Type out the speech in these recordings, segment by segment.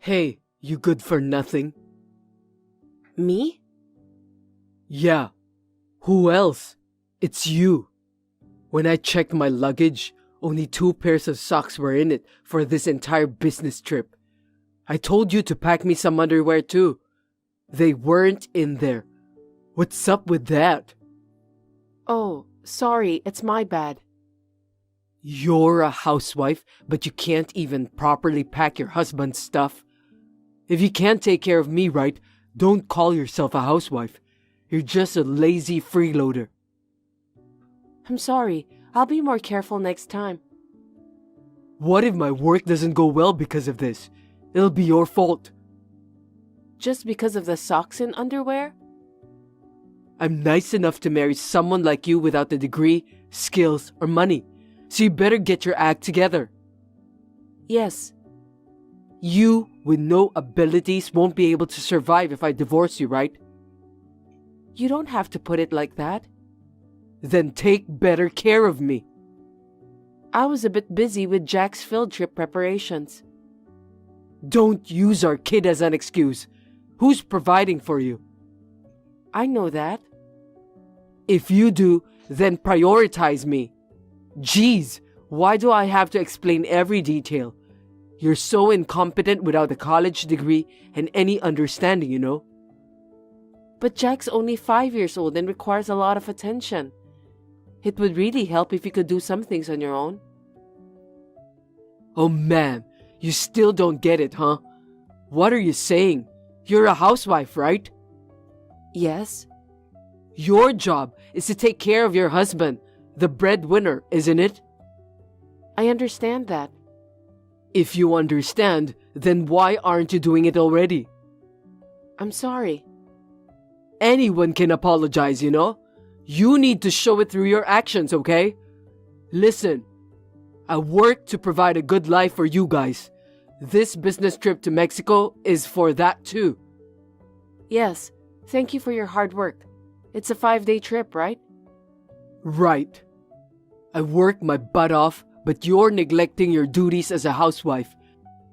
Hey, you good for nothing? Me? Yeah. Who else? It's you. When I checked my luggage, only 2 pairs of socks were in it for this entire business trip. I told you to pack me some underwear too. They weren't in there. What's up with that? Oh, sorry, it's my bad. You're a housewife, but you can't even properly pack your husband's stuff. If you can't take care of me right, don't call yourself a housewife. You're just a lazy freeloader. I'm sorry, I'll be more careful next time. What if my work doesn't go well because of this? It'll be your fault. Just because of the socks and underwear? I'm nice enough to marry someone like you without the degree, skills, or money. So you better get your act together. Yes. You, with no abilities, won't be able to survive if I divorce you, right? You don't have to put it like that. Then take better care of me. I was a bit busy with Jack's field trip preparations. Don't use our kid as an excuse. Who's providing for you? I know that. If you do, then prioritize me. Geez, why do I have to explain every detail? You're so incompetent without a college degree and any understanding, you know? But Jack's only 5 years old and requires a lot of attention. It would really help if you could do some things on your own. Oh man, you still don't get it, huh? What are you saying? You're a housewife, right? Yes. Your job is to take care of your husband, the breadwinner, isn't it? I understand that. If you understand, then why aren't you doing it already? I'm sorry. Anyone can apologize, you know? You need to show it through your actions, okay? Listen, I work to provide a good life for you guys. This business trip to Mexico is for that too. Yes, thank you for your hard work. It's a 5-day trip, right? Right. I work my butt off, but you're neglecting your duties as a housewife.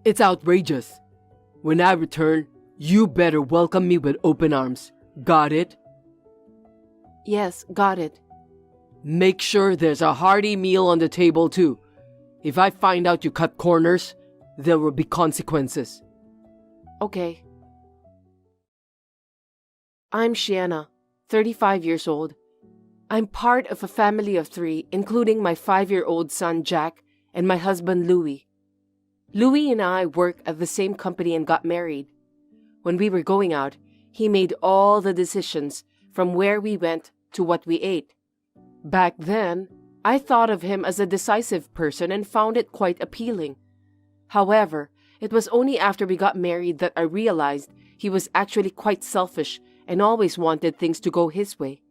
It's outrageous. When I return, you better welcome me with open arms. Got it? Yes, got it. Make sure there's a hearty meal on the table too. If I find out you cut corners, there will be consequences. Okay. I'm Shiana, 35 years old. I'm part of a family of 3, including my 5-year-old son Jack and my husband Louis. Louis and I work at the same company and got married. When we were going out, he made all the decisions from where we went to what we ate. Back then, I thought of him as a decisive person and found it quite appealing. However, it was only after we got married that I realized he was actually quite selfish and always wanted things to go his way.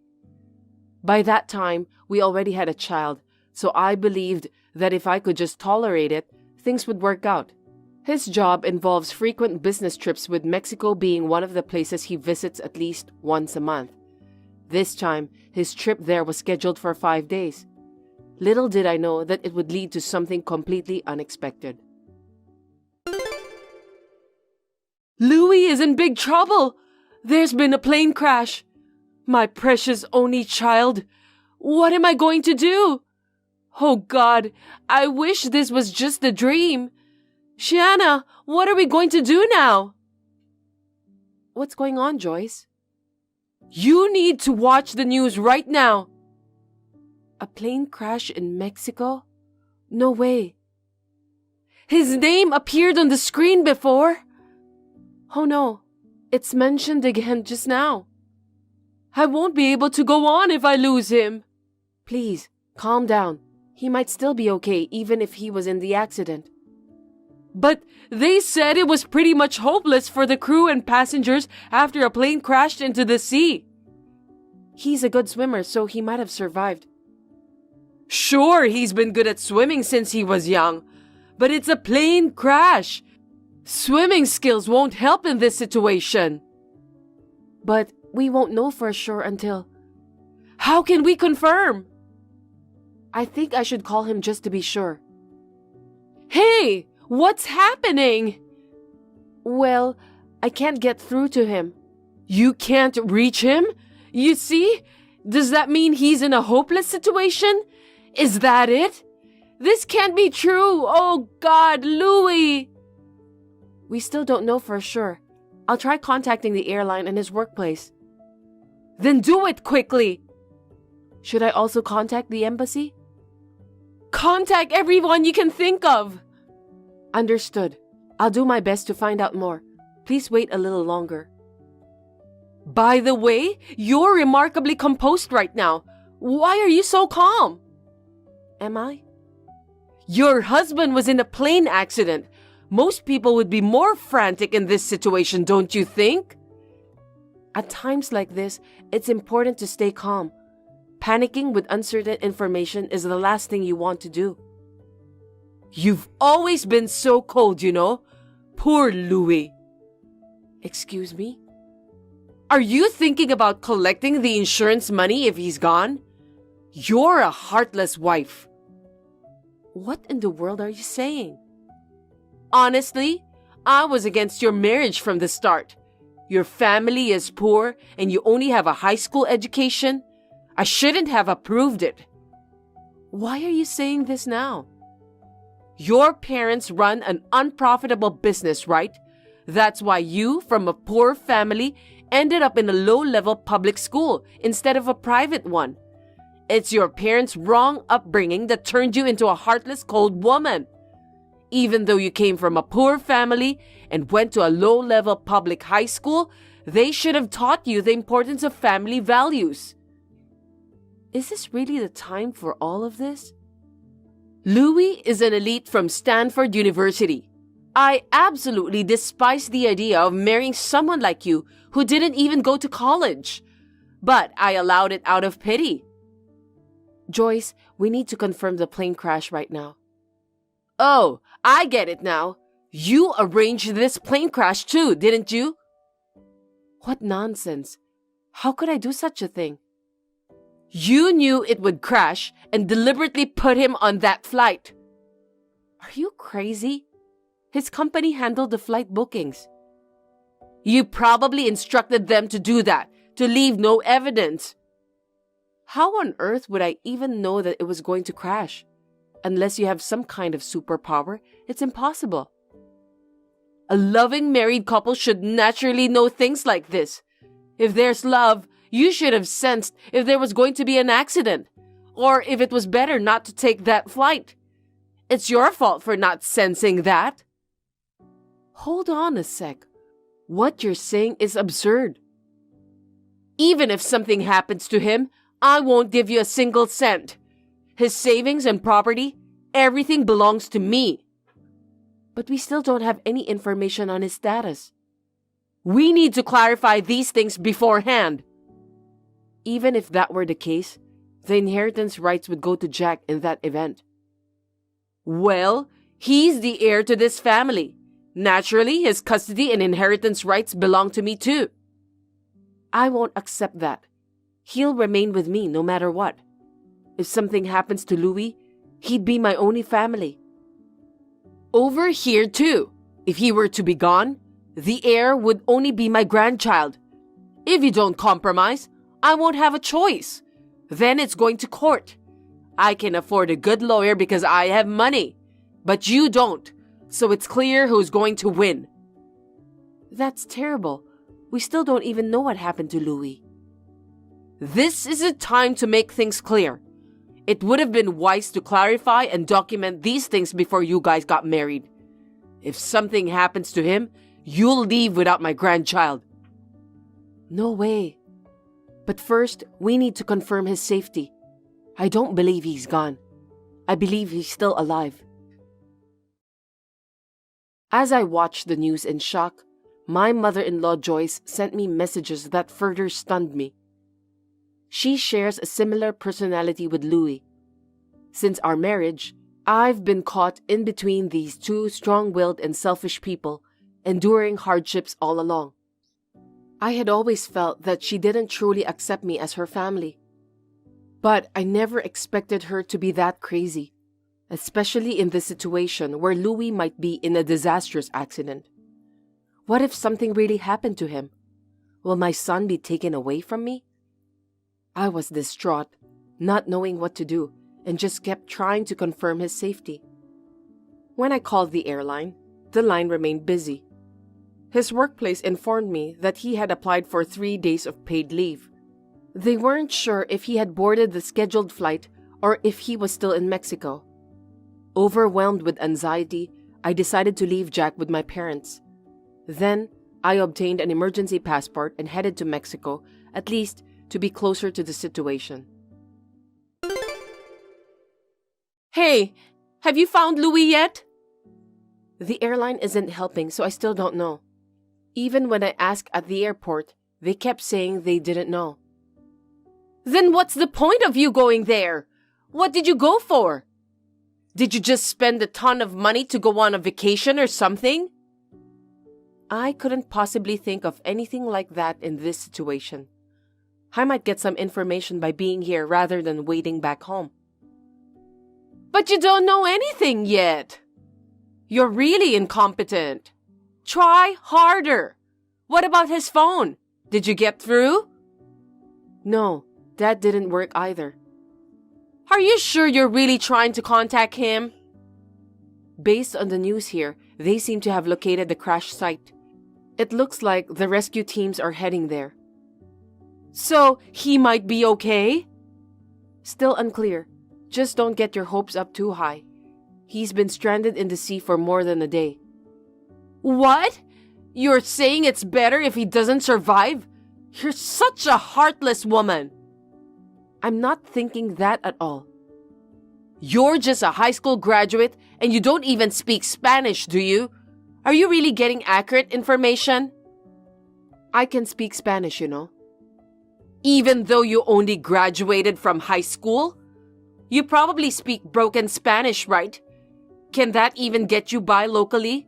By that time, we already had a child, so I believed that if I could just tolerate it, things would work out. His job involves frequent business trips, with Mexico being one of the places he visits at least once a month. This time, his trip there was scheduled for 5 days. Little did I know that it would lead to something completely unexpected. Louis is in big trouble! There's been a plane crash! My precious only child! What am I going to do? Oh God, I wish this was just a dream! Shiana, what are we going to do now? What's going on, Joyce? You need to watch the news right now! A plane crash in Mexico? No way. His name appeared on the screen before. Oh no, it's mentioned again just now. I won't be able to go on if I lose him. Please, calm down. He might still be okay even if he was in the accident. But they said it was pretty much hopeless for the crew and passengers after a plane crashed into the sea. He's a good swimmer, so he might have survived. Sure, he's been good at swimming since he was young, but it's a plane crash. Swimming skills won't help in this situation. But we won't know for sure until... How can we confirm? I think I should call him just to be sure. Hey, what's happening? Well, I can't get through to him. You can't reach him? You see? Does that mean he's in a hopeless situation? Is that it? This can't be true. Oh God, Louis! We still don't know for sure. I'll try contacting the airline and his workplace. Then do it quickly! Should I also contact the embassy? Contact everyone you can think of! Understood. I'll do my best to find out more. Please wait a little longer. By the way, you're remarkably composed right now. Why are you so calm? Am I? Your husband was in a plane accident. Most people would be more frantic in this situation, don't you think? At times like this, it's important to stay calm. Panicking with uncertain information is the last thing you want to do. You've always been so cold, you know. Poor Louis. Excuse me? Are you thinking about collecting the insurance money if he's gone? You're a heartless wife. What in the world are you saying? Honestly, I was against your marriage from the start. Your family is poor and you only have a high school education. I shouldn't have approved it. Why are you saying this now? Your parents run an unprofitable business, right? That's why you, from a poor family, ended up in a low-level public school instead of a private one. It's your parents' wrong upbringing that turned you into a heartless, cold woman. Even though you came from a poor family and went to a low-level public high school, they should have taught you the importance of family values. Is this really the time for all of this? Louis is an elite from Stanford University. I absolutely despise the idea of marrying someone like you who didn't even go to college. But I allowed it out of pity. Joyce, we need to confirm the plane crash right now. Oh, I get it now. You arranged this plane crash too, didn't you? What nonsense. How could I do such a thing? You knew it would crash and deliberately put him on that flight. Are you crazy? His company handled the flight bookings. You probably instructed them to do that, to leave no evidence. How on earth would I even know that it was going to crash? Unless you have some kind of superpower, it's impossible. A loving married couple should naturally know things like this. If there's love, you should have sensed if there was going to be an accident, or if it was better not to take that flight. It's your fault for not sensing that. Hold on a sec. What you're saying is absurd. Even if something happens to him, I won't give you a single cent. His savings and property, everything belongs to me. But we still don't have any information on his status. We need to clarify these things beforehand. Even if that were the case, the inheritance rights would go to Jack in that event. Well, he's the heir to this family. Naturally, his custody and inheritance rights belong to me too. I won't accept that. He'll remain with me no matter what. If something happens to Louis, he'd be my only family. Over here too, if he were to be gone, the heir would only be my grandchild. If you don't compromise, I won't have a choice. Then it's going to court. I can afford a good lawyer because I have money, but you don't, so it's clear who's going to win. That's terrible. We still don't even know what happened to Louis. This is a time to make things clear. It would have been wise to clarify and document these things before you guys got married. If something happens to him, you'll leave without my grandchild. No way. But first, we need to confirm his safety. I don't believe he's gone. I believe he's still alive. As I watched the news in shock, my mother-in-law Joyce sent me messages that further stunned me. She shares a similar personality with Louis. Since our marriage, I've been caught in between these two strong-willed and selfish people, enduring hardships all along. I had always felt that she didn't truly accept me as her family. But I never expected her to be that crazy, especially in this situation where Louis might be in a disastrous accident. What if something really happened to him? Will my son be taken away from me? I was distraught, not knowing what to do, and just kept trying to confirm his safety. When I called the airline, the line remained busy. His workplace informed me that he had applied for 3 days of paid leave. They weren't sure if he had boarded the scheduled flight or if he was still in Mexico. Overwhelmed with anxiety, I decided to leave Jack with my parents. Then, I obtained an emergency passport and headed to Mexico, at least to be closer to the situation. Hey, have you found Louis yet? The airline isn't helping, so I still don't know. Even when I asked at the airport, they kept saying they didn't know. Then what's the point of you going there? What did you go for? Did you just spend a ton of money to go on a vacation or something? I couldn't possibly think of anything like that in this situation. I might get some information by being here rather than waiting back home. But you don't know anything yet. You're really incompetent. Try harder. What about his phone? Did you get through? No, that didn't work either. Are you sure you're really trying to contact him? Based on the news here, they seem to have located the crash site. It looks like the rescue teams are heading there. So, he might be okay? Still unclear. Just don't get your hopes up too high. He's been stranded in the sea for more than a day. What? You're saying it's better if he doesn't survive? You're such a heartless woman. I'm not thinking that at all. You're just a high school graduate and you don't even speak Spanish, do you? Are you really getting accurate information? I can speak Spanish, you know. Even though you only graduated from high school? You probably speak broken Spanish, right? Can that even get you by locally?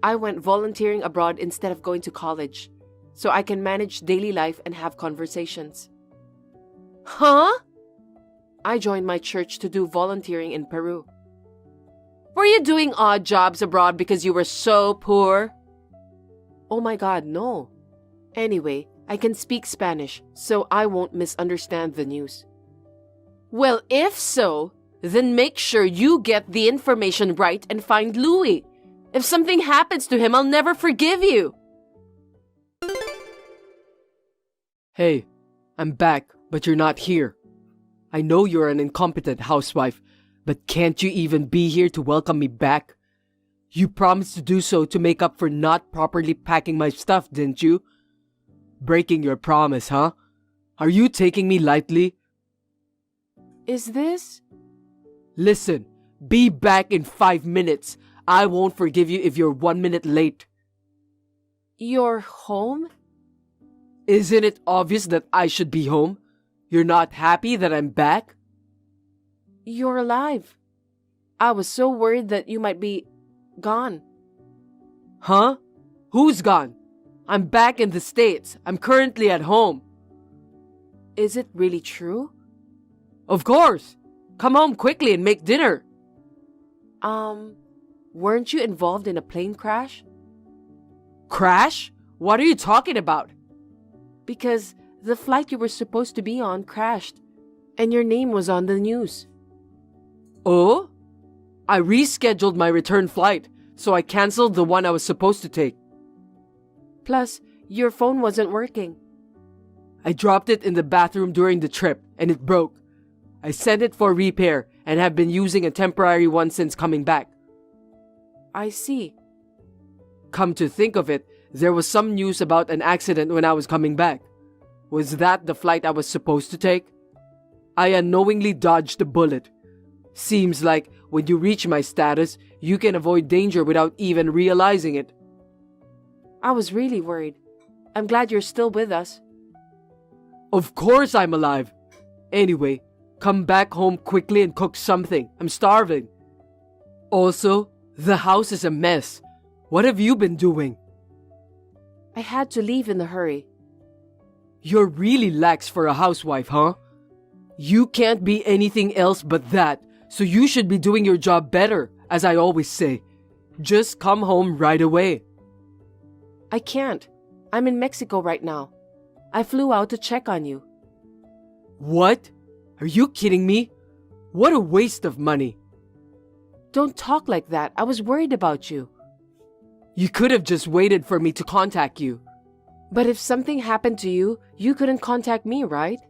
I went volunteering abroad instead of going to college, so I can manage daily life and have conversations. Huh? I joined my church to do volunteering in Peru. Were you doing odd jobs abroad because you were so poor? Oh my God, no. Anyway, I can speak Spanish, so I won't misunderstand the news. Well, if so, then make sure you get the information right and find Louis. If something happens to him, I'll never forgive you. Hey, I'm back, but you're not here. I know you're an incompetent housewife, but can't you even be here to welcome me back? You promised to do so to make up for not properly packing my stuff, didn't you? Breaking your promise, huh? Are you taking me lightly? Is this? Listen, be back in 5 minutes. I won't forgive you if you're 1 minute late. You're home? Isn't it obvious that I should be home? You're not happy that I'm back? You're alive. I was so worried that you might be gone. Huh? Who's gone? I'm back in the States. I'm currently at home. Is it really true? Of course. Come home quickly and make dinner. Weren't you involved in a plane crash? Crash? What are you talking about? Because the flight you were supposed to be on crashed, and your name was on the news. Oh? I rescheduled my return flight, so I canceled the one I was supposed to take. Plus, your phone wasn't working. I dropped it in the bathroom during the trip, and it broke. I sent it for repair and have been using a temporary one since coming back. I see. Come to think of it, there was some news about an accident when I was coming back. Was that the flight I was supposed to take? I unknowingly dodged the bullet. Seems like when you reach my status, you can avoid danger without even realizing it. I was really worried. I'm glad you're still with us. Of course I'm alive. Anyway, come back home quickly and cook something. I'm starving. Also, the house is a mess. What have you been doing? I had to leave in a hurry. You're really lax for a housewife, huh? You can't be anything else but that, so you should be doing your job better, as I always say. Just come home right away. I can't. I'm in Mexico right now. I flew out to check on you. What? Are you kidding me? What a waste of money. Don't talk like that. I was worried about you. You could have just waited for me to contact you. But if something happened to you, you couldn't contact me, right?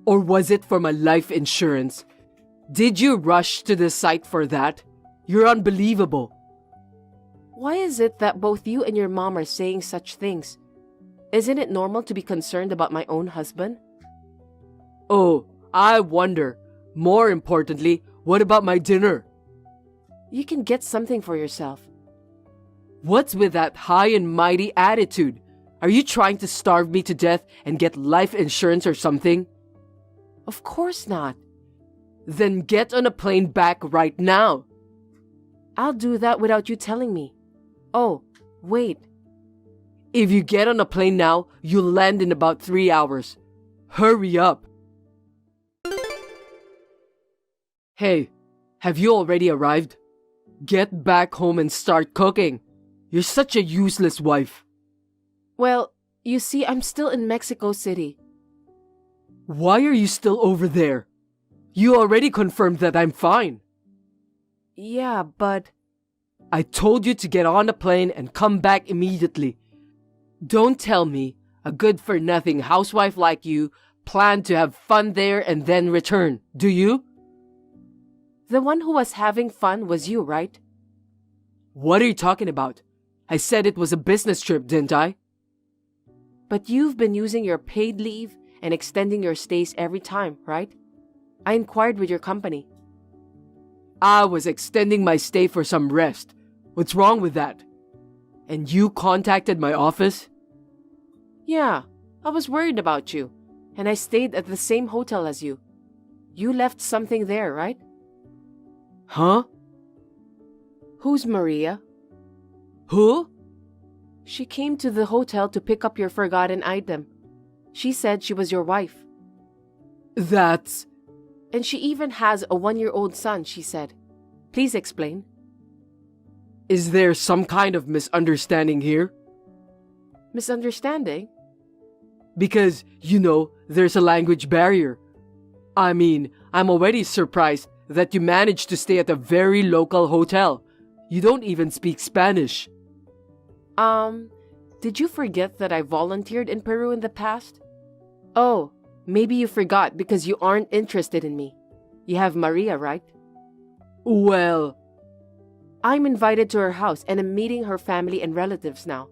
Or was it for my life insurance? Did you rush to the site for that? You're unbelievable. Why is it that both you and your mom are saying such things? Isn't it normal to be concerned about my own husband? Oh, I wonder. More importantly, what about my dinner? You can get something for yourself. What's with that high and mighty attitude? Are you trying to starve me to death and get life insurance or something? Of course not. Then get on a plane back right now. I'll do that without you telling me. Oh, wait. If you get on a plane now, you'll land in about 3 hours. Hurry up. Hey, have you already arrived? Get back home and start cooking. You're such a useless wife. Well, you see, I'm still in Mexico City. Why are you still over there? You already confirmed that I'm fine. Yeah, but... I told you to get on a plane and come back immediately. Don't tell me a good-for-nothing housewife like you planned to have fun there and then return, do you? The one who was having fun was you, right? What are you talking about? I said it was a business trip, didn't I? But you've been using your paid leave and extending your stays every time, right? I inquired with your company. I was extending my stay for some rest. What's wrong with that? And you contacted my office? Yeah, I was worried about you, and I stayed at the same hotel as you. You left something there, right? Huh? Who's Maria? Who? She came to the hotel to pick up your forgotten item. She said she was your wife. That's... And she even has a 1-year-old son, she said. Please explain. Is there some kind of misunderstanding here? Misunderstanding? Because, there's a language barrier. I mean, I'm already surprised that you managed to stay at a very local hotel. You don't even speak Spanish. Did you forget that I volunteered in Peru in the past? Oh, maybe you forgot because you aren't interested in me. You have Maria, right? Well... I'm invited to her house and I'm meeting her family and relatives now.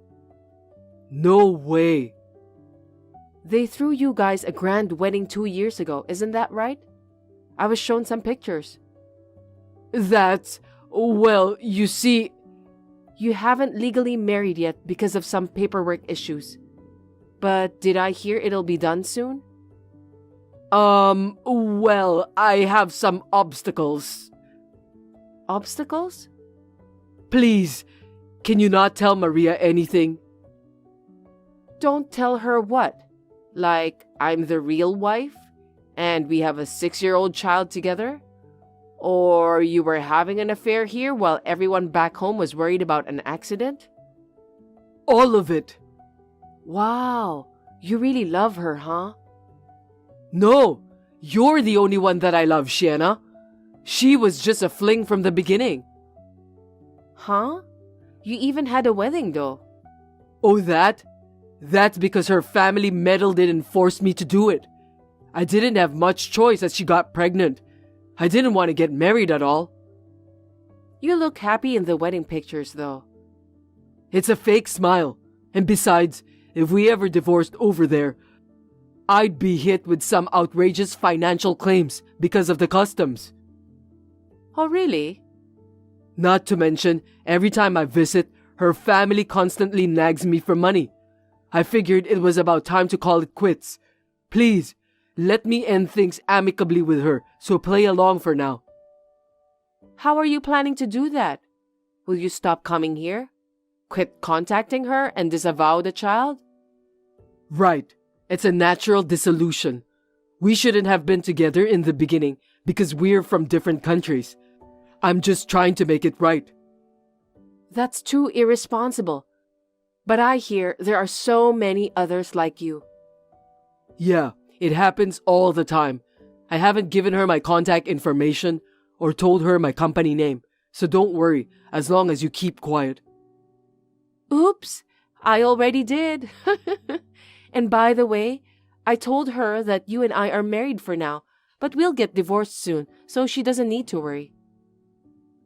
No way. They threw you guys a grand wedding 2 years ago, isn't that right? I was shown some pictures. That's... Well, you see... You haven't legally married yet because of some paperwork issues. But did I hear it'll be done soon? Well, I have some obstacles. Obstacles? Please, can you not tell Maria anything? Don't tell her what? Like, I'm the real wife? And we have a 6-year-old child together? Or you were having an affair here while everyone back home was worried about an accident? All of it. Wow, you really love her, huh? No, you're the only one that I love, Shiana. She was just a fling from the beginning. Huh? You even had a wedding though. Oh, that? That's because her family meddled in and forced me to do it. I didn't have much choice as she got pregnant. I didn't want to get married at all. You look happy in the wedding pictures though. It's a fake smile. And besides, if we ever divorced over there, I'd be hit with some outrageous financial claims because of the customs. Oh, really? Not to mention, every time I visit, her family constantly nags me for money. I figured it was about time to call it quits. Please, let me end things amicably with her, so play along for now. How are you planning to do that? Will you stop coming here? Quit contacting her and disavow the child? Right. It's a natural dissolution. We shouldn't have been together in the beginning because we're from different countries. I'm just trying to make it right. That's too irresponsible. But I hear there are so many others like you. Yeah, it happens all the time. I haven't given her my contact information or told her my company name, so don't worry as long as you keep quiet. Oops, I already did. And by the way, I told her that you and I are married for now, but we'll get divorced soon, so she doesn't need to worry.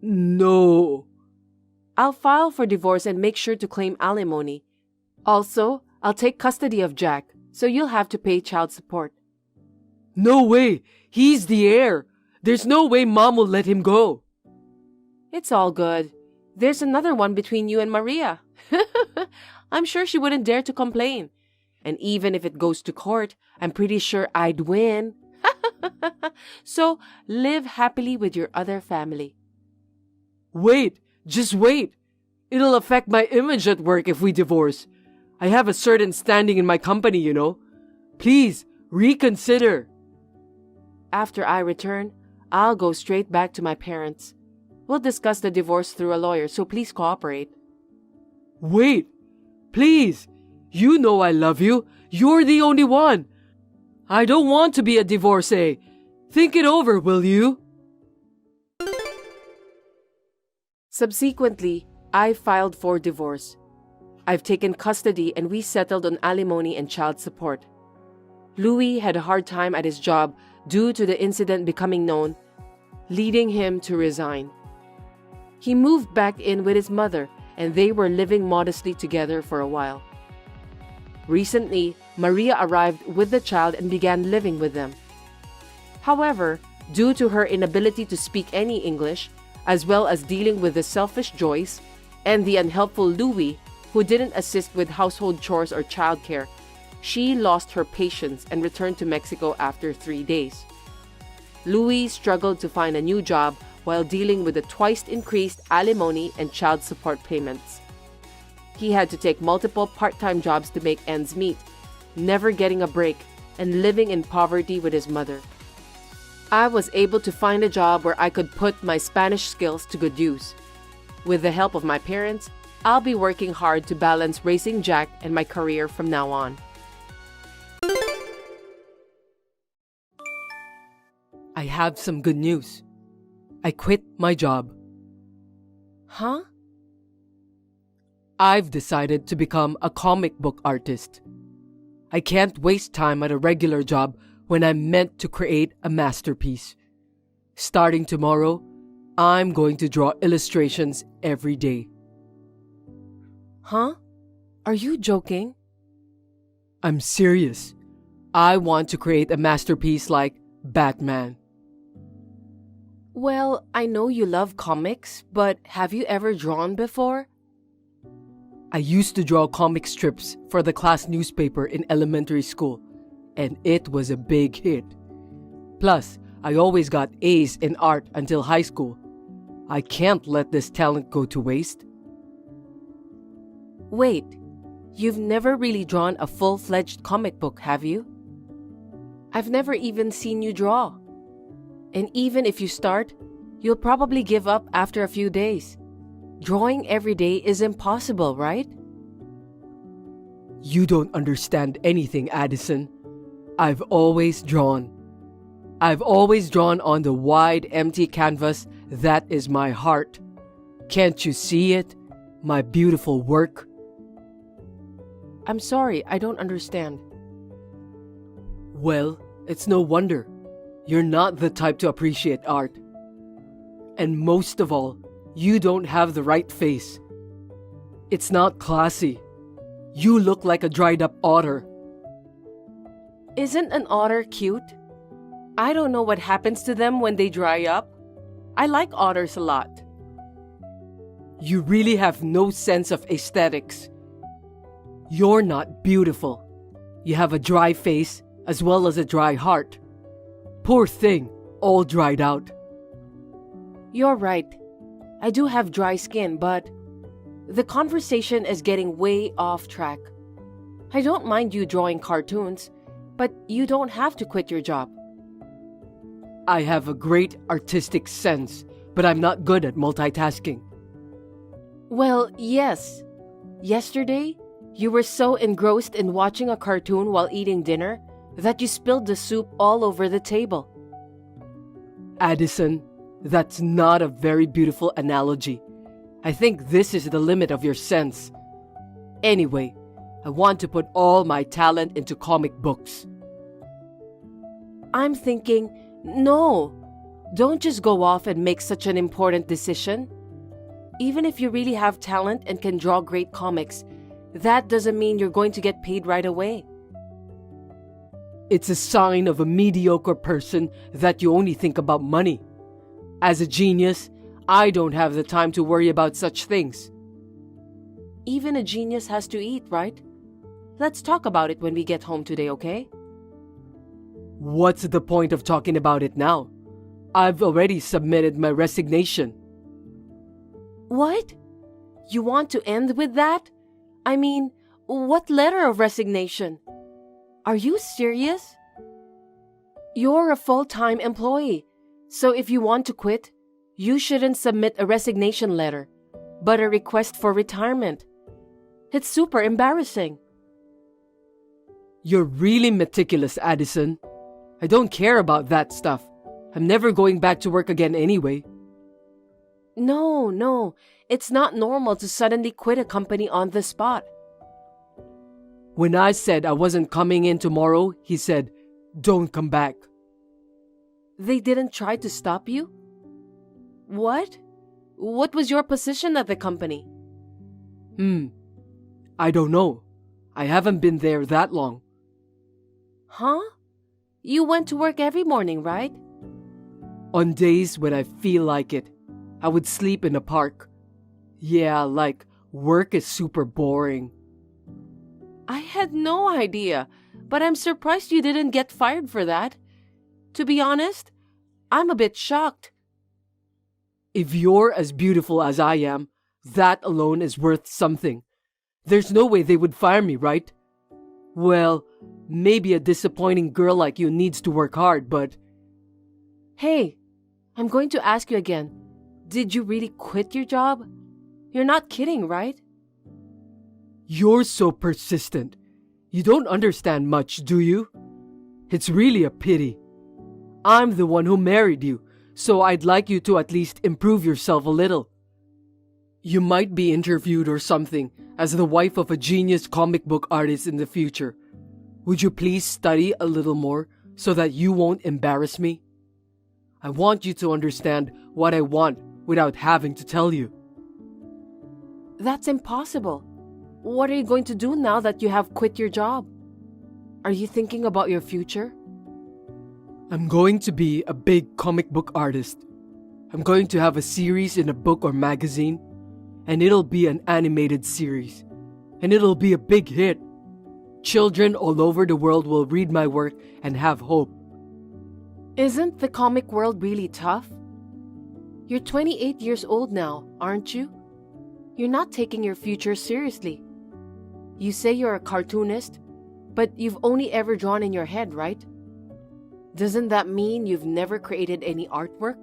No. I'll file for divorce and make sure to claim alimony. Also, I'll take custody of Jack, so you'll have to pay child support. No way! He's the heir! There's no way Mom will let him go! It's all good. There's another one between you and Maria. I'm sure she wouldn't dare to complain. And even if it goes to court, I'm pretty sure I'd win. So, live happily with your other family. Wait! Just wait! It'll affect my image at work if we divorce. I have a certain standing in my company, you know. Please, reconsider. After I return, I'll go straight back to my parents. We'll discuss the divorce through a lawyer, so please cooperate. Wait! Please! You know I love you. You're the only one. I don't want to be a divorcee. Think it over, will you? Subsequently, I filed for divorce. I've taken custody and we settled on alimony and child support. Louis had a hard time at his job due to the incident becoming known, leading him to resign. He moved back in with his mother and they were living modestly together for a while. Recently, Maria arrived with the child and began living with them. However, due to her inability to speak any English, as well as dealing with the selfish Joyce and the unhelpful Louis, who didn't assist with household chores or childcare, she lost her patience and returned to Mexico after 3 days. Louis struggled to find a new job while dealing with the twice increased alimony and child support payments. He had to take multiple part-time jobs to make ends meet, never getting a break, and living in poverty with his mother. I was able to find a job where I could put my Spanish skills to good use. With the help of my parents, I'll be working hard to balance raising Jack and my career from now on. I have some good news. I quit my job. Huh? I've decided to become a comic book artist. I can't waste time at a regular job when I'm meant to create a masterpiece. Starting tomorrow, I'm going to draw illustrations every day. Huh? Are you joking? I'm serious. I want to create a masterpiece like Batman. Well, I know you love comics, but have you ever drawn before? I used to draw comic strips for the class newspaper in elementary school, and it was a big hit. Plus, I always got A's in art until high school. I can't let this talent go to waste. Wait, you've never really drawn a full-fledged comic book, have you? I've never even seen you draw. And even if you start, you'll probably give up after a few days. Drawing every day is impossible, right? You don't understand anything, Addison. I've always drawn. I've always drawn on the wide, empty canvas that is my heart. Can't you see it? My beautiful work? I'm sorry, I don't understand. Well, it's no wonder. You're not the type to appreciate art. And most of all, you don't have the right face. It's not classy. You look like a dried up otter. Isn't an otter cute? I don't know what happens to them when they dry up. I like otters a lot. You really have no sense of aesthetics. You're not beautiful. You have a dry face as well as a dry heart. Poor thing, all dried out. You're right. I do have dry skin, but the conversation is getting way off track. I don't mind you drawing cartoons, but you don't have to quit your job. I have a great artistic sense, but I'm not good at multitasking. Well, yes. Yesterday, You were so engrossed in watching a cartoon while eating dinner that you spilled the soup all over the table. Addison, that's not a very beautiful analogy. I think this is the limit of your sense. Anyway, I want to put all my talent into comic books. I'm thinking, no, don't just go off and make such an important decision. Even if you really have talent and can draw great comics, that doesn't mean you're going to get paid right away. It's a sign of a mediocre person that you only think about money. As a genius, I don't have the time to worry about such things. Even a genius has to eat, right? Let's talk about it when we get home today, okay? What's the point of talking about it now? I've already submitted my resignation. What? You want to end with that? I mean, what letter of resignation? Are you serious? You're a full-time employee, so if you want to quit, you shouldn't submit a resignation letter, but a request for retirement. It's super embarrassing. You're really meticulous, Addison. I don't care about that stuff. I'm never going back to work again anyway. No, it's not normal to suddenly quit a company on the spot. When I said I wasn't coming in tomorrow, he said, "Don't come back." They didn't try to stop you? What? What was your position at the company? I don't know. I haven't been there that long. Huh? You went to work every morning, right? On days when I feel like it, I would sleep in a park. Yeah, like, work is super boring. I had no idea, but I'm surprised you didn't get fired for that. To be honest, I'm a bit shocked. If you're as beautiful as I am, that alone is worth something. There's no way they would fire me, right? Well, maybe a disappointing girl like you needs to work hard, but... Hey, I'm going to ask you again. Did you really quit your job? You're not kidding, right? You're so persistent. You don't understand much, do you? It's really a pity. I'm the one who married you, so I'd like you to at least improve yourself a little. You might be interviewed or something as the wife of a genius comic book artist in the future. Would you please study a little more so that you won't embarrass me? I want you to understand what I want without having to tell you. That's impossible. What are you going to do now that you have quit your job? Are you thinking about your future? I'm going to be a big comic book artist. I'm going to have a series in a book or magazine, and it'll be an animated series. And it'll be a big hit. Children all over the world will read my work and have hope. Isn't the comic world really tough? You're 28 years old now, aren't you? You're not taking your future seriously. You say you're a cartoonist, but you've only ever drawn in your head, right? Doesn't that mean you've never created any artwork?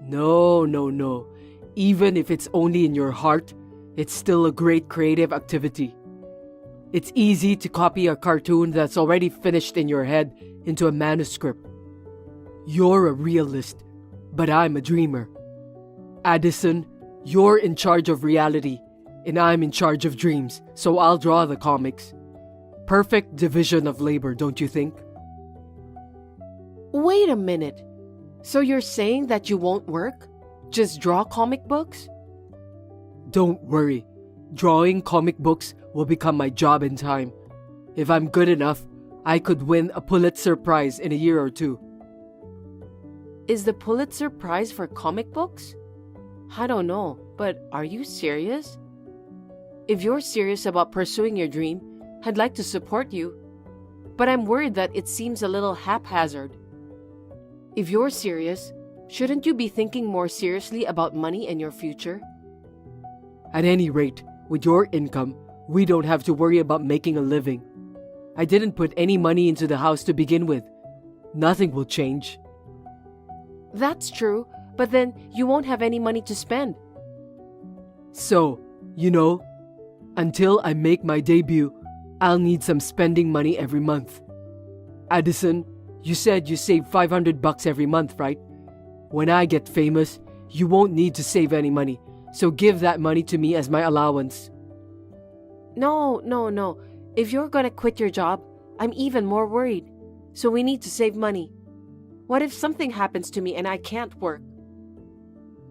No. Even if it's only in your heart, it's still a great creative activity. It's easy to copy a cartoon that's already finished in your head into a manuscript. You're a realist, but I'm a dreamer. Addison, you're in charge of reality, and I'm in charge of dreams, so I'll draw the comics. Perfect division of labor, don't you think? Wait a minute. So you're saying that you won't work? Just draw comic books? Don't worry. Drawing comic books will become my job in time. If I'm good enough, I could win a Pulitzer Prize in a year or two. Is the Pulitzer Prize for comic books? I don't know, but are you serious? If you're serious about pursuing your dream, I'd like to support you. But I'm worried that it seems a little haphazard. If you're serious, shouldn't you be thinking more seriously about money and your future? At any rate, with your income, we don't have to worry about making a living. I didn't put any money into the house to begin with. Nothing will change. That's true, but then you won't have any money to spend. So, Until I make my debut, I'll need some spending money every month. Addison, you said you save $500 every month, right? When I get famous, you won't need to save any money, so give that money to me as my allowance. No. If you're gonna quit your job, I'm even more worried. So we need to save money. What if something happens to me and I can't work?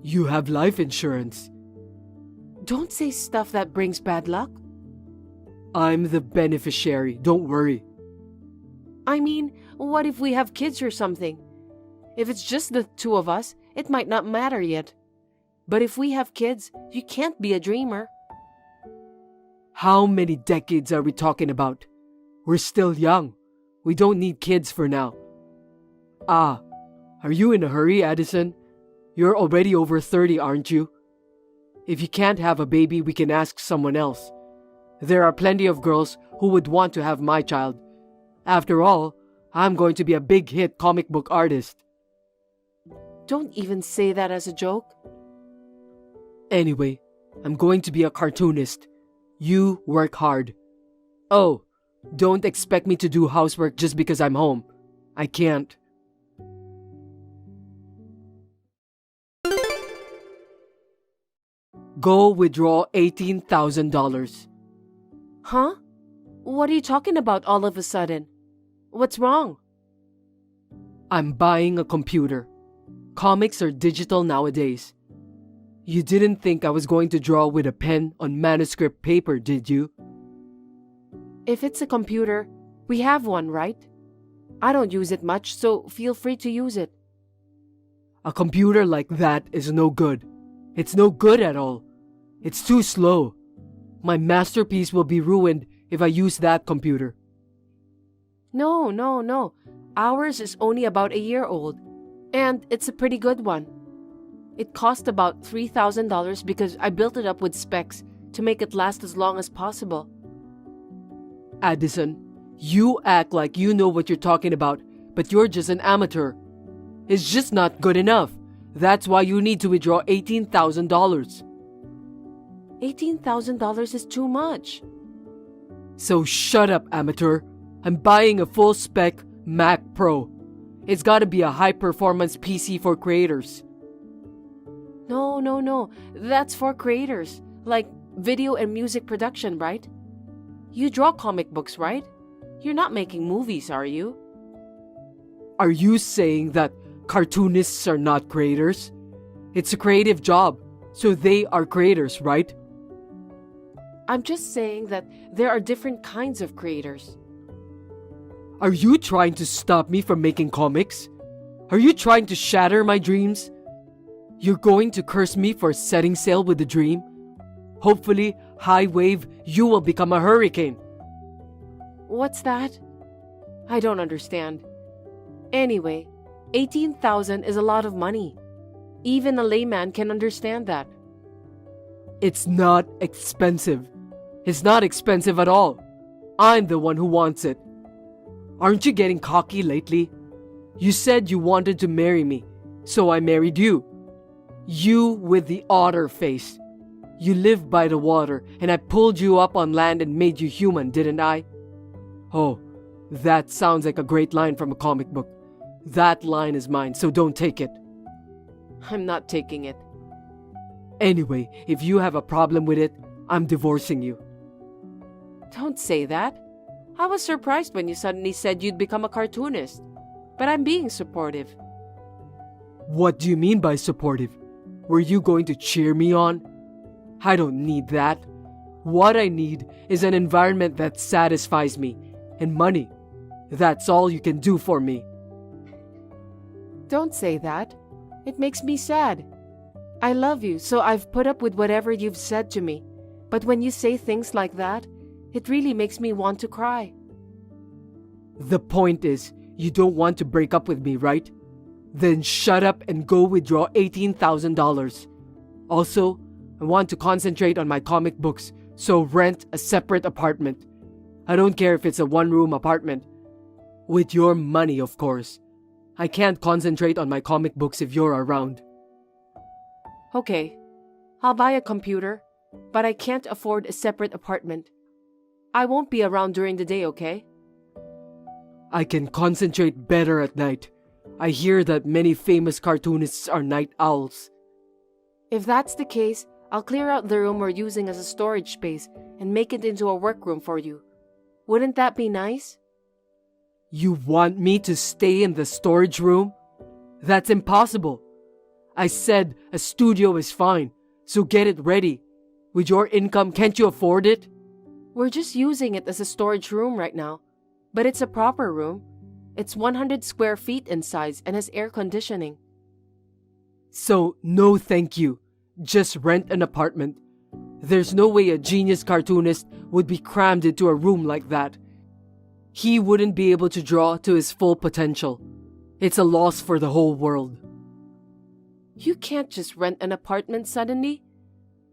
You have life insurance. Don't say stuff that brings bad luck. I'm the beneficiary, don't worry. I mean, what if we have kids or something? If it's just the two of us, it might not matter yet. But if we have kids, you can't be a dreamer. How many decades are we talking about? We're still young. We don't need kids for now. Ah, are you in a hurry, Addison? You're already over 30, aren't you? If you can't have a baby, we can ask someone else. There are plenty of girls who would want to have my child. After all, I'm going to be a big hit comic book artist. Don't even say that as a joke. Anyway, I'm going to be a cartoonist. You work hard. Oh, don't expect me to do housework just because I'm home. I can't. Go withdraw $18,000. Huh? What are you talking about all of a sudden? What's wrong? I'm buying a computer. Comics are digital nowadays. You didn't think I was going to draw with a pen on manuscript paper, did you? If it's a computer, we have one, right? I don't use it much, so feel free to use it. A computer like that is no good. It's no good at all. It's too slow. My masterpiece will be ruined if I use that computer. No. Ours is only about a year old, and it's a pretty good one. It cost about $3,000 because I built it up with specs to make it last as long as possible. Addison, you act like you know what you're talking about, but you're just an amateur. It's just not good enough. That's why you need to withdraw $18,000. $18,000 is too much. So shut up, amateur. I'm buying a full-spec Mac Pro. It's gotta be a high-performance PC for creators. No. That's for creators, like video and music production, right? You draw comic books, right? You're not making movies, are you? Are you saying that cartoonists are not creators? It's a creative job, so they are creators, right? I'm just saying that there are different kinds of creators. Are you trying to stop me from making comics? Are you trying to shatter my dreams? You're going to curse me for setting sail with a dream? Hopefully, high wave, you will become a hurricane. What's that? I don't understand. Anyway, $18,000 is a lot of money. Even a layman can understand that. It's not expensive. It's not expensive at all. I'm the one who wants it. Aren't you getting cocky lately? You said you wanted to marry me, so I married you. You with the otter face. You live by the water, and I pulled you up on land and made you human, didn't I? Oh, that sounds like a great line from a comic book. That line is mine, so don't take it. I'm not taking it. Anyway, if you have a problem with it, I'm divorcing you. Don't say that. I was surprised when you suddenly said you'd become a cartoonist. But I'm being supportive. What do you mean by supportive? Were you going to cheer me on? I don't need that. What I need is an environment that satisfies me, and money. That's all you can do for me. Don't say that. It makes me sad. I love you, so I've put up with whatever you've said to me. But when you say things like that, it really makes me want to cry. The point is, you don't want to break up with me, right? Then shut up and go withdraw $18,000. Also, I want to concentrate on my comic books, so rent a separate apartment. I don't care if it's a one-room apartment. With your money, of course. I can't concentrate on my comic books if you're around. Okay, I'll buy a computer, but I can't afford a separate apartment. I won't be around during the day, okay? I can concentrate better at night. I hear that many famous cartoonists are night owls. If that's the case, I'll clear out the room we're using as a storage space and make it into a workroom for you. Wouldn't that be nice? You want me to stay in the storage room? That's impossible. I said a studio is fine, so get it ready. With your income, can't you afford it? We're just using it as a storage room right now, but it's a proper room. It's 100 square feet in size and has air conditioning. So, no thank you. Just rent an apartment. There's no way a genius cartoonist would be crammed into a room like that. He wouldn't be able to draw to his full potential. It's a loss for the whole world. You can't just rent an apartment suddenly.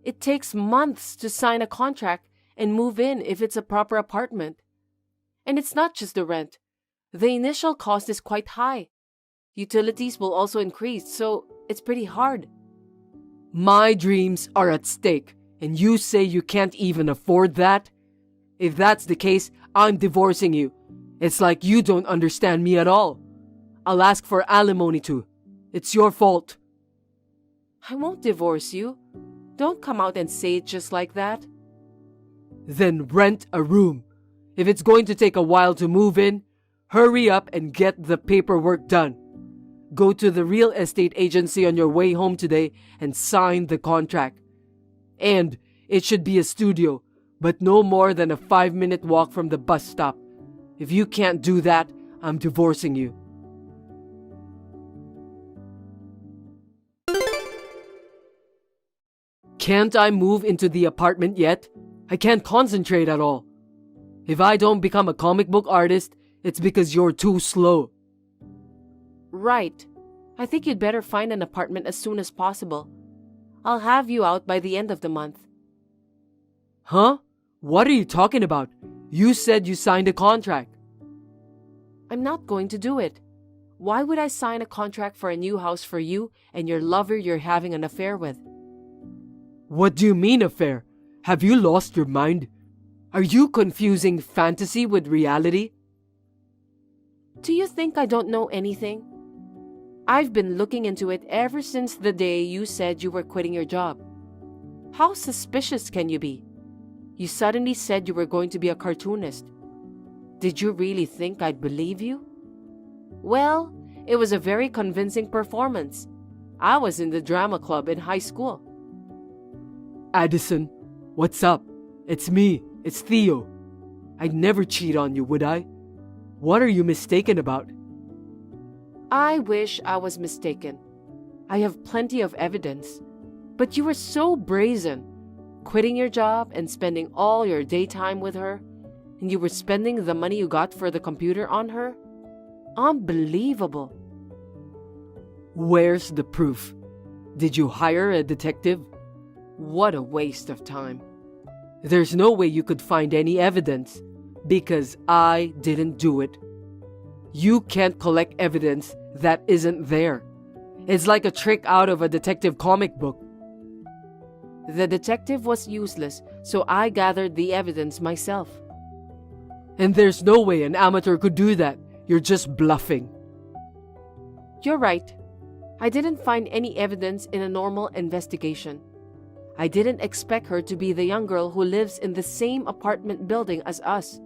It takes months to sign a contract and move in if it's a proper apartment. And it's not just the rent. The initial cost is quite high. Utilities will also increase, so it's pretty hard. My dreams are at stake, and you say you can't even afford that? If that's the case, I'm divorcing you. It's like you don't understand me at all. I'll ask for alimony too. It's your fault. I won't divorce you. Don't come out and say it just like that. Then rent a room. If it's going to take a while to move in, hurry up and get the paperwork done. Go to the real estate agency on your way home today and sign the contract. And it should be a studio, but no more than a 5-minute walk from the bus stop. If you can't do that, I'm divorcing you. Can't I move into the apartment yet? I can't concentrate at all. If I don't become a comic book artist, it's because you're too slow. Right. I think you'd better find an apartment as soon as possible. I'll have you out by the end of the month. Huh? What are you talking about? You said you signed a contract. I'm not going to do it. Why would I sign a contract for a new house for you and your lover you're having an affair with? What do you mean affair? Have you lost your mind? Are you confusing fantasy with reality? Do you think I don't know anything? I've been looking into it ever since the day you said you were quitting your job. How suspicious can you be? You suddenly said you were going to be a cartoonist. Did you really think I'd believe you? Well, it was a very convincing performance. I was in the drama club in high school. Addison, what's up? It's me. It's Theo. I'd never cheat on you, would I? What are you mistaken about? I wish I was mistaken. I have plenty of evidence. But you were so brazen, quitting your job and spending all your daytime with her, and you were spending the money you got for the computer on her? Unbelievable. Where's the proof? Did you hire a detective? What a waste of time. There's no way you could find any evidence, because I didn't do it. You can't collect evidence that isn't there. It's like a trick out of a detective comic book. The detective was useless, so I gathered the evidence myself. And there's no way an amateur could do that. You're just bluffing. You're right. I didn't find any evidence in a normal investigation. I didn't expect her to be the young girl who lives in the same apartment building as us.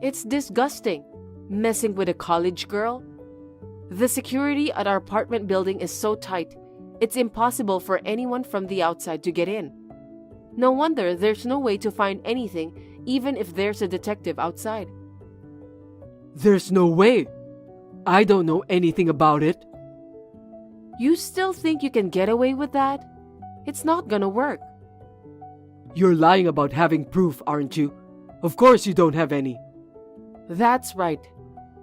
It's disgusting, messing with a college girl. The security at our apartment building is so tight, it's impossible for anyone from the outside to get in. No wonder there's no way to find anything, even if there's a detective outside. There's no way. I don't know anything about it. You still think you can get away with that? It's not gonna work. You're lying about having proof, aren't you? Of course you don't have any. That's right.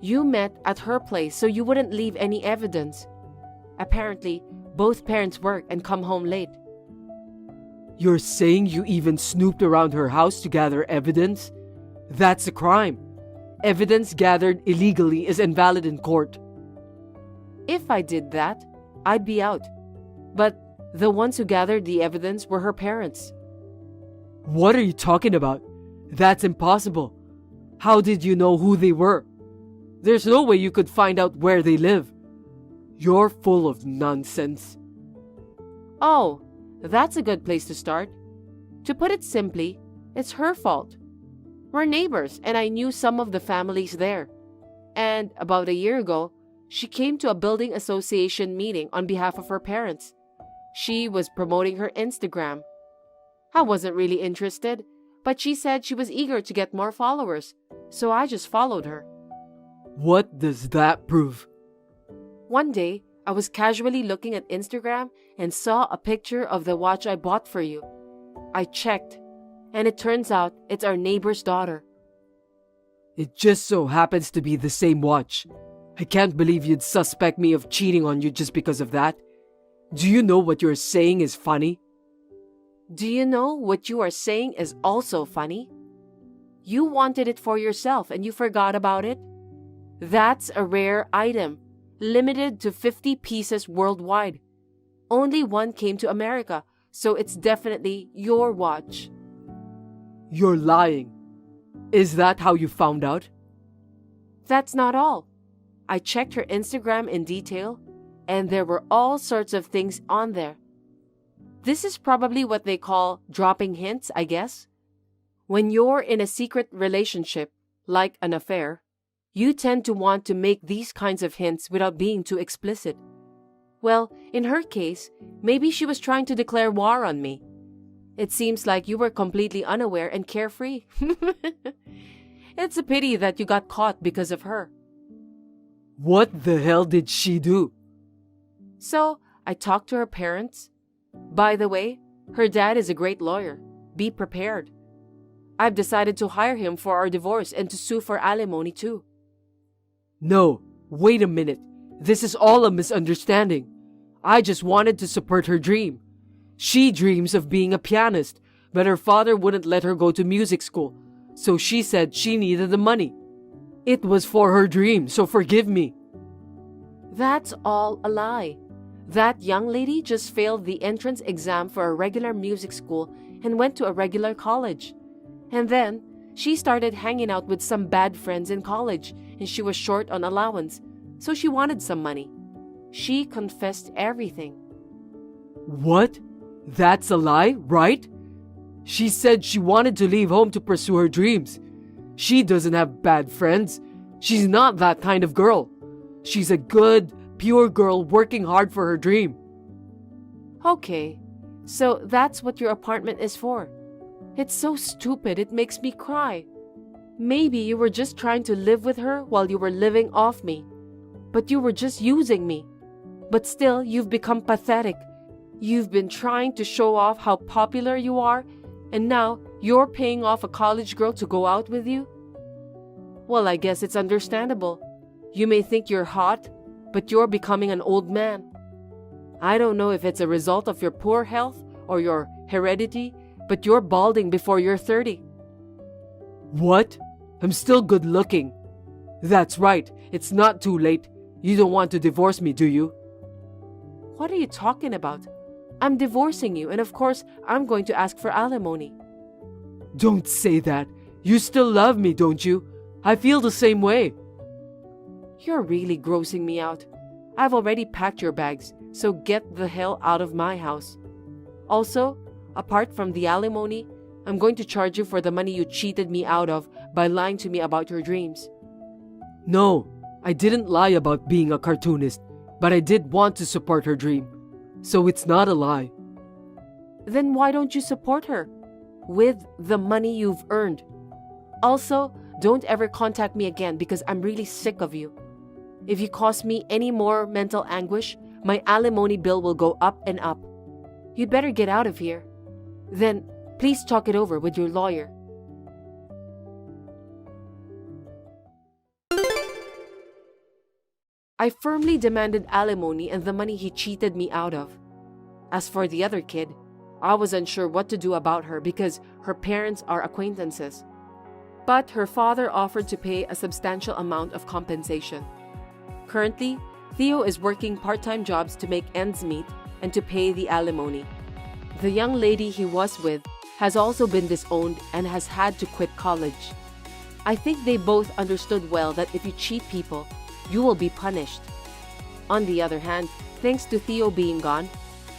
You met at her place so you wouldn't leave any evidence. Apparently, both parents work and come home late. You're saying you even snooped around her house to gather evidence? That's a crime. Evidence gathered illegally is invalid in court. If I did that, I'd be out. But the ones who gathered the evidence were her parents. What are you talking about? That's impossible. How did you know who they were? There's no way you could find out where they live. You're full of nonsense. Oh, that's a good place to start. To put it simply, it's her fault. We're neighbors, and I knew some of the families there. And about a year ago, she came to a building association meeting on behalf of her parents. She was promoting her Instagram. I wasn't really interested, but she said she was eager to get more followers, so I just followed her. What does that prove? One day, I was casually looking at Instagram and saw a picture of the watch I bought for you. I checked, and it turns out it's our neighbor's daughter. It just so happens to be the same watch. I can't believe you'd suspect me of cheating on you just because of that. Do you know what you're saying is funny? Do you know what you are saying is also funny? You wanted it for yourself and you forgot about it? That's a rare item, limited to 50 pieces worldwide. Only one came to America, so it's definitely your watch. You're lying. Is that how you found out? That's not all. I checked her Instagram in detail, and there were all sorts of things on there. This is probably what they call dropping hints, I guess. When you're in a secret relationship, like an affair, you tend to want to make these kinds of hints without being too explicit. Well, in her case, maybe she was trying to declare war on me. It seems like you were completely unaware and carefree. It's a pity that you got caught because of her. What the hell did she do? So, I talked to her parents. By the way, her dad is a great lawyer. Be prepared. I've decided to hire him for our divorce and to sue for alimony too. No, wait a minute. This is all a misunderstanding. I just wanted to support her dream. She dreams of being a pianist, but her father wouldn't let her go to music school, so she said she needed the money. It was for her dream, so forgive me. That's all a lie. That young lady just failed the entrance exam for a regular music school and went to a regular college. And then, she started hanging out with some bad friends in college, and she was short on allowance, so she wanted some money. She confessed everything. What? That's a lie, right? She said she wanted to leave home to pursue her dreams. She doesn't have bad friends. She's not that kind of girl. She's a good, pure girl working hard for her dream. Okay, so that's what your apartment is for. It's so stupid, it makes me cry. Maybe you were just trying to live with her while you were living off me. But you were just using me. But still, you've become pathetic. You've been trying to show off how popular you are, and now you're paying off a college girl to go out with you? Well, I guess it's understandable. You may think you're hot, but you're becoming an old man. I don't know if it's a result of your poor health or your heredity, but you're balding before you're 30. What? I'm still good looking. That's right, it's not too late. You don't want to divorce me, do you? What are you talking about? I'm divorcing you, and of course, I'm going to ask for alimony. Don't say that. You still love me, don't you? I feel the same way. You're really grossing me out. I've already packed your bags, so get the hell out of my house. Also, apart from the alimony, I'm going to charge you for the money you cheated me out of by lying to me about your dreams. No, I didn't lie about being a cartoonist, but I did want to support her dream. So it's not a lie. Then why don't you support her? With the money you've earned. Also, don't ever contact me again because I'm really sick of you. If you cause me any more mental anguish, my alimony bill will go up and up. You'd better get out of here. Then, please talk it over with your lawyer. I firmly demanded alimony and the money he cheated me out of. As for the other kid, I was unsure what to do about her because her parents are acquaintances. But her father offered to pay a substantial amount of compensation. Currently, Theo is working part-time jobs to make ends meet and to pay the alimony. The young lady he was with has also been disowned and has had to quit college. I think they both understood well that if you cheat people, you will be punished. On the other hand, thanks to Theo being gone,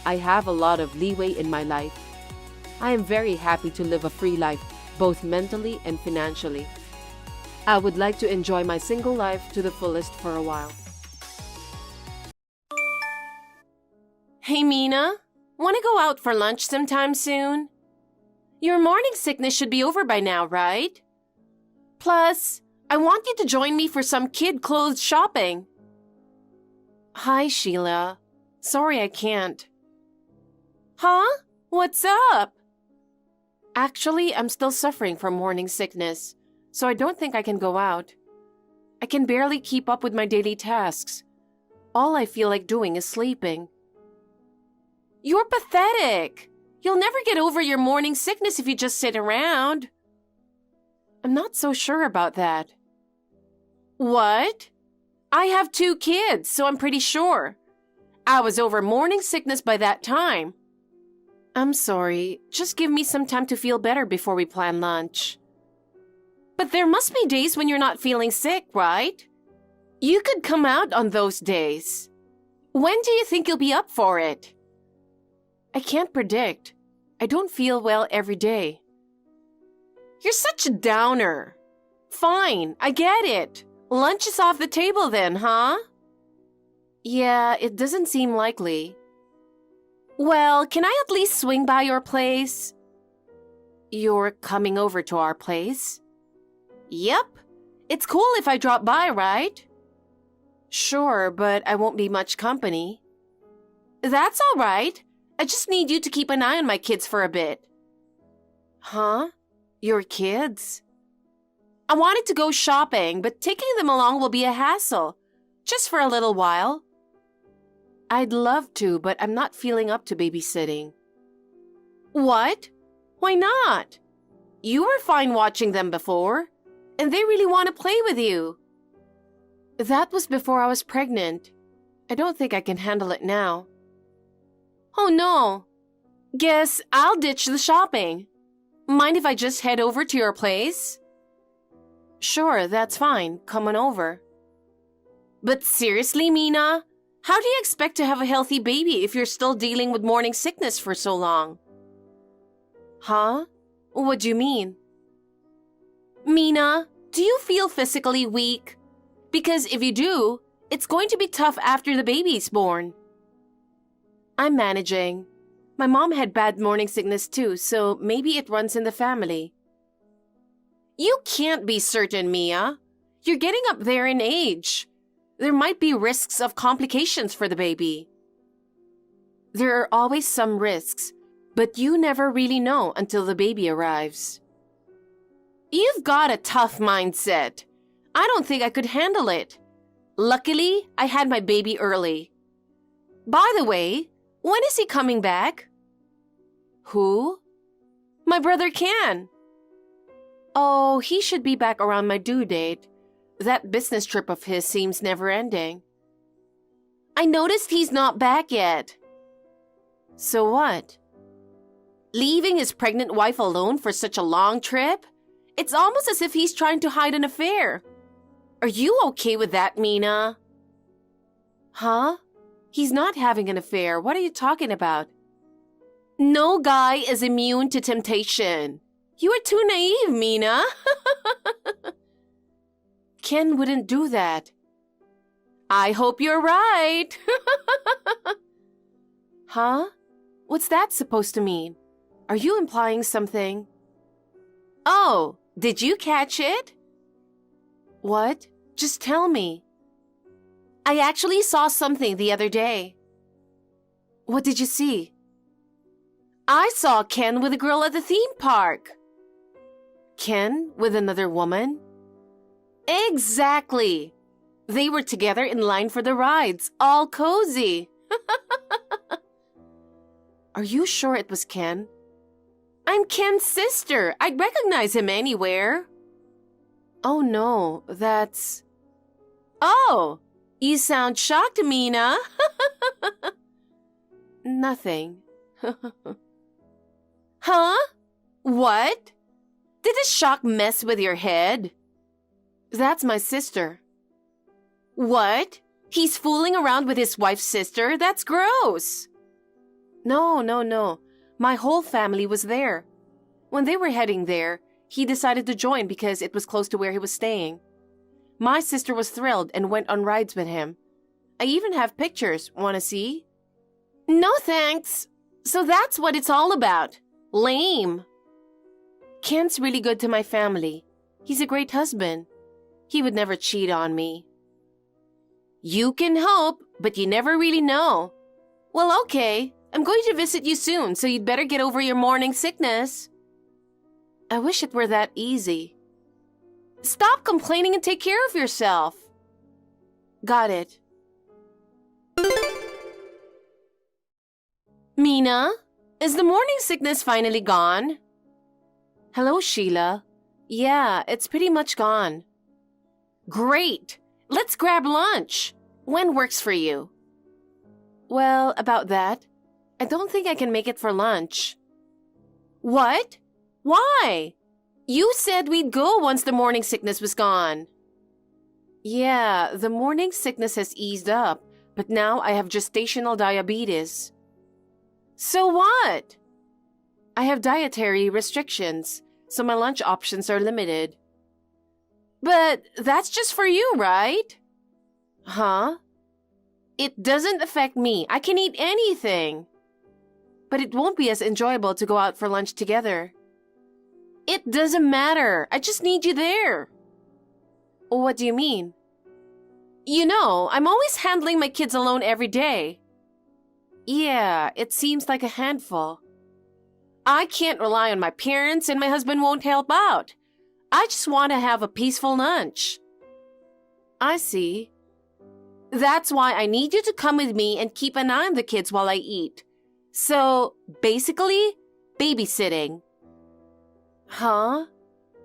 I have a lot of leeway in my life. I am very happy to live a free life, both mentally and financially. I would like to enjoy my single life to the fullest for a while. Hey Mina, want to go out for lunch sometime soon? Your morning sickness should be over by now, right? Plus, I want you to join me for some kid clothes shopping. Hi, Sheila. Sorry I can't. Huh? What's up? Actually, I'm still suffering from morning sickness, so I don't think I can go out. I can barely keep up with my daily tasks. All I feel like doing is sleeping. You're pathetic. You'll never get over your morning sickness if you just sit around. I'm not so sure about that. What? I have 2 kids, so I'm pretty sure. I was over morning sickness by that time. I'm sorry. Just give me some time to feel better before we plan lunch. But there must be days when you're not feeling sick, right? You could come out on those days. When do you think you'll be up for it? I can't predict. I don't feel well every day. You're such a downer. Fine, I get it. Lunch is off the table then, huh? Yeah, it doesn't seem likely. Well, can I at least swing by your place? You're coming over to our place? Yep. It's cool if I drop by, right? Sure, but I won't be much company. That's all right. I just need you to keep an eye on my kids for a bit. Huh? Your kids? I wanted to go shopping, but taking them along will be a hassle. Just for a little while. I'd love to, but I'm not feeling up to babysitting. What? Why not? You were fine watching them before, and they really want to play with you. That was before I was pregnant. I don't think I can handle it now. Oh no. Guess I'll ditch the shopping. Mind if I just head over to your place? Sure, that's fine. Come on over. But seriously, Mina, how do you expect to have a healthy baby if you're still dealing with morning sickness for so long? Huh? What do you mean? Mina, do you feel physically weak? Because if you do, it's going to be tough after the baby's born. I'm managing. My mom had bad morning sickness too, so maybe it runs in the family. You can't be certain, Mia. You're getting up there in age. There might be risks of complications for the baby. There are always some risks, but you never really know until the baby arrives. You've got a tough mindset. I don't think I could handle it. Luckily, I had my baby early. By the way, when is he coming back? Who? My brother Ken. Oh, he should be back around my due date. That business trip of his seems never-ending. I noticed he's not back yet. So what? Leaving his pregnant wife alone for such a long trip? It's almost as if he's trying to hide an affair. Are you okay with that, Mina? Huh? He's not having an affair. What are you talking about? No guy is immune to temptation. You are too naive, Mina. Ken wouldn't do that. I hope you're right. Huh? What's that supposed to mean? Are you implying something? Oh, did you catch it? What? Just tell me. I actually saw something the other day. What did you see? I saw Ken with a girl at the theme park. Ken with another woman? Exactly. They were together in line for the rides, all cozy. Are you sure it was Ken? I'm Ken's sister. I'd recognize him anywhere. Oh no, that's... Oh, you sound shocked, Mina. Nothing. Huh? What? Did this shock mess with your head? That's my sister. What? He's fooling around with his wife's sister? That's gross. No. My whole family was there. When they were heading there, he decided to join because it was close to where he was staying. My sister was thrilled and went on rides with him. I even have pictures. Want to see? No thanks. So that's what it's all about. Lame. Ken's really good to my family. He's a great husband. He would never cheat on me. You can hope, but you never really know. Well, okay. I'm going to visit you soon, so you'd better get over your morning sickness. I wish it were that easy. Stop complaining and take care of yourself. Got it. Mina, is the morning sickness finally gone? Hello, Sheila. Yeah, it's pretty much gone. Great. Let's grab lunch. When works for you? Well, about that. I don't think I can make it for lunch. What? Why? You said we'd go once the morning sickness was gone. Yeah, the morning sickness has eased up, but now I have gestational diabetes. So what? I have dietary restrictions, so my lunch options are limited. But that's just for you, right? Huh? It doesn't affect me. I can eat anything. But it won't be as enjoyable to go out for lunch together. It doesn't matter. I just need you there. What do you mean? You know, I'm always handling my kids alone every day. Yeah, it seems like a handful. I can't rely on my parents and my husband won't help out. I just want to have a peaceful lunch. I see. That's why I need you to come with me and keep an eye on the kids while I eat. So, basically, babysitting. Huh?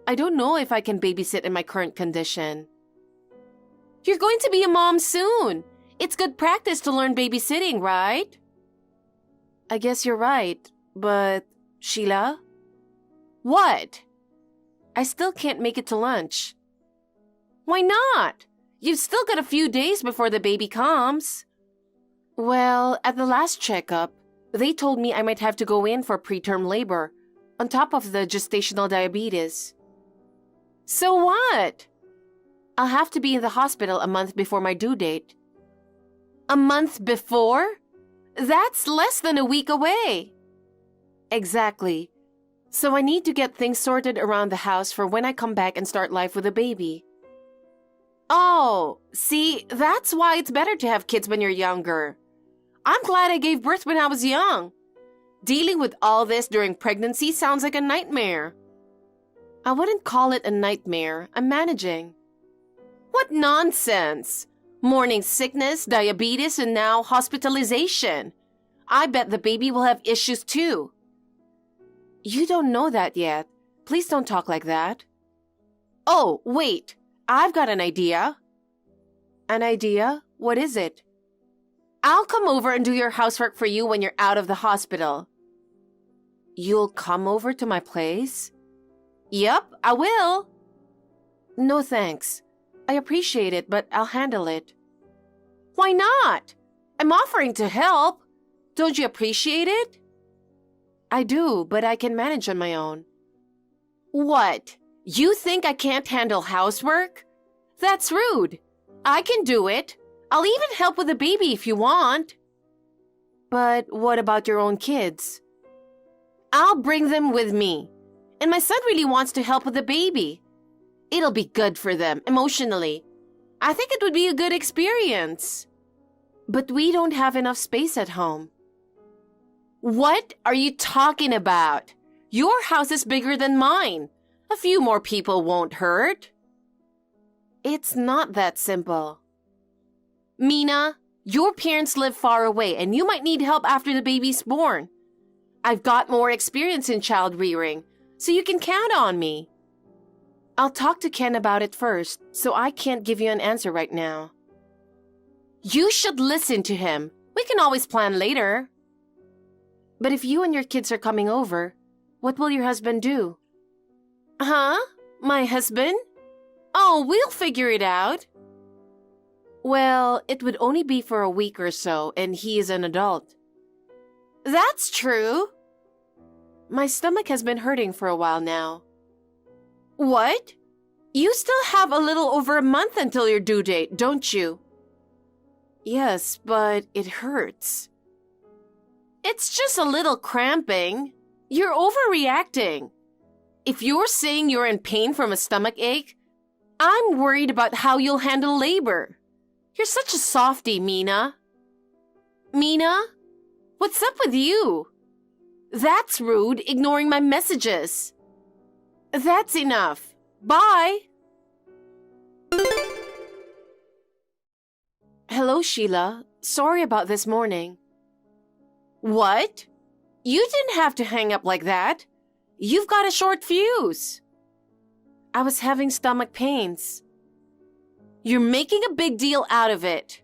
I don't know if I can babysit in my current condition. You're going to be a mom soon. It's good practice to learn babysitting, right? I guess you're right, but Sheila? What? I still can't make it to lunch. Why not? You've still got a few days before the baby comes. Well, at the last checkup, they told me I might have to go in for preterm labor, on top of the gestational diabetes. So what? I'll have to be in the hospital a month before my due date. A month before? That's less than a week away. Exactly. So I need to get things sorted around the house for when I come back and start life with a baby. Oh, see, that's why it's better to have kids when you're younger. I'm glad I gave birth when I was young. Dealing with all this during pregnancy sounds like a nightmare. I wouldn't call it a nightmare. I'm managing. What nonsense! Morning sickness, diabetes, and now hospitalization. I bet the baby will have issues too. You don't know that yet. Please don't talk like that. Oh, wait. I've got an idea. An idea? What is it? I'll come over and do your housework for you when you're out of the hospital. You'll come over to my place? Yep, I will. No thanks. I appreciate it, but I'll handle it. Why not? I'm offering to help. Don't you appreciate it? I do, but I can manage on my own. What? You think I can't handle housework? That's rude. I can do it. I'll even help with the baby if you want. But what about your own kids? I'll bring them with me. And my son really wants to help with the baby. It'll be good for them, emotionally. I think it would be a good experience. But we don't have enough space at home. What are you talking about? Your house is bigger than mine. A few more people won't hurt. It's not that simple. Mina, your parents live far away and you might need help after the baby's born. I've got more experience in child rearing, so you can count on me. I'll talk to Ken about it first, so I can't give you an answer right now. You should listen to him. We can always plan later. But if you and your kids are coming over, What will your husband do? Huh? My husband? Oh, we'll figure it out. Well, it would only be for a week or so, and he is an adult. That's true. My stomach has been hurting for a while now. What? You still have a little over a month until your due date, don't you? Yes, but it hurts. It's just a little cramping. You're overreacting. If you're saying you're in pain from a stomach ache, I'm worried about how you'll handle labor. You're such a softie, Mina. Mina? What's up with you? That's rude, ignoring my messages. That's enough. Bye. Hello, Sheila. Sorry about this morning. What? You didn't have to hang up like that. You've got a short fuse. I was having stomach pains. You're making a big deal out of it.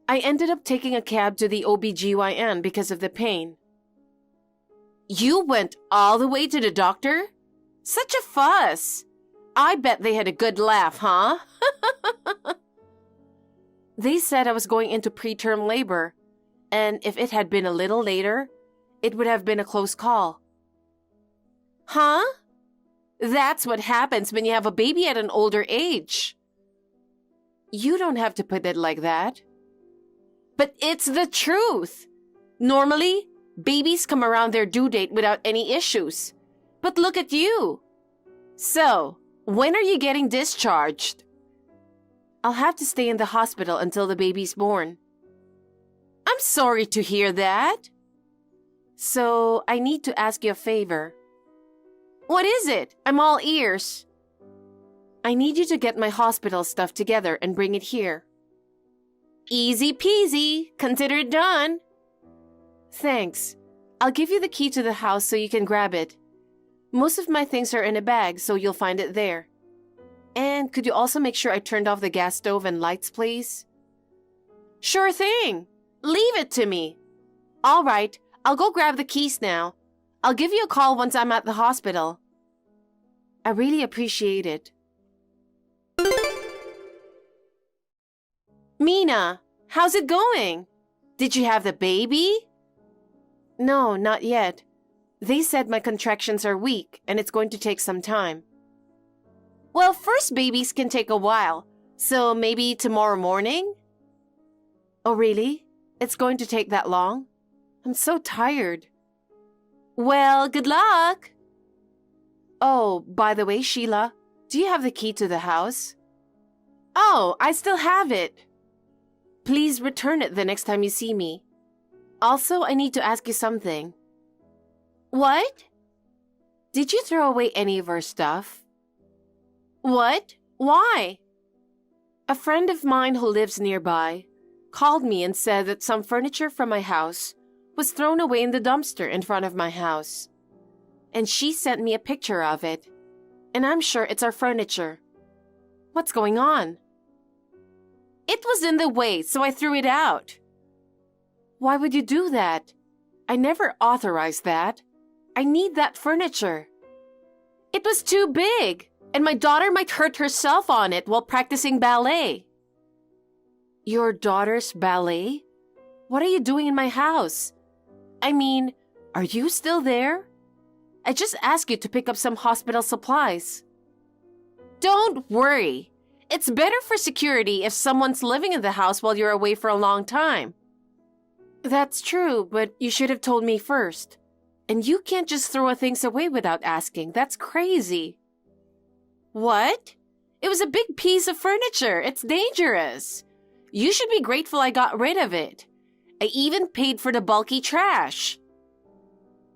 I ended up taking a cab to the OBGYN because of the pain. You went all the way to the doctor? Such a fuss. I bet they had a good laugh, huh? They said I was going into preterm labor, and if it had been a little later, it would have been a close call. Huh? That's what happens when you have a baby at an older age. You don't have to put it like that. But it's the truth. Normally, babies come around their due date without any issues. But look at you. So, when are you getting discharged? I'll have to stay in the hospital until the baby's born. I'm sorry to hear that. So, I need to ask you a favor. What is it? I'm all ears. I need you to get my hospital stuff together and bring it here. Easy peasy. Consider it done. Thanks. I'll give you the key to the house so you can grab it. Most of my things are in a bag, so you'll find it there. And could you also make sure I turned off the gas stove and lights, please? Sure thing. Leave it to me. All right, I'll go grab the keys now. I'll give you a call once I'm at the hospital. I really appreciate it. Mina, how's it going? Did you have the baby? No, not yet. They said my contractions are weak and it's going to take some time. Well, first babies can take a while, so maybe tomorrow morning? Oh, really? It's going to take that long? I'm so tired. Well, good luck. Oh, by the way, Sheila, do you have the key to the house? Oh, I still have it. Please return it the next time you see me. Also, I need to ask you something. What? Did you throw away any of our stuff? What? Why? A friend of mine who lives nearby called me and said that some furniture from my house was thrown away in the dumpster in front of my house. And she sent me a picture of it. And I'm sure it's our furniture. What's going on? It was in the way, so I threw it out. Why would you do that? I never authorized that. I need that furniture. It was too big, and my daughter might hurt herself on it while practicing ballet. Your daughter's ballet? What are you doing in my house? I mean, are you still there? I just asked you to pick up some hospital supplies. Don't worry. It's better for security if someone's living in the house while you're away for a long time. That's true, but you should have told me first. And you can't just throw things away without asking. That's crazy. What? It was a big piece of furniture. It's dangerous. You should be grateful I got rid of it. I even paid for the bulky trash.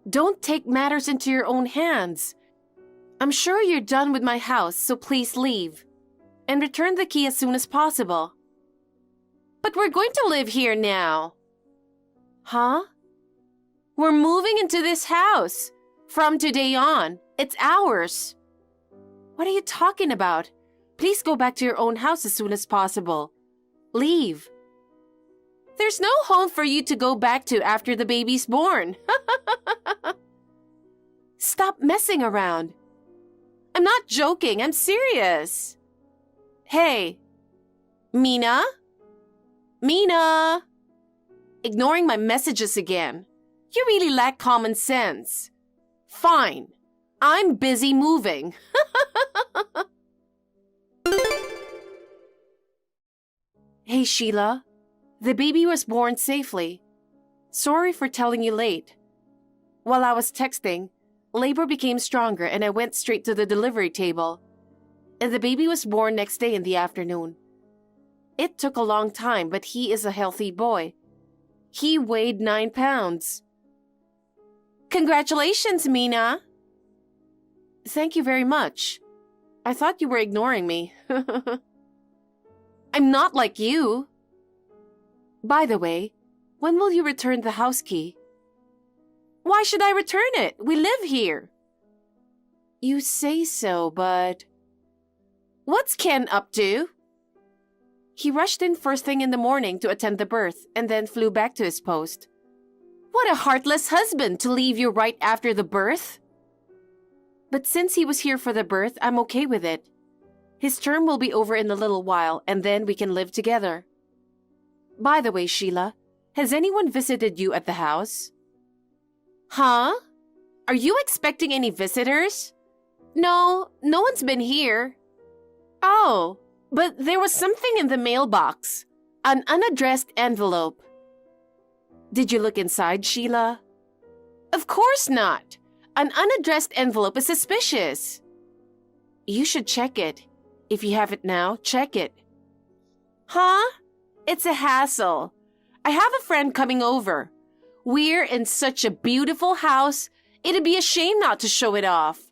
Don't take matters into your own hands. I'm sure you're done with my house, so please leave. And return the key as soon as possible. But we're going to live here now. Huh? We're moving into this house. From today on, it's ours. What are you talking about? Please go back to your own house as soon as possible. Leave. There's no home for you to go back to after the baby's born. Stop messing around. I'm not joking. I'm serious. Hey, Mina? Mina? Ignoring my messages again. You really lack common sense. Fine. I'm busy moving. Hey, Sheila. The baby was born safely. Sorry for telling you late. While I was texting, labor became stronger and I went straight to the delivery table. And the baby was born next day in the afternoon. It took a long time, but he is a healthy boy. He weighed 9 pounds. Congratulations, Mina. Thank you very much. I thought you were ignoring me. I'm not like you. By the way, when will you return the house key? Why should I return it? We live here. You say so, but... What's Ken up to? He rushed in first thing in the morning to attend the birth and then flew back to his post. What a heartless husband to leave you right after the birth. But since he was here for the birth, I'm okay with it. His term will be over in a little while and then we can live together. By the way, Sheila, has anyone visited you at the house? Huh? Are you expecting any visitors? No one's been here. Oh, but there was something in the mailbox. An unaddressed envelope. Did you look inside, Sheila? Of course not. An unaddressed envelope is suspicious. You should check it. If you have it now, check it. Huh? It's a hassle. I have a friend coming over. We're in such a beautiful house, it'd be a shame not to show it off.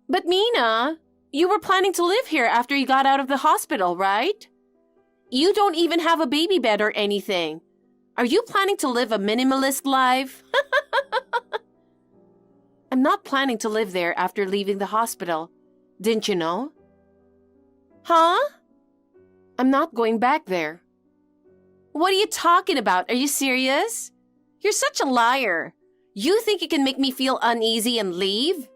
But Mina, you were planning to live here after you got out of the hospital, right? You don't even have a baby bed or anything. Are you planning to live a minimalist life? I'm not planning to live there after leaving the hospital. Didn't you know? Huh? I'm not going back there. What are you talking about? Are you serious? You're such a liar. You think you can make me feel uneasy and leave?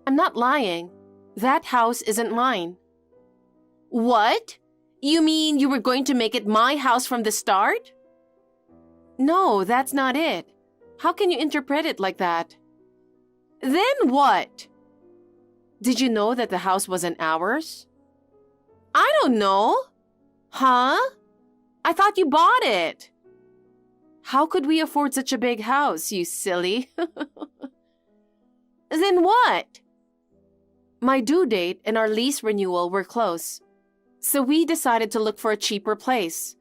I'm not lying. That house isn't mine. What? You mean you were going to make it my house from the start? No, that's not it. How can you interpret it like that? Then what? Did you know that the house wasn't ours? I don't know. Huh? I thought you bought it. How could we afford such a big house, you silly? Then what? My due date and our lease renewal were close. So we decided to look for a cheaper place.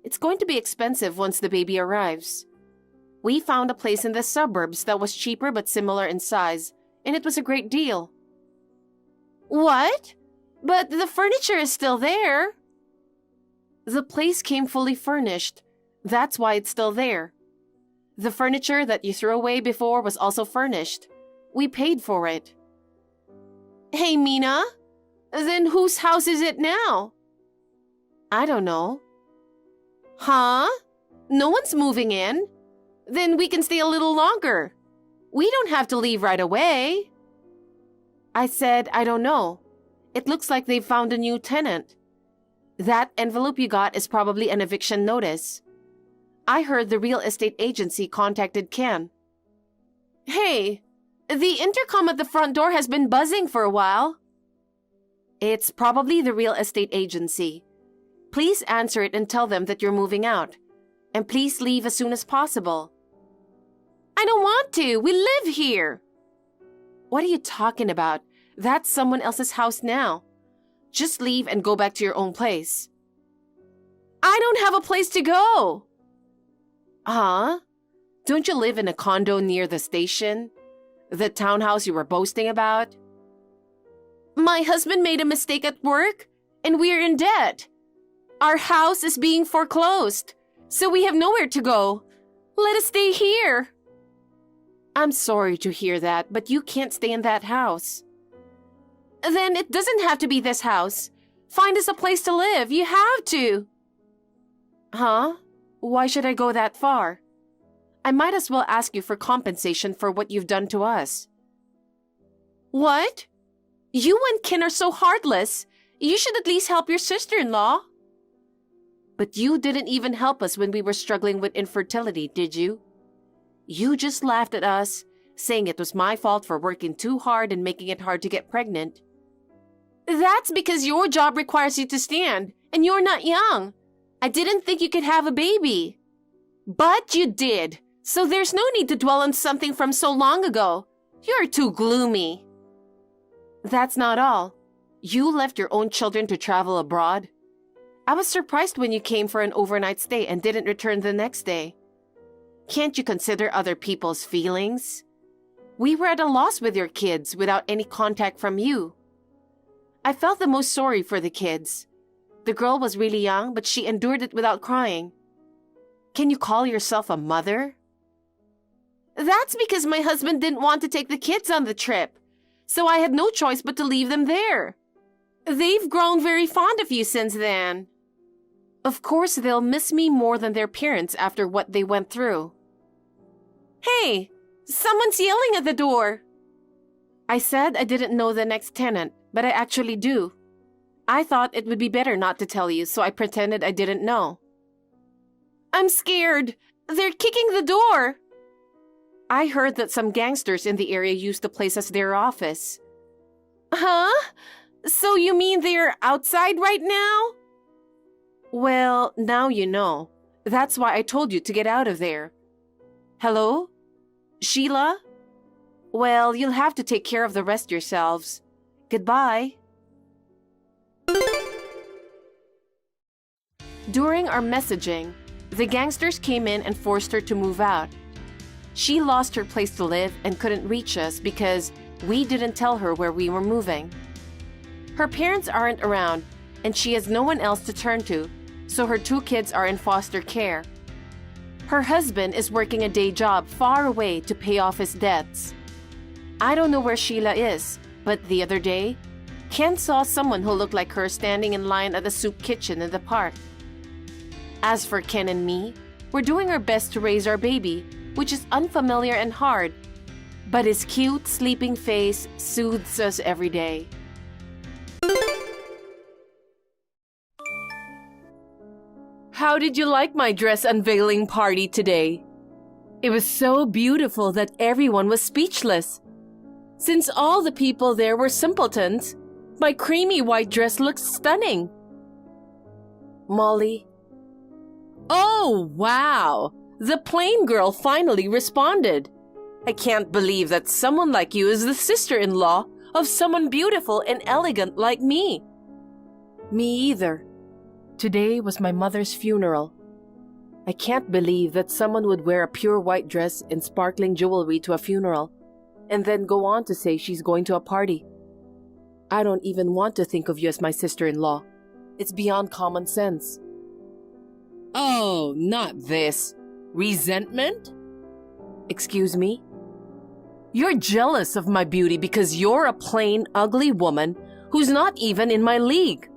It's going to be expensive once the baby arrives. We found a place in the suburbs that was cheaper but similar in size, and it was a great deal. What? But the furniture is still there. The place came fully furnished. That's why it's still there. The furniture that you threw away before was also furnished. We paid for it. Hey, Mina, then whose house is it now? I don't know. Huh? No one's moving in? Then we can stay a little longer. We don't have to leave right away. I said, I don't know. It looks like they've found a new tenant. That envelope you got is probably an eviction notice. I heard the real estate agency contacted Ken. Hey, the intercom at the front door has been buzzing for a while. It's probably the real estate agency. Please answer it and tell them that you're moving out. And please leave as soon as possible. I don't want to. We live here. What are you talking about? That's someone else's house now. Just leave and go back to your own place. I don't have a place to go. Huh? Don't you live in a condo near the station? The townhouse you were boasting about? My husband made a mistake at work, and we're in debt. Our house is being foreclosed, so we have nowhere to go. Let us stay here. I'm sorry to hear that, but you can't stay in that house. Then it doesn't have to be this house. Find us a place to live. You have to. Huh? Why should I go that far? I might as well ask you for compensation for what you've done to us. What? You and Ken are so heartless. You should at least help your sister-in-law. But you didn't even help us when we were struggling with infertility, did you? You just laughed at us, saying it was my fault for working too hard and making it hard to get pregnant. That's because your job requires you to stand, and you're not young. I didn't think you could have a baby. But you did, so there's no need to dwell on something from so long ago. You're too gloomy. That's not all. You left your own children to travel abroad. I was surprised when you came for an overnight stay and didn't return the next day. Can't you consider other people's feelings? We were at a loss with your kids without any contact from you. I felt the most sorry for the kids. The girl was really young, but she endured it without crying. Can you call yourself a mother? That's because my husband didn't want to take the kids on the trip, so I had no choice but to leave them there. They've grown very fond of you since then. Of course, they'll miss me more than their parents after what they went through. Hey, someone's yelling at the door. I said I didn't know the next tenant, but I actually do. I thought it would be better not to tell you, so I pretended I didn't know. I'm scared. They're kicking the door. I heard that some gangsters in the area used the place as their office. Huh? So you mean they're outside right now? Well, now you know. That's why I told you to get out of there. Hello? Sheila? Well, you'll have to take care of the rest yourselves. Goodbye. During our messaging, the gangsters came in and forced her to move out. She lost her place to live and couldn't reach us because we didn't tell her where we were moving. Her parents aren't around, and she has no one else to turn to, so her 2 kids are in foster care. Her husband is working a day job far away to pay off his debts. I don't know where Sheila is, but the other day, Ken saw someone who looked like her standing in line at the soup kitchen in the park. As for Ken and me, we're doing our best to raise our baby, which is unfamiliar and hard, but his cute, sleeping face soothes us every day. How did you like my dress unveiling party today? It was so beautiful that everyone was speechless. Since all the people there were simpletons, my creamy white dress looks stunning. Molly. Oh, wow! The plain girl finally responded. I can't believe that someone like you is the sister-in-law of someone beautiful and elegant like me. Me either. Today was my mother's funeral. I can't believe that someone would wear a pure white dress and sparkling jewelry to a funeral, and then go on to say she's going to a party. I don't even want to think of you as my sister-in-law. It's beyond common sense. Oh, not this. Resentment? Excuse me? You're jealous of my beauty because you're a plain, ugly woman who's not even in my league.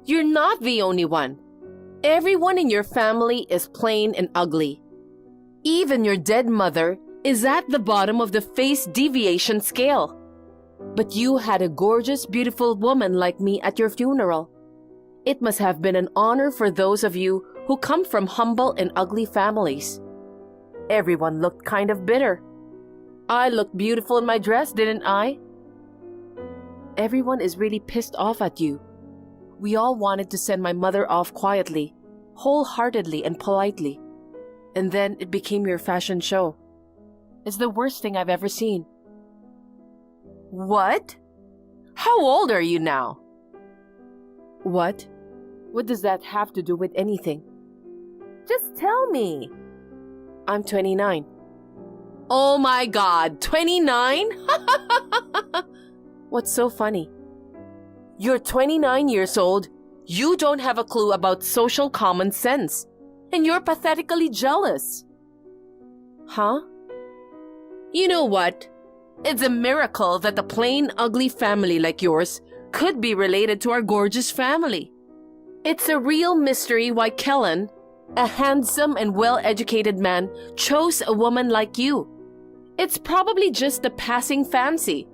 You're not the only one. Everyone in your family is plain and ugly. Even your dead mother is at the bottom of the face deviation scale. But you had a gorgeous, beautiful woman like me at your funeral. It must have been an honor for those of you who come from humble and ugly families. Everyone looked kind of bitter. I looked beautiful in my dress, didn't I? Everyone is really pissed off at you. We all wanted to send my mother off quietly, wholeheartedly and politely. And then it became your fashion show. It's the worst thing I've ever seen. What? How old are you now? What? What does that have to do with anything? Just tell me. I'm 29. Oh my God, 29? What's so funny? You're 29 years old, you don't have a clue about social common sense, and you're pathetically jealous. Huh? You know what? It's a miracle that a plain, ugly family like yours could be related to our gorgeous family. It's a real mystery why Kellen, a handsome and well-educated man, chose a woman like you. It's probably just a passing fancy,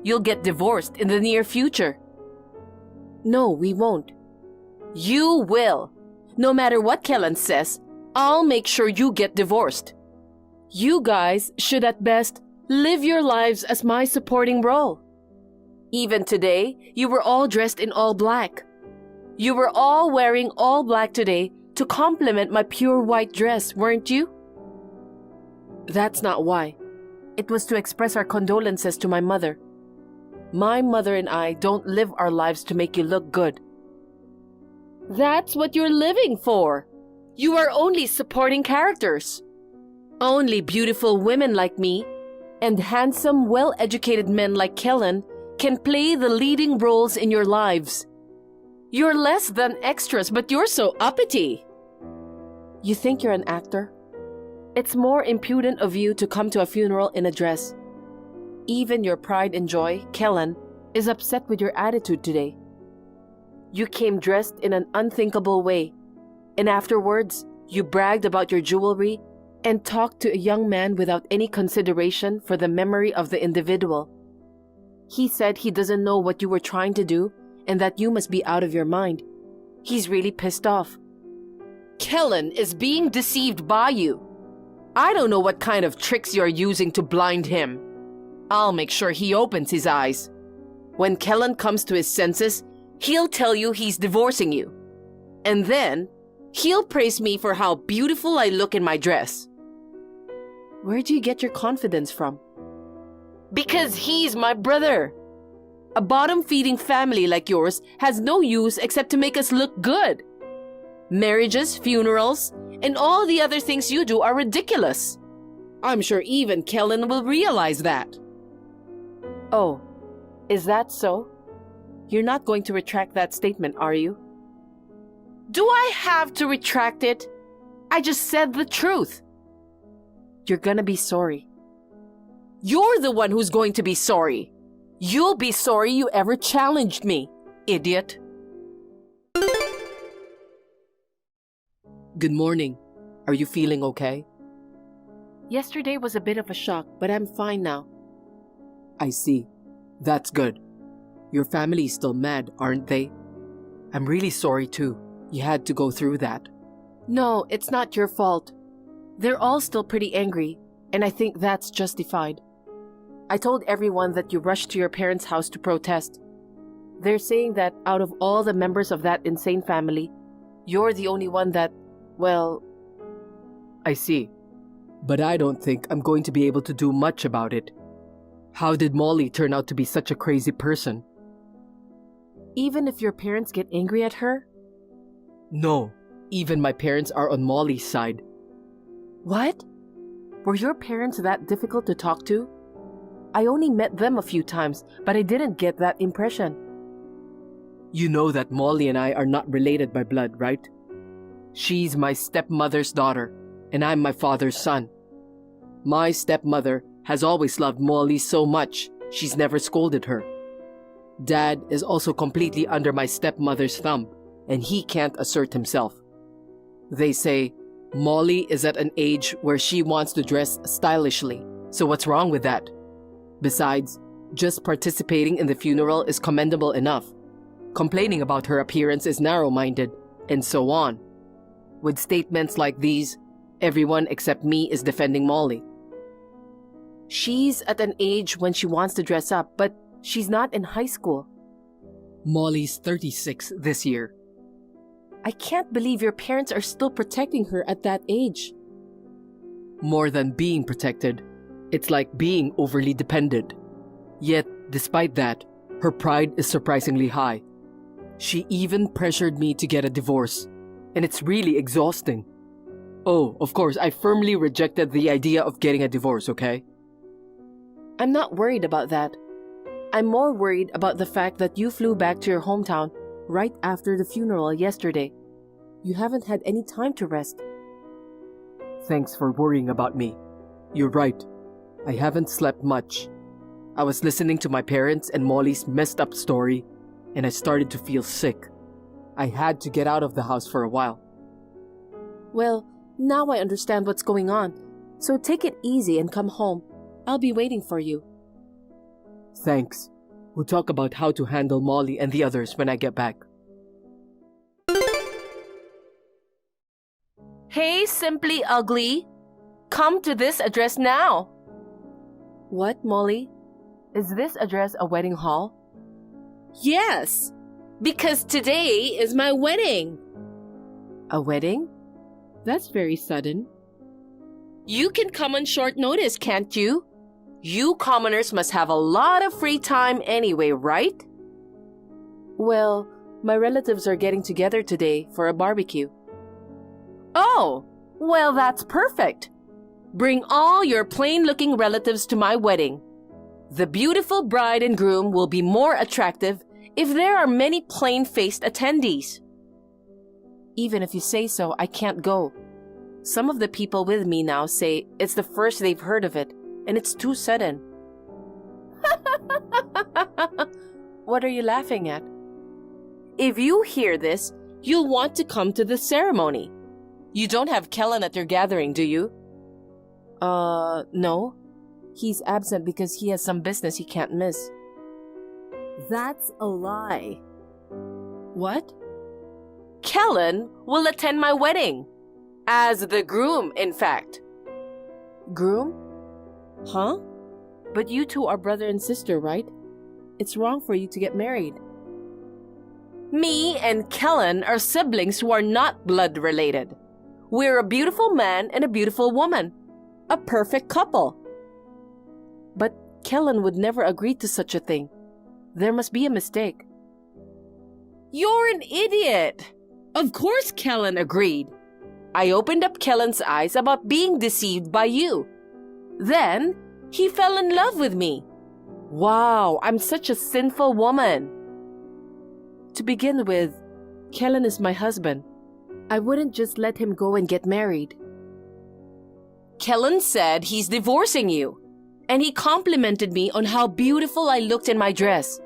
You'll get divorced in the near future. No, we won't. You will. No matter what Kellen says, I'll make sure you get divorced. You guys should at best live your lives as my supporting role. Even today, you were all dressed in all black. You were all wearing all black today to complement my pure white dress, weren't you? That's not why. It was to express our condolences to my mother. My mother and I don't live our lives to make you look good. That's what you're living for. You are only supporting characters. Only beautiful women like me and handsome, well-educated men like Kellen can play the leading roles in your lives. You're less than extras, but you're so uppity. You think you're an actor? It's more impudent of you to come to a funeral in a dress. Even your pride and joy, Kellen, is upset with your attitude today. You came dressed in an unthinkable way, and afterwards, you bragged about your jewelry and talked to a young man without any consideration for the memory of the individual. He said he doesn't know what you were trying to do and that you must be out of your mind. He's really pissed off. Kellen is being deceived by you. I don't know what kind of tricks you're using to blind him. I'll make sure he opens his eyes. When Kellen comes to his senses, he'll tell you he's divorcing you. And then, he'll praise me for how beautiful I look in my dress. Where do you get your confidence from? Because he's my brother. A bottom-feeding family like yours has no use except to make us look good. Marriages, funerals, and all the other things you do are ridiculous. I'm sure even Kellen will realize that. Oh, is that so? You're not going to retract that statement, are you? Do I have to retract it? I just said the truth. You're gonna be sorry. You're the one who's going to be sorry. You'll be sorry you ever challenged me, idiot. Good morning. Are you feeling okay? Yesterday was a bit of a shock, but I'm fine now. I see. That's good. Your family is still mad, aren't they? I'm really sorry too. You had to go through that. No, it's not your fault. They're all still pretty angry, and I think that's justified. I told everyone that you rushed to your parents' house to protest. They're saying that out of all the members of that insane family, you're the only one that, well... I see. But I don't think I'm going to be able to do much about it. How did Molly turn out to be such a crazy person? Even if your parents get angry at her? No, even my parents are on Molly's side. What? Were your parents that difficult to talk to? I only met them a few times, but I didn't get that impression. You know that Molly and I are not related by blood, right? She's my stepmother's daughter, and I'm my father's son. My stepmother has always loved Molly so much, she's never scolded her. Dad is also completely under my stepmother's thumb, and he can't assert himself. They say Molly is at an age where she wants to dress stylishly, so what's wrong with that? Besides, just participating in the funeral is commendable enough. Complaining about her appearance is narrow-minded, and so on. With statements like these, everyone except me is defending Molly. She's at an age when she wants to dress up, but she's not in high school. Molly's 36 this year. I can't believe your parents are still protecting her at that age. More than being protected, it's like being overly dependent. Yet, despite that, her pride is surprisingly high. She even pressured me to get a divorce, and it's really exhausting. Oh, of course, I firmly rejected the idea of getting a divorce, okay? I'm not worried about that. I'm more worried about the fact that you flew back to your hometown right after the funeral yesterday. You haven't had any time to rest. Thanks for worrying about me. You're right. I haven't slept much. I was listening to my parents and Molly's messed up story, and I started to feel sick. I had to get out of the house for a while. Well, now I understand what's going on, so take it easy and come home. I'll be waiting for you. Thanks. We'll talk about how to handle Molly and the others when I get back. Hey, Simply Ugly. Come to this address now. What, Molly? Is this address a wedding hall? Yes, because today is my wedding. A wedding? That's very sudden. You can come on short notice, can't you? You commoners must have a lot of free time anyway, right? Well, my relatives are getting together today for a barbecue. Oh, well, that's perfect. Bring all your plain-looking relatives to my wedding. The beautiful bride and groom will be more attractive if there are many plain-faced attendees. Even if you say so, I can't go. Some of the people with me now say it's the first they've heard of it, and it's too sudden. What are you laughing at? If you hear this, you'll want to come to the ceremony. You don't have Kellen at your gathering, do you? No. He's absent because he has some business he can't miss. That's a lie. What? Kellen will attend my wedding. As the groom, in fact. Groom? Huh? But you two are brother and sister, right? It's wrong for you to get married. Me and Kellen are siblings who are not blood related. We're a beautiful man and a beautiful woman. A perfect couple. But Kellen would never agree to such a thing. There must be a mistake. You're an idiot. Of course Kellen agreed. I opened up Kellen's eyes about being deceived by you. Then, he fell in love with me. Wow, I'm such a sinful woman. To begin with, Kellen is my husband. I wouldn't just let him go and get married. Kellen said he's divorcing you, and he complimented me on how beautiful I looked in my dress.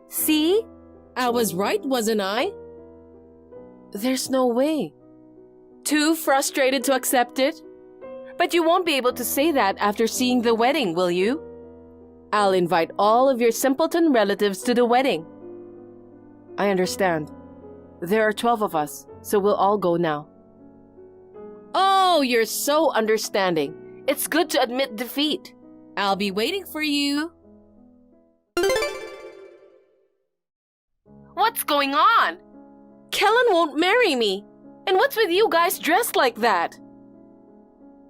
See? I was right, wasn't I? There's no way. Too frustrated to accept it? But you won't be able to say that after seeing the wedding, will you? I'll invite all of your simpleton relatives to the wedding. I understand. There are 12 of us, so we'll all go now. Oh, you're so understanding. It's good to admit defeat. I'll be waiting for you. What's going on? Kellen won't marry me. And what's with you guys dressed like that?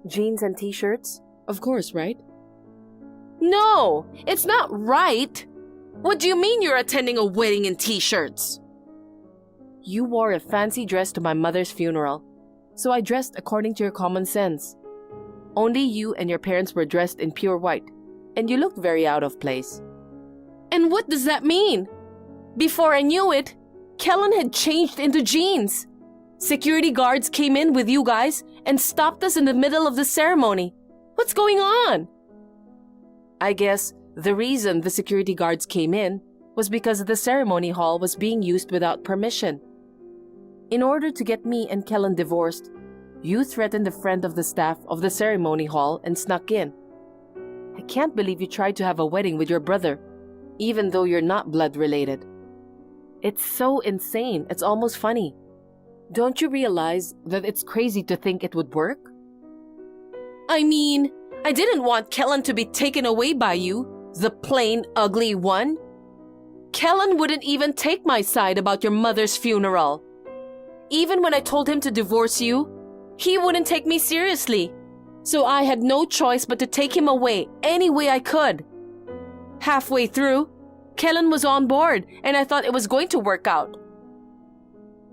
Jeans and t-shirts? Of course, right? No, it's not right. What do you mean you're attending a wedding in t-shirts? You wore a fancy dress to my mother's funeral, so I dressed according to your common sense. Only you and your parents were dressed in pure white, and you looked very out of place. And what does that mean? Before I knew it, Kellen had changed into jeans. Security guards came in with you guys and stopped us in the middle of the ceremony. What's going on? I guess the reason the security guards came in was because the ceremony hall was being used without permission. In order to get me and Kellen divorced, you threatened a friend of the staff of the ceremony hall and snuck in. I can't believe you tried to have a wedding with your brother, even though you're not blood related. It's so insane, it's almost funny. Don't you realize that it's crazy to think it would work? I mean, I didn't want Kellen to be taken away by you, the plain, ugly one. Kellen wouldn't even take my side about your mother's funeral. Even when I told him to divorce you, he wouldn't take me seriously. So I had no choice but to take him away any way I could. Halfway through, Kellen was on board and I thought it was going to work out.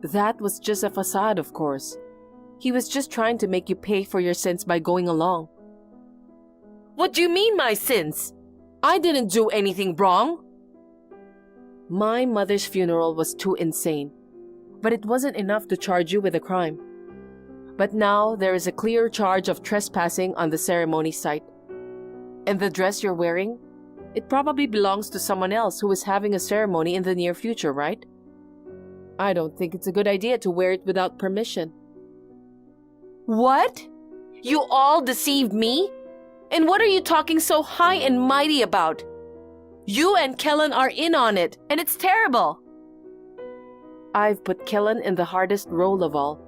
That was just a facade, of course. He was just trying to make you pay for your sins by going along. What do you mean, my sins? I didn't do anything wrong. My mother's funeral was too insane, but it wasn't enough to charge you with a crime. But now there is a clear charge of trespassing on the ceremony site. And the dress you're wearing? It probably belongs to someone else who is having a ceremony in the near future, right? I don't think it's a good idea to wear it without permission. What? You all deceived me? And what are you talking so high and mighty about? You and Kellen are in on it, and it's terrible. I've put Kellen in the hardest role of all,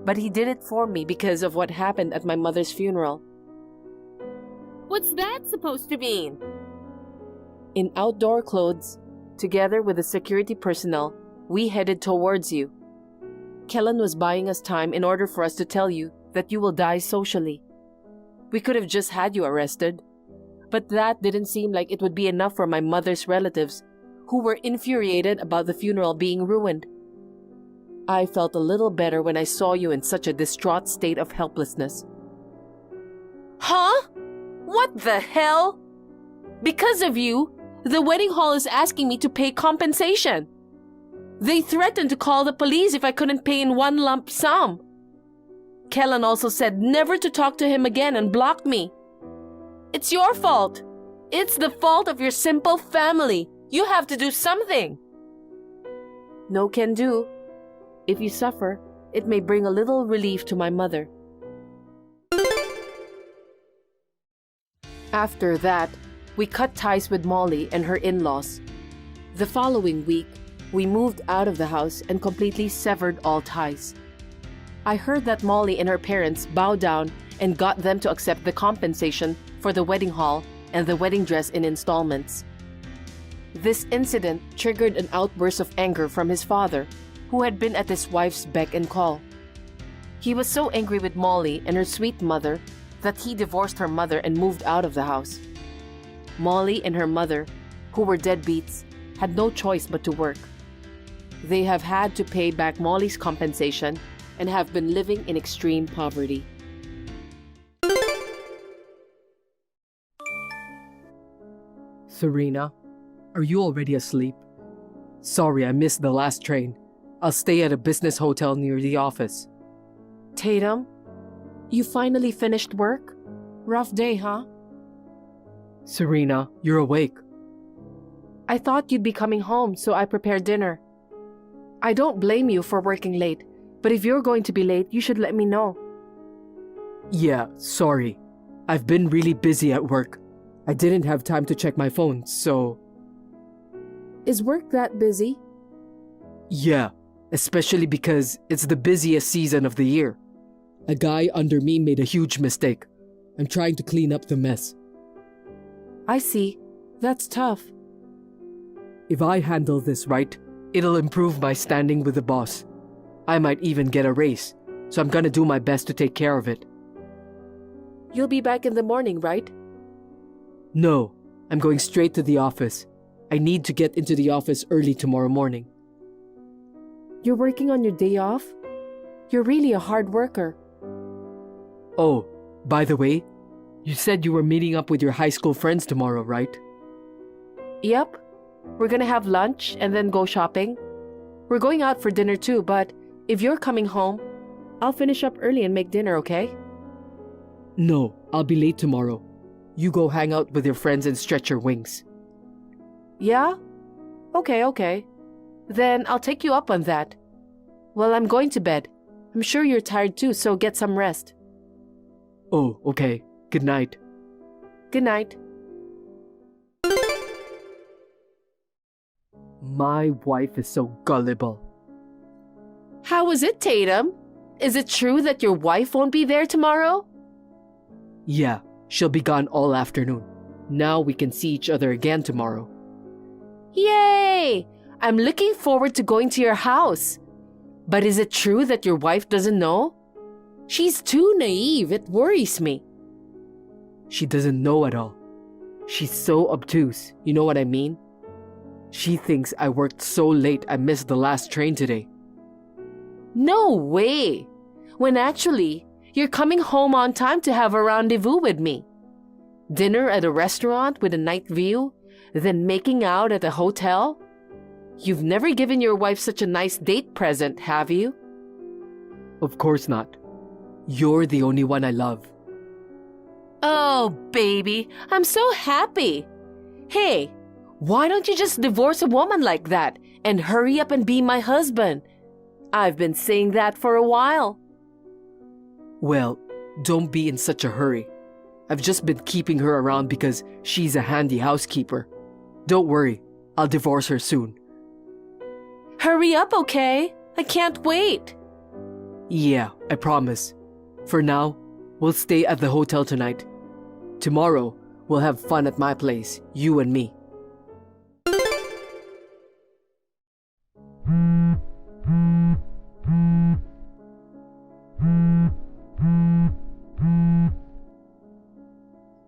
but he did it for me because of what happened at my mother's funeral. What's that supposed to mean? In outdoor clothes, together with the security personnel, we headed towards you. Kellen was buying us time in order for us to tell you that you will die socially. We could have just had you arrested, but that didn't seem like it would be enough for my mother's relatives, who were infuriated about the funeral being ruined. I felt a little better when I saw you in such a distraught state of helplessness. Huh? What the hell? Because of you, the wedding hall is asking me to pay compensation. They threatened to call the police if I couldn't pay in one lump sum. Kellen also said never to talk to him again and blocked me. It's your fault. It's the fault of your simple family. You have to do something. No can do. If you suffer, it may bring a little relief to my mother. After that, we cut ties with Molly and her in-laws. The following week, we moved out of the house and completely severed all ties. I heard that Molly and her parents bowed down and got them to accept the compensation for the wedding hall and the wedding dress in installments. This incident triggered an outburst of anger from his father, who had been at his wife's beck and call. He was so angry with Molly and her sweet mother that he divorced her mother and moved out of the house. Molly and her mother, who were deadbeats, had no choice but to work. They have had to pay back Molly's compensation and have been living in extreme poverty. Serena, are you already asleep? Sorry, I missed the last train. I'll stay at a business hotel near the office. Tatum, you finally finished work? Rough day, huh? Serena, you're awake. I thought you'd be coming home, so I prepared dinner. I don't blame you for working late, but if you're going to be late, you should let me know. Yeah, sorry. I've been really busy at work. I didn't have time to check my phone, so... Is work that busy? Yeah, especially because it's the busiest season of the year. A guy under me made a huge mistake. I'm trying to clean up the mess. I see. That's tough. If I handle this right, it'll improve my standing with the boss. I might even get a raise, so I'm gonna do my best to take care of it. You'll be back in the morning, right? No, I'm going straight to the office. I need to get into the office early tomorrow morning. You're working on your day off? You're really a hard worker. Oh, by the way, you said you were meeting up with your high school friends tomorrow, right? Yep. We're gonna have lunch and then go shopping. We're going out for dinner too, but if you're coming home, I'll finish up early and make dinner, okay? No, I'll be late tomorrow. You go hang out with your friends and stretch your wings. Yeah? Okay. Then I'll take you up on that. Well, I'm going to bed. I'm sure you're tired too, so get some rest. Oh, okay. Good night. Good night. My wife is so gullible. How was it, Tatum? Is it true that your wife won't be there tomorrow? Yeah, she'll be gone all afternoon. Now we can see each other again tomorrow. Yay! I'm looking forward to going to your house. But is it true that your wife doesn't know? She's too naive. It worries me. She doesn't know at all. She's so obtuse, you know what I mean? She thinks I worked so late I missed the last train today. No way! When actually, you're coming home on time to have a rendezvous with me. Dinner at a restaurant with a night view, then making out at a hotel? You've never given your wife such a nice date present, have you? Of course not. You're the only one I love. Oh, baby, I'm so happy. Hey, why don't you just divorce a woman like that and hurry up and be my husband? I've been saying that for a while. Well, don't be in such a hurry. I've just been keeping her around because she's a handy housekeeper. Don't worry, I'll divorce her soon. Hurry up, okay? I can't wait. Yeah, I promise. For now, we'll stay at the hotel tonight. Tomorrow, we'll have fun at my place, you and me.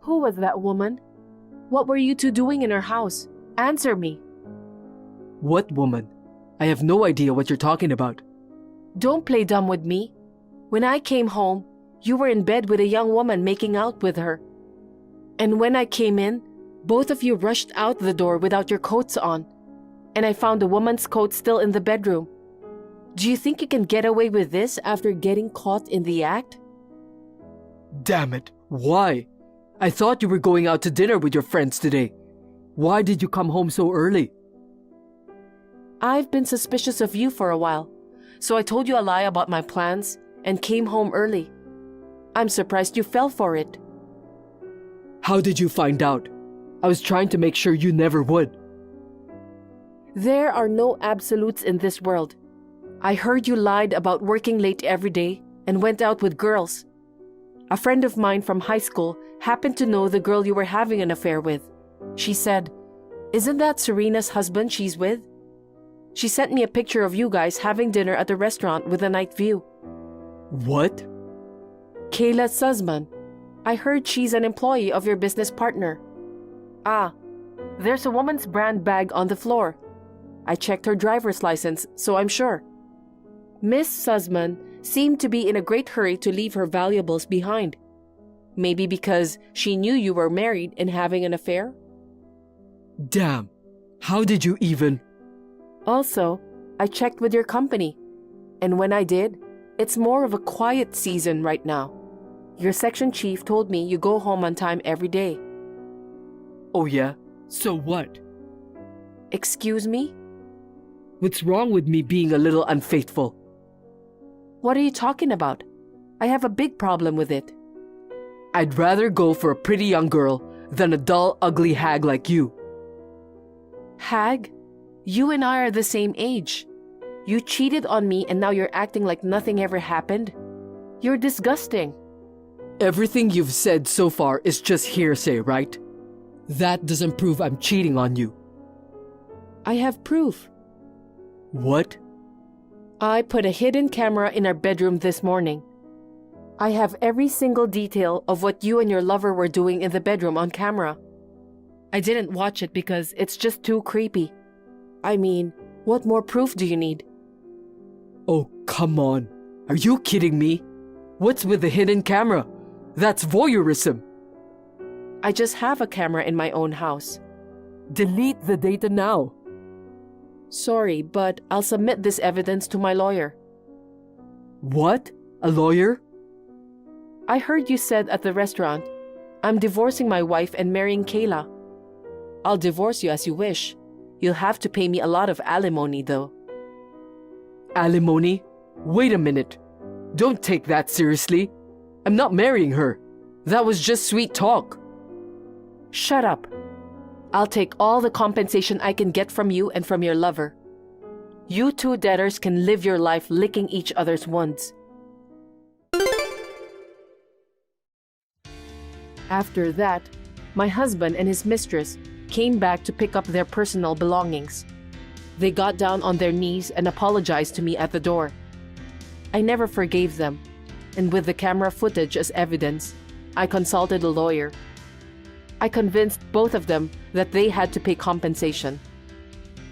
Who was that woman? What were you two doing in her house? Answer me. What woman? I have no idea what you're talking about. Don't play dumb with me. When I came home, you were in bed with a young woman making out with her. And when I came in, both of you rushed out the door without your coats on. And I found the woman's coat still in the bedroom. Do you think you can get away with this after getting caught in the act? Damn it, why? I thought you were going out to dinner with your friends today. Why did you come home so early? I've been suspicious of you for a while, so I told you a lie about my plans and came home early. I'm surprised you fell for it. How did you find out? I was trying to make sure you never would. There are no absolutes in this world. I heard you lied about working late every day and went out with girls. A friend of mine from high school happened to know the girl you were having an affair with. She said, "Isn't that Serena's husband she's with?" She sent me a picture of you guys having dinner at a restaurant with a night view. What? Kayla Sussman. I heard she's an employee of your business partner. Ah, there's a woman's brand bag on the floor. I checked her driver's license, so I'm sure. Miss Sussman seemed to be in a great hurry to leave her valuables behind. Maybe because she knew you were married and having an affair? Damn, how did you even... Also, I checked with your company. And when I did, it's more of a quiet season right now. Your section chief told me you go home on time every day. Oh yeah? So what? Excuse me? What's wrong with me being a little unfaithful? What are you talking about? I have a big problem with it. I'd rather go for a pretty young girl than a dull, ugly hag like you. Hag? You and I are the same age. You cheated on me and now you're acting like nothing ever happened? You're disgusting. Everything you've said so far is just hearsay, right? That doesn't prove I'm cheating on you. I have proof. What? I put a hidden camera in our bedroom this morning. I have every single detail of what you and your lover were doing in the bedroom on camera. I didn't watch it because it's just too creepy. I mean, what more proof do you need? Oh, come on. Are you kidding me? What's with the hidden camera? That's voyeurism. I just have a camera in my own house. Delete the data now. Sorry, but I'll submit this evidence to my lawyer. What? A lawyer? I heard you said at the restaurant, "I'm divorcing my wife and marrying Kayla." I'll divorce you as you wish. You'll have to pay me a lot of alimony, though. Alimony? Wait a minute. Don't take that seriously. I'm not marrying her. That was just sweet talk. Shut up. I'll take all the compensation I can get from you and from your lover. You two debtors can live your life licking each other's wounds. After that, my husband and his mistress came back to pick up their personal belongings. They got down on their knees and apologized to me at the door. I never forgave them, and with the camera footage as evidence, I consulted a lawyer. I convinced both of them that they had to pay compensation.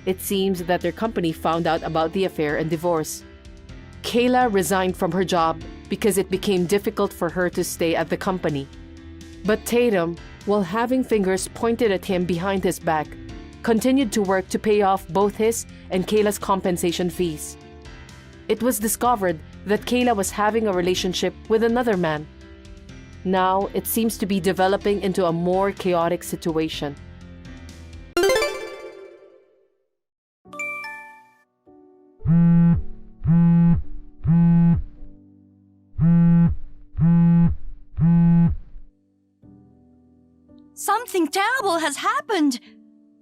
It seems that their company found out about the affair and divorce. Kayla resigned from her job because it became difficult for her to stay at the company. But Tatum, while having fingers pointed at him behind his back, continued to work to pay off both his and Kayla's compensation fees. It was discovered that Kayla was having a relationship with another man. Now, it seems to be developing into a more chaotic situation. Something terrible has happened.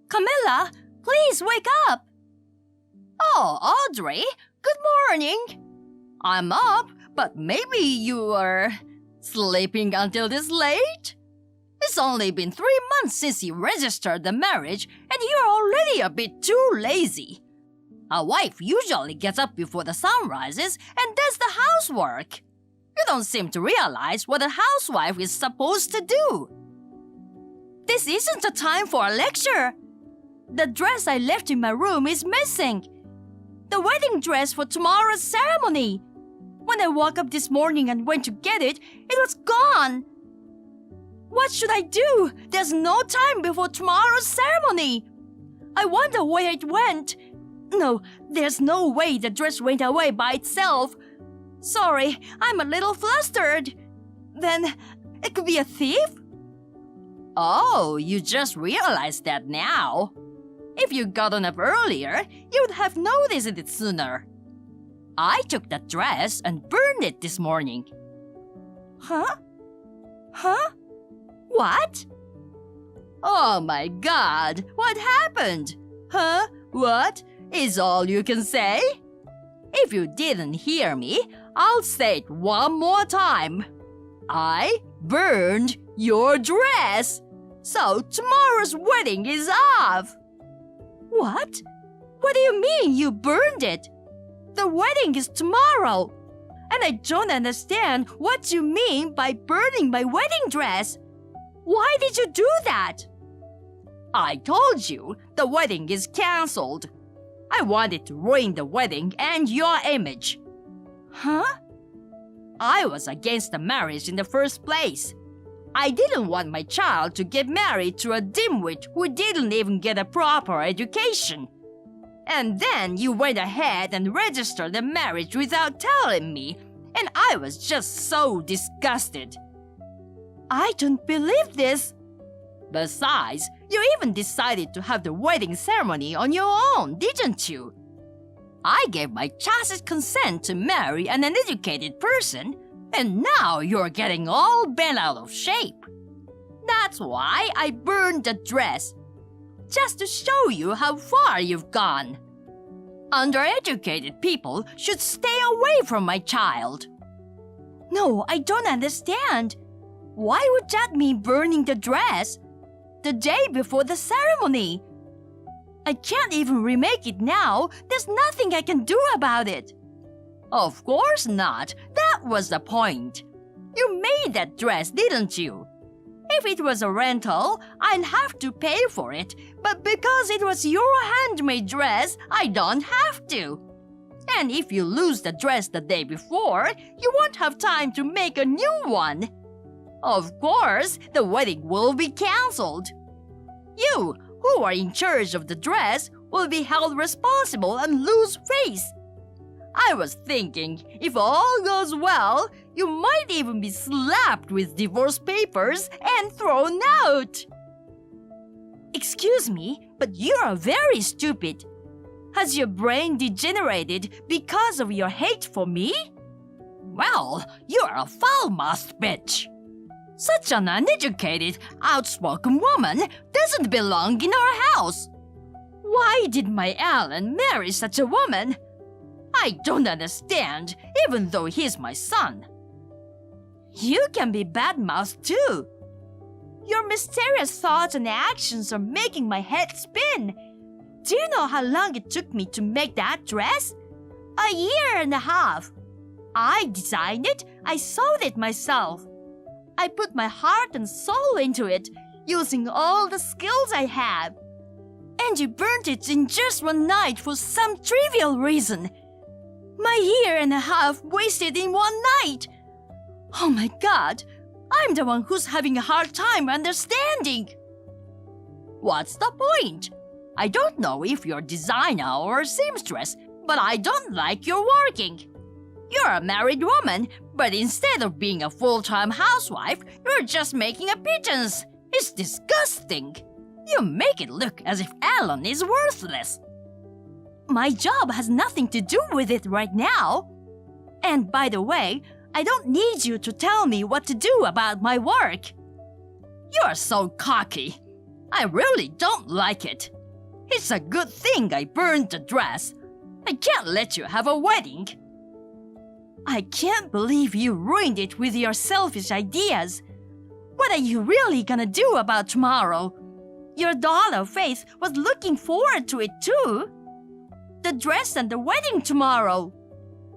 Camilla, please wake up! Oh, Audrey, good morning. I'm up, but maybe you are sleeping until this late? It's only been 3 months since you registered the marriage, and you're already a bit too lazy. A wife usually gets up before the sun rises and does the housework. You don't seem to realize what a housewife is supposed to do. This isn't a time for a lecture. The dress I left in my room is missing. The wedding dress for tomorrow's ceremony. When I woke up this morning and went to get it, it was gone. What should I do? There's no time before tomorrow's ceremony. I wonder where it went. No, there's no way the dress went away by itself. Sorry, I'm a little flustered. Then, it could be a thief? Oh, you just realized that now. If you'd gotten up earlier, you would have noticed it sooner. I took that dress and burned it this morning. Huh? What? Oh my God, what happened? Huh? What? Is all you can say? If you didn't hear me, I'll say it one more time. I burned your dress. So tomorrow's wedding is off. What? What do you mean you burned it? The wedding is tomorrow. And I don't understand what you mean by burning my wedding dress. Why did you do that? I told you the wedding is cancelled. I wanted to ruin the wedding and your image. Huh? I was against the marriage in the first place. I didn't want my child to get married to a dimwit who didn't even get a proper education. And then you went ahead and registered the marriage without telling me, and I was just so disgusted. I don't believe this. Besides, you even decided to have the wedding ceremony on your own, didn't you? I gave my tacit consent to marry an uneducated person, and now you're getting all bent out of shape. That's why I burned the dress, just to show you how far you've gone. Undereducated people should stay away from my child. No, I don't understand. Why would that mean burning the dress? The day before the ceremony. I can't even remake it now. There's nothing I can do about it. Of course not. That was the point. You made that dress, didn't you? If it was a rental, I'd have to pay for it. But because it was your handmade dress, I don't have to. And if you lose the dress the day before, you won't have time to make a new one. Of course, the wedding will be cancelled. You, who are in charge of the dress, will be held responsible and lose face. I was thinking, if all goes well, you might even be slapped with divorce papers and thrown out. Excuse me, but you are very stupid. Has your brain degenerated because of your hate for me? Well, you're a foul-mouthed bitch. Such an uneducated, outspoken woman doesn't belong in our house. Why did my Alan marry such a woman? I don't understand, even though he's my son. You can be bad-mouthed too. Your mysterious thoughts and actions are making my head spin. Do you know how long it took me to make that dress? 1.5 years. I designed it, I sewed it myself. I put my heart and soul into it, using all the skills I have. And you burnt it in just one night for some trivial reason. My 1.5 years wasted in one night. Oh my God, I'm the one who's having a hard time understanding. What's the point? I don't know if you're a designer or a seamstress, but I don't like your working. You're a married woman, but instead of being a full-time housewife, you're just making a pittance. It's disgusting. You make it look as if Alan is worthless. My job has nothing to do with it right now. And by the way, I don't need you to tell me what to do about my work. You're so cocky. I really don't like it. It's a good thing I burned the dress. I can't let you have a wedding. I can't believe you ruined it with your selfish ideas. What are you really gonna do about tomorrow? Your daughter Faith was looking forward to it too. The dress and the wedding tomorrow.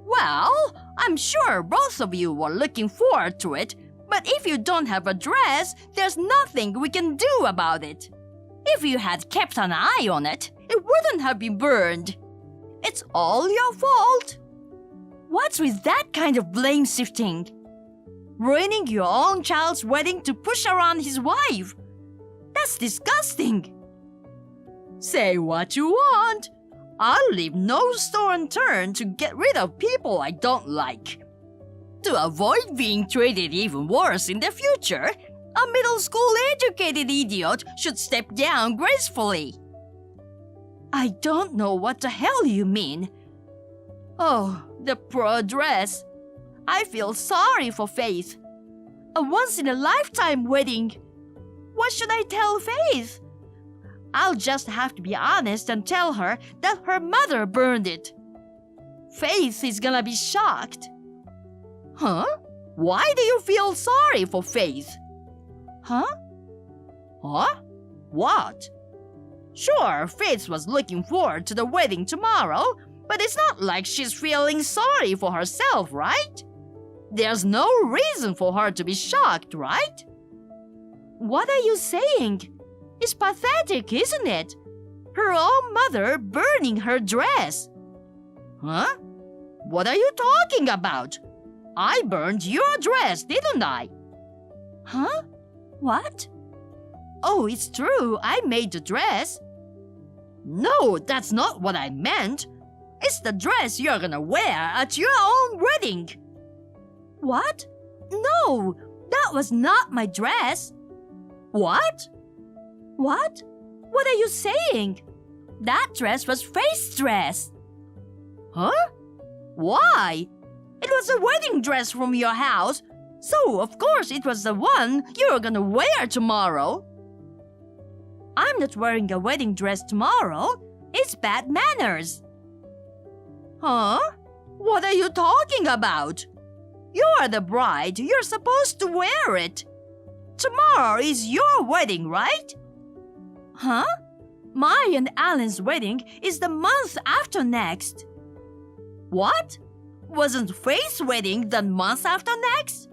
Well, I'm sure both of you were looking forward to it, but if you don't have a dress, there's nothing we can do about it. If you had kept an eye on it, it wouldn't have been burned. It's all your fault. What's with that kind of blame shifting? Ruining your own child's wedding to push around his wife. That's disgusting. Say what you want. I'll leave no stone unturned to get rid of people I don't like. To avoid being treated even worse in the future, a middle school educated idiot should step down gracefully. I don't know what the hell you mean. Oh, the poor dress. I feel sorry for Faith. A once-in-a-lifetime wedding. What should I tell Faith? I'll just have to be honest and tell her that her mother burned it. Faith is gonna be shocked. Huh? Why do you feel sorry for Faith? Huh? Huh? What? Sure, Faith was looking forward to the wedding tomorrow, but it's not like she's feeling sorry for herself, right? There's no reason for her to be shocked, right? What are you saying? It's pathetic, isn't it? Her own mother burning her dress. Huh? What are you talking about? I burned your dress, didn't I? Huh? What? Oh, it's true, I made the dress. No, that's not what I meant. It's the dress you're gonna wear at your own wedding. What? No, that was not my dress. What? What? What are you saying? That dress was Faith's dress. Huh? Why? It was a wedding dress from your house, so of course it was the one you're gonna wear tomorrow. I'm not wearing a wedding dress tomorrow. It's bad manners. Huh? What are you talking about? You are the bride. You're supposed to wear it. Tomorrow is your wedding, right? Huh? My and Alan's wedding is the month after next. What? Wasn't Faith's wedding the month after next?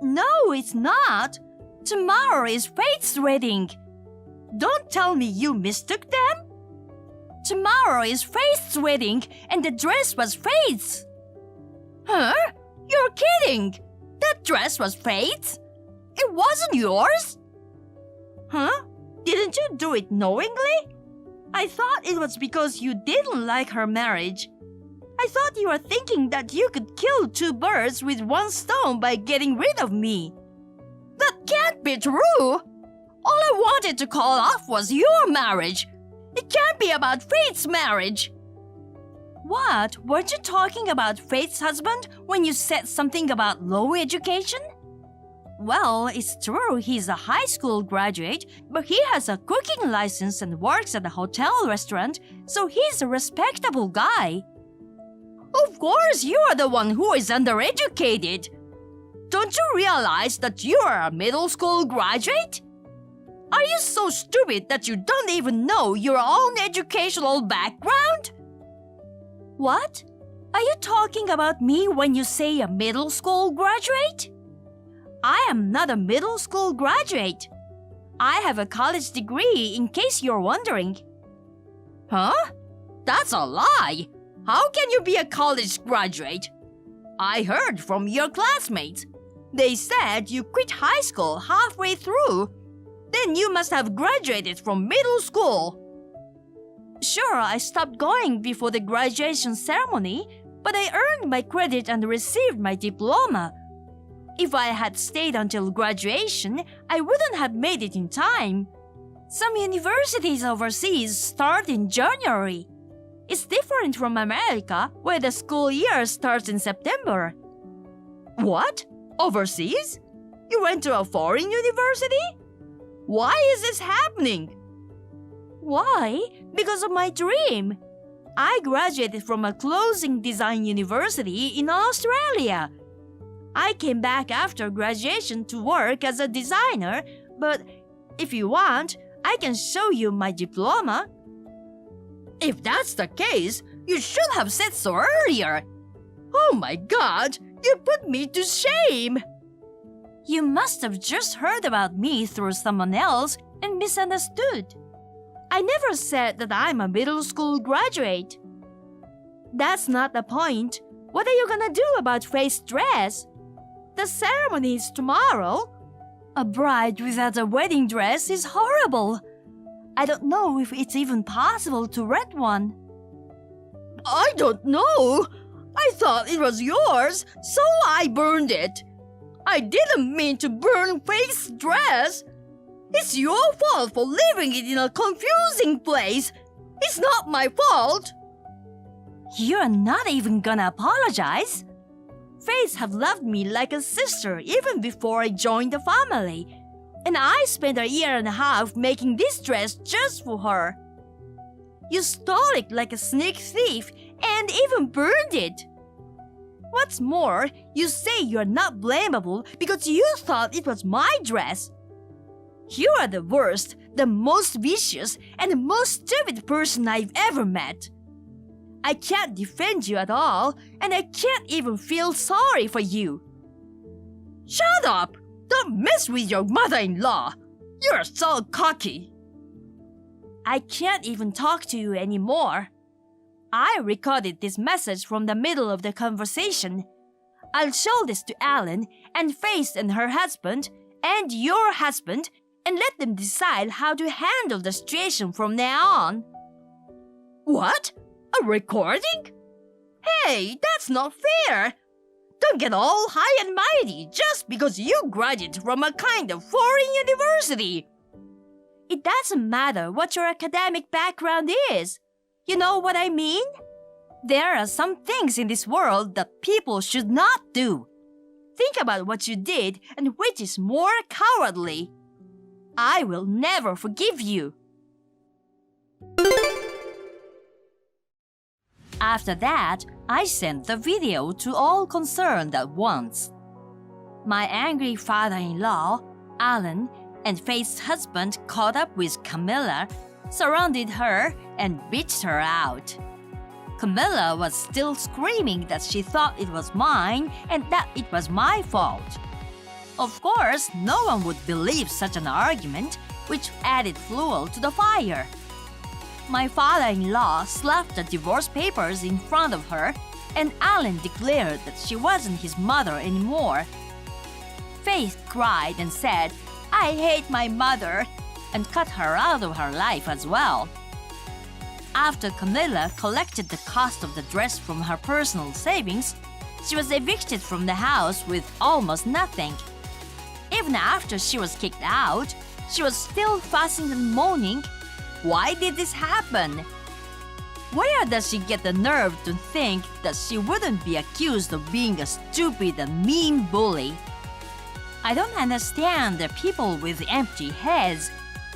No, it's not. Tomorrow is Faith's wedding. Don't tell me you mistook them. Tomorrow is Faith's wedding and the dress was Faith's. Huh? You're kidding. That dress was Faith's? It wasn't yours? Huh? Didn't you do it knowingly? I thought it was because you didn't like her marriage. I thought you were thinking that you could kill two birds with one stone by getting rid of me. That can't be true. All I wanted to call off was your marriage. It can't be about Faith's marriage. What? Weren't you talking about Faith's husband when you said something about low education? Well, it's true he's a high school graduate, but he has a cooking license and works at a hotel restaurant, so he's a respectable guy. Of course, you're the one who is undereducated. Don't you realize that you're a middle school graduate? Are you so stupid that you don't even know your own educational background? What? Are you talking about me when you say a middle school graduate? I am not a middle school graduate. I have a college degree, in case you're wondering. Huh? That's a lie. How can you be a college graduate? I heard from your classmates. They said you quit high school halfway through. Then you must have graduated from middle school. Sure, I stopped going before the graduation ceremony, but I earned my credit and received my diploma. If I had stayed until graduation, I wouldn't have made it in time. Some universities overseas start in January. It's different from America, where the school year starts in September. What? Overseas? You went to a foreign university? Why is this happening? Why? Because of my dream. I graduated from a clothing design university in Australia. I came back after graduation to work as a designer, but if you want, I can show you my diploma. If that's the case, you should have said so earlier. Oh my God, you put me to shame. You must have just heard about me through someone else and misunderstood. I never said that I'm a middle school graduate. That's not the point. What are you gonna do about Faith's dress? The ceremony is tomorrow. A bride without a wedding dress is horrible. I don't know if it's even possible to rent one. I don't know. I thought it was yours, so I burned it. I didn't mean to burn Faith's dress. It's your fault for leaving it in a confusing place. It's not my fault. You're not even gonna apologize? Faith have loved me like a sister even before I joined the family. And I spent a year and a half making this dress just for her. You stole it like a sneak thief and even burned it. What's more, you say you're not blamable because you thought it was my dress. You are the worst, the most vicious, and the most stupid person I've ever met. I can't defend you at all, and I can't even feel sorry for you. Shut up! Don't mess with your mother-in-law. You're so cocky. I can't even talk to you anymore. I recorded this message from the middle of the conversation. I'll show this to Alan and Faith and her husband and your husband and let them decide how to handle the situation from now on. What? A recording? Hey, that's not fair. Don't get all high and mighty just because you graduated from a kind of foreign university. It doesn't matter what your academic background is. You know what I mean? There are some things in this world that people should not do. Think about what you did and which is more cowardly. I will never forgive you. After that, I sent the video to all concerned at once. My angry father-in-law, Alan, and Faith's husband caught up with Camilla, surrounded her, and bitched her out. Camilla was still screaming that she thought it was mine and that it was my fault. Of course, no one would believe such an argument, which added fuel to the fire. My father-in-law slapped the divorce papers in front of her, and Alan declared that she wasn't his mother anymore. Faith cried and said, "I hate my mother," and cut her out of her life as well. After Camilla collected the cost of the dress from her personal savings, she was evicted from the house with almost nothing. Even after she was kicked out, she was still fussing and moaning. Why did this happen? Where does she get the nerve to think that she wouldn't be accused of being a stupid and mean bully? I don't understand the people with empty heads.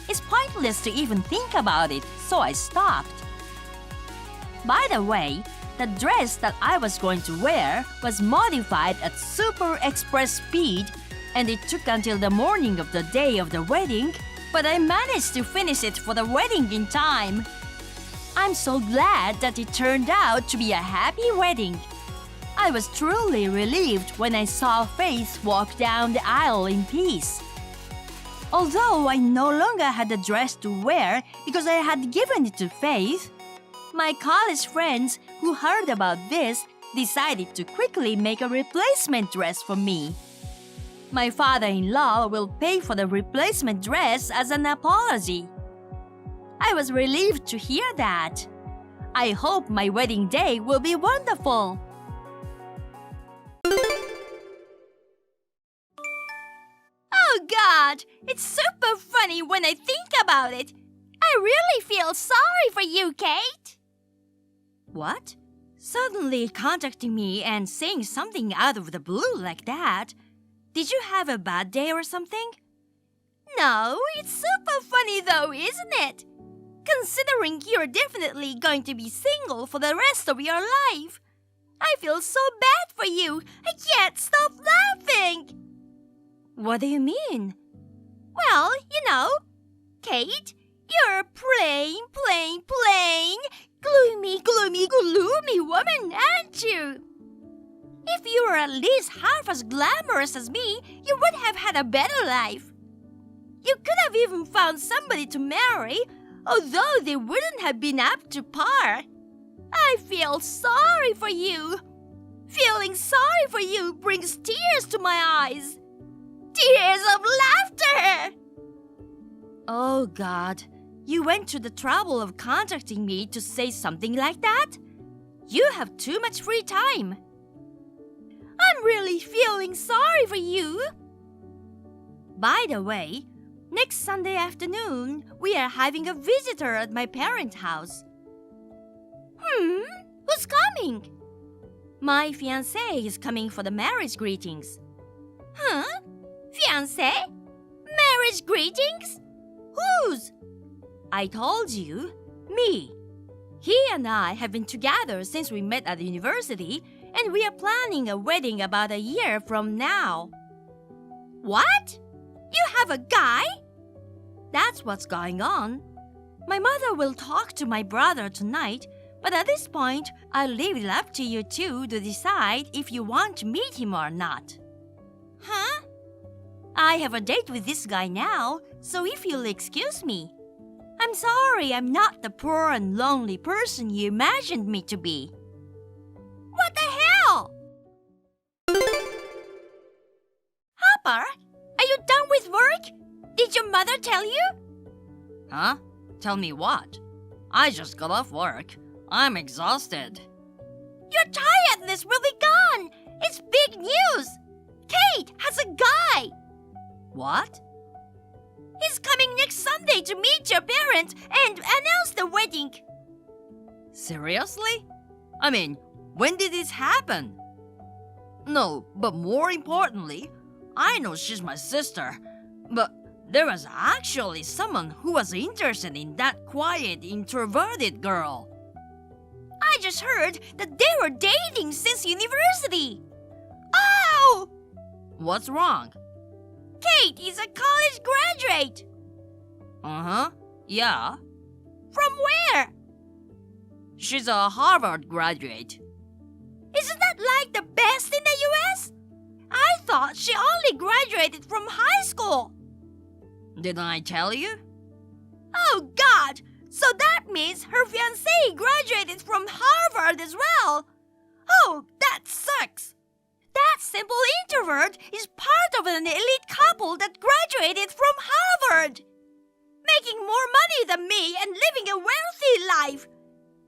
It's pointless to even think about it, so I stopped. By the way, the dress that I was going to wear was modified at super express speed, and it took until the morning of the day of the wedding, but I managed to finish it for the wedding in time. I'm so glad that it turned out to be a happy wedding. I was truly relieved when I saw Faith walk down the aisle in peace. Although I no longer had the dress to wear because I had given it to Faith, my college friends who heard about this decided to quickly make a replacement dress for me. My father-in-law will pay for the replacement dress as an apology. I was relieved to hear that. I hope my wedding day will be wonderful. Oh God, it's super funny when I think about it. I really feel sorry for you, Kate. What? Suddenly contacting me and saying something out of the blue like that? Did you have a bad day or something? No, it's super funny though, isn't it? Considering you're definitely going to be single for the rest of your life, I feel so bad for you. I can't stop laughing. What do you mean? Well, Kate, you're a plain, gloomy woman, aren't you? If you were at least half as glamorous as me, you would have had a better life. You could have even found somebody to marry, although they wouldn't have been up to par. I feel sorry for you. Feeling sorry for you brings tears to my eyes. Tears of laughter! Oh, God. You went to the trouble of contacting me to say something like that? You have too much free time. I'm really feeling sorry for you. By the way, next Sunday afternoon, we are having a visitor at my parents' house. Who's coming? My fiancé is coming for the marriage greetings. Huh? Fiancé? Marriage greetings? Whose? I told you, me. He and I have been together since we met at the university, and we are planning a wedding about a year from now. What? You have a guy? That's what's going on. My mother will talk to my brother tonight, but at this point, I'll leave it up to you two to decide if you want to meet him or not. Huh? I have a date with this guy now, so if you'll excuse me. I'm sorry I'm not the poor and lonely person you imagined me to be. What the hell? Hopper, are you done with work? Did your mother tell you? Huh? Tell me what? I just got off work. I'm exhausted. Your tiredness will be gone. It's big news. Kate has a guy. What? He's coming next Sunday to meet your parents and announce the wedding. Seriously? I mean, when did this happen? No, but more importantly, I know she's my sister, but there was actually someone who was interested in that quiet, introverted girl. I just heard that they were dating since university. Oh! What's wrong? Kate is a college graduate. Uh-huh, yeah. From where? She's a Harvard graduate. Isn't that like the best in the US? I thought she only graduated from high school. Didn't I tell you? Oh, God! So that means her fiancé graduated from Harvard as well. Oh, that sucks. That simple introvert is part of an elite couple that graduated from Harvard. Making more money than me and living a wealthy life.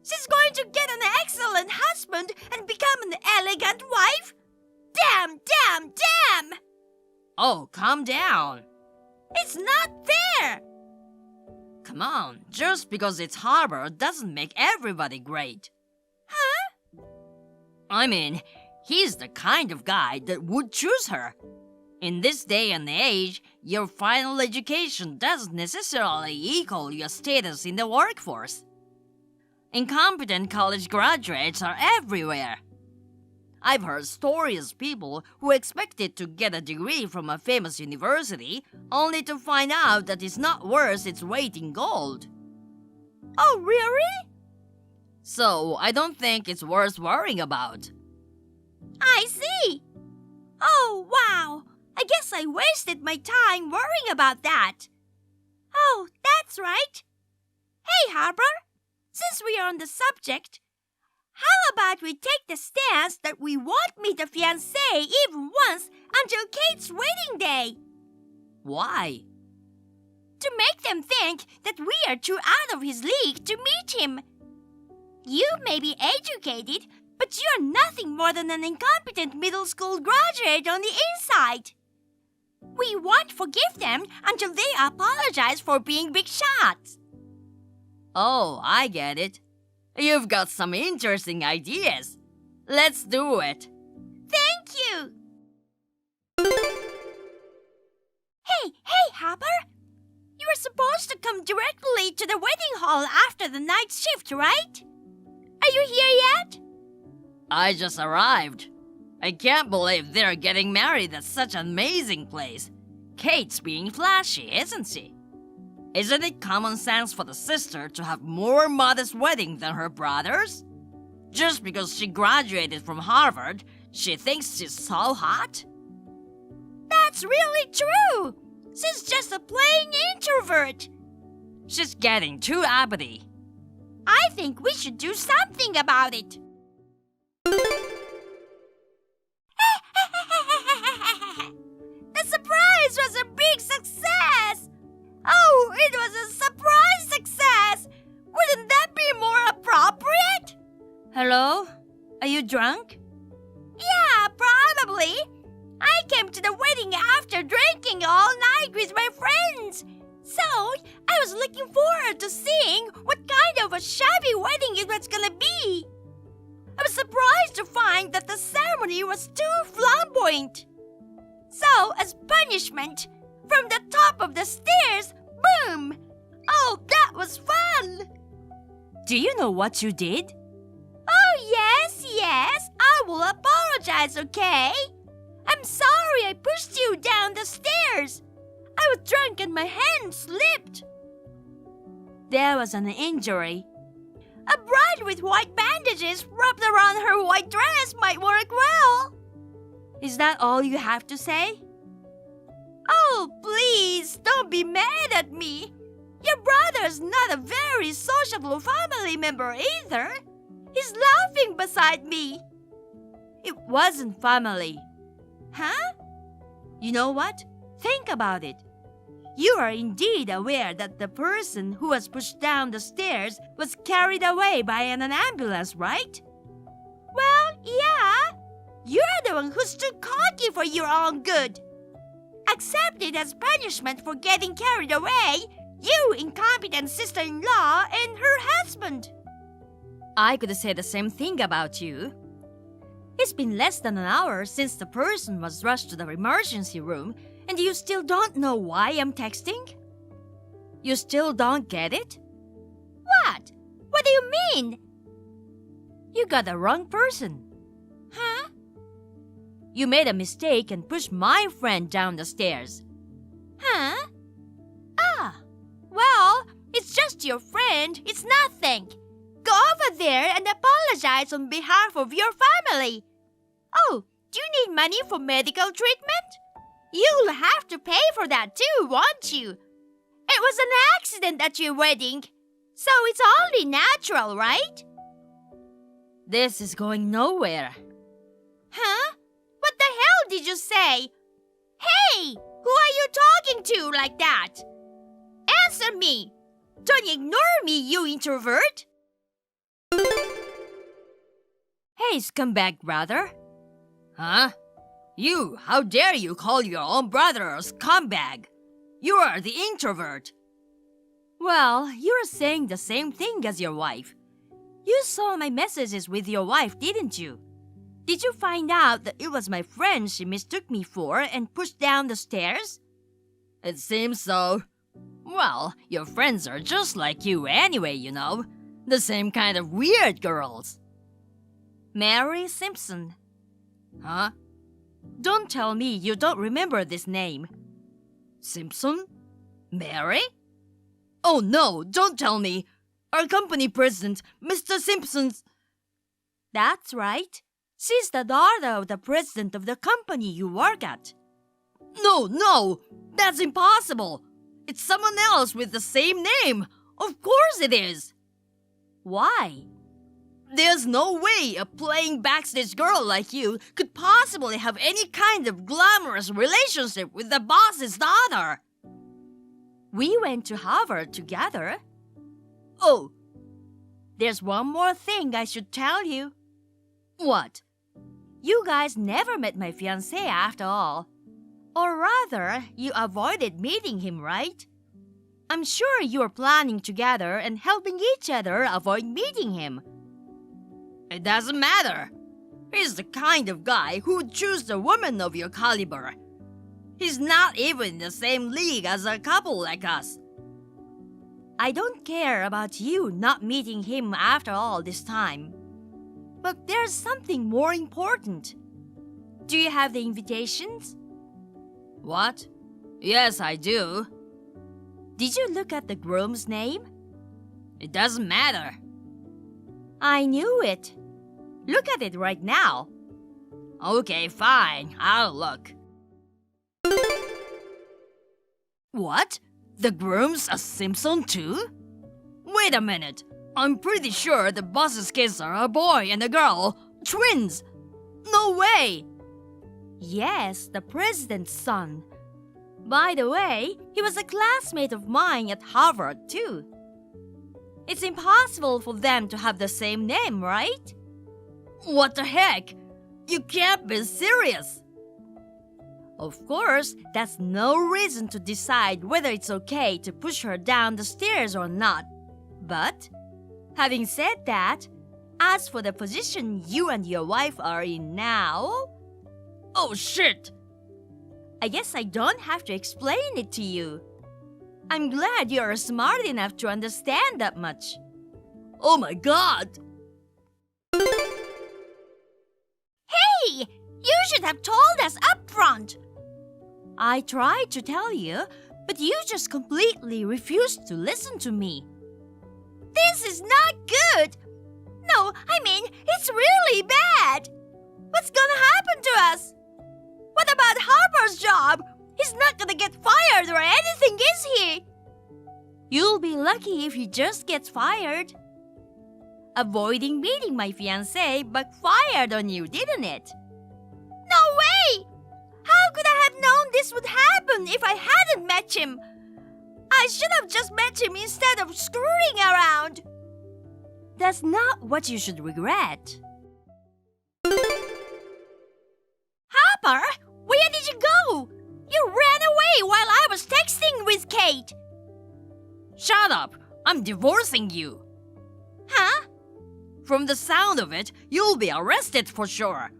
She's going to get an excellent husband and become an elegant wife? Damn! Oh, calm down. It's not fair! Come on, just because it's Harvard doesn't make everybody great. Huh? I mean, he's the kind of guy that would choose her. In this day and age, your final education doesn't necessarily equal your status in the workforce. Incompetent college graduates are everywhere. I've heard stories of people who expected to get a degree from a famous university only to find out that it's not worth its weight in gold. Oh, really? So I don't think it's worth worrying about. I see. Oh, wow. I guess I wasted my time worrying about that. Oh, that's right. Hey, Harper, since we are on the subject, how about we take the stance that we won't meet the fiancé even once until Kate's wedding day? Why? To make them think that we are too out of his league to meet him. You may be educated, but you're nothing more than an incompetent middle school graduate on the inside. We won't forgive them until they apologize for being big shots. Oh, I get it. You've got some interesting ideas. Let's do it. Thank you. Hey, Hopper. You were supposed to come directly to the wedding hall after the night shift, right? Are you here yet? I just arrived. I can't believe they're getting married at such an amazing place. Kate's being flashy, isn't she? Isn't it common sense for the sister to have more modest wedding than her brothers? Just because she graduated from Harvard, she thinks she's so hot? That's really true. She's just a plain introvert. She's getting too uppity. I think we should do something about it. The surprise was a big success! Oh, it was a surprise success! Wouldn't that be more appropriate? Hello? Are you drunk? Yeah, probably. I came to the wedding after drinking all night with my friends. So, I was looking forward to seeing what kind of a shabby wedding it was gonna be. I was surprised to find that the ceremony was too flamboyant. So, as punishment, from the top of the stairs, boom! Oh, that was fun! Do you know what you did? Oh, yes, I will apologize, okay? I'm sorry I pushed you down the stairs. I was drunk and my hand slipped. There was an injury. A bride with white bandages wrapped around her white dress might work well. Is that all you have to say? Oh, please, don't be mad at me. Your brother's not a very sociable family member either. He's laughing beside me. It wasn't family. Huh? You know what? Think about it. You are indeed aware that the person who was pushed down the stairs was carried away by an ambulance, right? Well, yeah. You're the one who's too cocky for your own good. Accept it as punishment for getting carried away, you incompetent sister-in-law and her husband. I could say the same thing about you. It's been less than an hour since the person was rushed to the emergency room, and you still don't know why I'm texting? You still don't get it? What? What do you mean? You got the wrong person. Huh? You made a mistake and pushed my friend down the stairs. Huh? Ah, well, it's just your friend. It's nothing. Go over there and apologize on behalf of your family. Oh, do you need money for medical treatment? You'll have to pay for that too, won't you? It was an accident at your wedding, so it's only natural, right? This is going nowhere. Huh? What the hell did you say? Hey, who are you talking to like that? Answer me. Don't ignore me, you introvert. Hey, scumbag brother. Huh? You, how dare you call your own brother a scumbag? You are the introvert. Well, you're saying the same thing as your wife. You saw my messages with your wife, didn't you? Did you find out that it was my friend she mistook me for and pushed down the stairs? It seems so. Well, your friends are just like you anyway, you know. The same kind of weird girls. Mary Simpson. Huh? Don't tell me you don't remember this name. Simpson? Mary? Oh no, don't tell me. Our company president, Mr. Simpson's... That's right. She's the daughter of the president of the company you work at. No, that's impossible. It's someone else with the same name. Of course it is. Why? There's no way a plain backstage girl like you could possibly have any kind of glamorous relationship with the boss's daughter. We went to Harvard together. Oh, there's one more thing I should tell you. What? You guys never met my fiancé after all. Or rather, you avoided meeting him, right? I'm sure you are planning together and helping each other avoid meeting him. It doesn't matter. He's the kind of guy who would choose a woman of your caliber. He's not even in the same league as a couple like us. I don't care about you not meeting him after all this time. But there's something more important. Do you have the invitations? What? Yes, I do. Did you look at the groom's name? It doesn't matter. I knew it. Look at it right now. Okay, fine. I'll look. What? The groom's a Simpson too? Wait a minute. I'm pretty sure the boss's kids are a boy and a girl. Twins. No way. Yes, the president's son. By the way, he was a classmate of mine at Harvard too. It's impossible for them to have the same name, right? What the heck? You can't be serious. Of course, that's no reason to decide whether it's okay to push her down the stairs or not. But, having said that, as for the position you and your wife are in now... Oh shit! I guess I don't have to explain it to you. I'm glad you're smart enough to understand that much. Oh my god! Hey! You should have told us up front! I tried to tell you, but you just completely refused to listen to me. This is not good! No, I mean, it's really bad! What's gonna happen to us? What about Harper's job? He's not gonna get fired or anything, is he? You'll be lucky if he just gets fired. Avoiding meeting my fiancé backfired on you, didn't it? No way! How could I have known this would happen if I hadn't met him? I should have just met him instead of screwing around. That's not what you should regret. Harper, where did you go? You ran away while I was texting with Kate. Shut up! I'm divorcing you. Huh? From the sound of it, you'll be arrested for sure.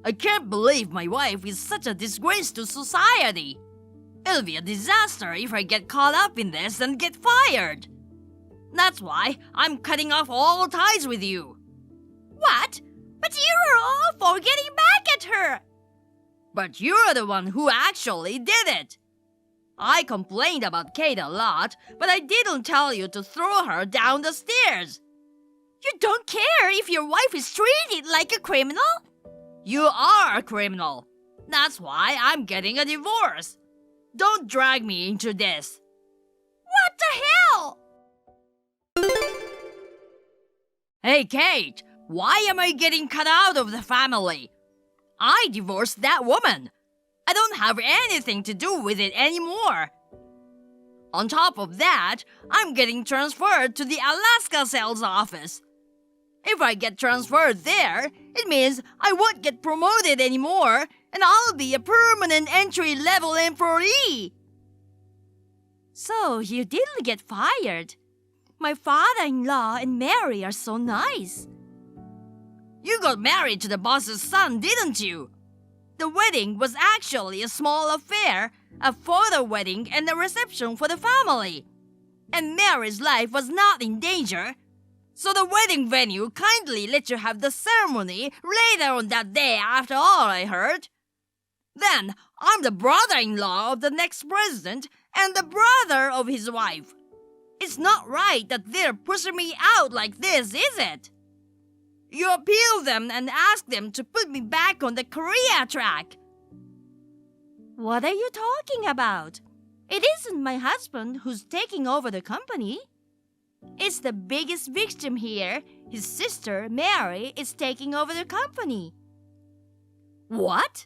I can't believe my wife is such a disgrace to society. It'll be a disaster if I get caught up in this and get fired. That's why I'm cutting off all ties with you. What? But you were all for getting back at her. But you're the one who actually did it. I complained about Kate a lot, but I didn't tell you to throw her down the stairs. You don't care if your wife is treated like a criminal? You are a criminal. That's why I'm getting a divorce. Don't drag me into this. What the hell? Hey, Kate, why am I getting cut out of the family? I divorced that woman. I don't have anything to do with it anymore. On top of that, I'm getting transferred to the Alaska sales office. If I get transferred there, it means I won't get promoted anymore and I'll be a permanent entry-level employee. So you didn't get fired. My father-in-law and Mary are so nice. You got married to the boss's son, didn't you? The wedding was actually a small affair, a photo wedding and a reception for the family. And Mary's life was not in danger. So the wedding venue kindly let you have the ceremony later on that day after all, I heard. Then, I'm the brother-in-law of the next president and the brother of his wife. It's not right that they're pushing me out like this, is it? You appeal them and ask them to put me back on the career track. What are you talking about? It isn't my husband who's taking over the company. It's the biggest victim here. His sister, Mary, is taking over the company. What?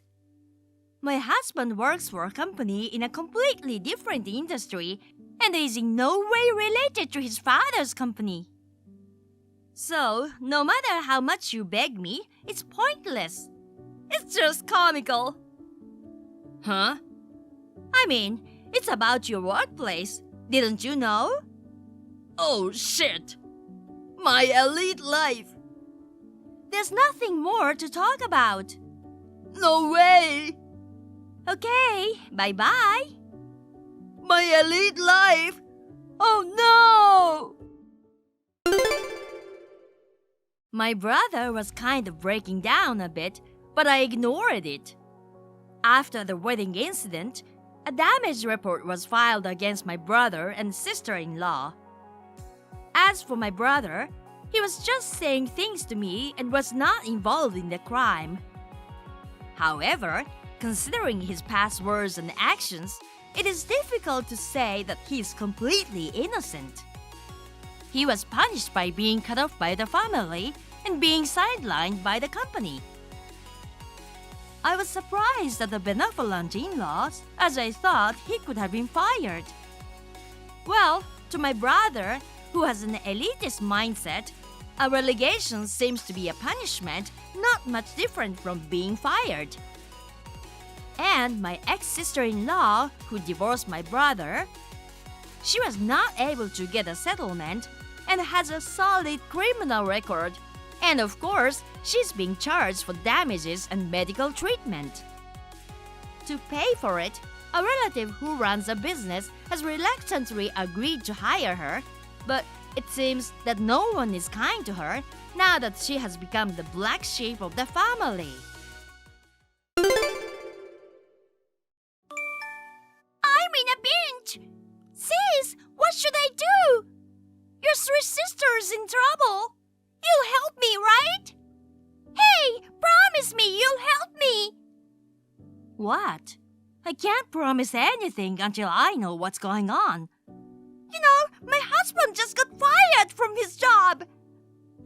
My husband works for a company in a completely different industry and is in no way related to his father's company. So, no matter how much you beg me, it's pointless. It's just comical. Huh? I mean, it's about your workplace. Didn't you know? Oh shit! My elite life! There's nothing more to talk about. No way! Okay, bye-bye. My elite life! Oh no! No! My brother was kind of breaking down a bit, but I ignored it. After the wedding incident, a damage report was filed against my brother and sister-in-law. As for my brother, he was just saying things to me and was not involved in the crime. However, considering his past words and actions, it is difficult to say that he is completely innocent. He was punished by being cut off by the family and being sidelined by the company. I was surprised at the benevolent in-laws, as I thought he could have been fired. Well, to my brother, who has an elitist mindset, a relegation seems to be a punishment not much different from being fired. And my ex-sister-in-law, who divorced my brother, she was not able to get a settlement and has a solid criminal record. And of course, she's being charged for damages and medical treatment. To pay for it, a relative who runs a business has reluctantly agreed to hire her, but it seems that no one is kind to her now that she has become the black sheep of the family. I'm in a pinch! Sis, what should I do? Your three sisters in trouble. You'll help me, right? Hey, promise me you'll help me! What? I can't promise anything until I know what's going on. You know, my husband just got fired from his job.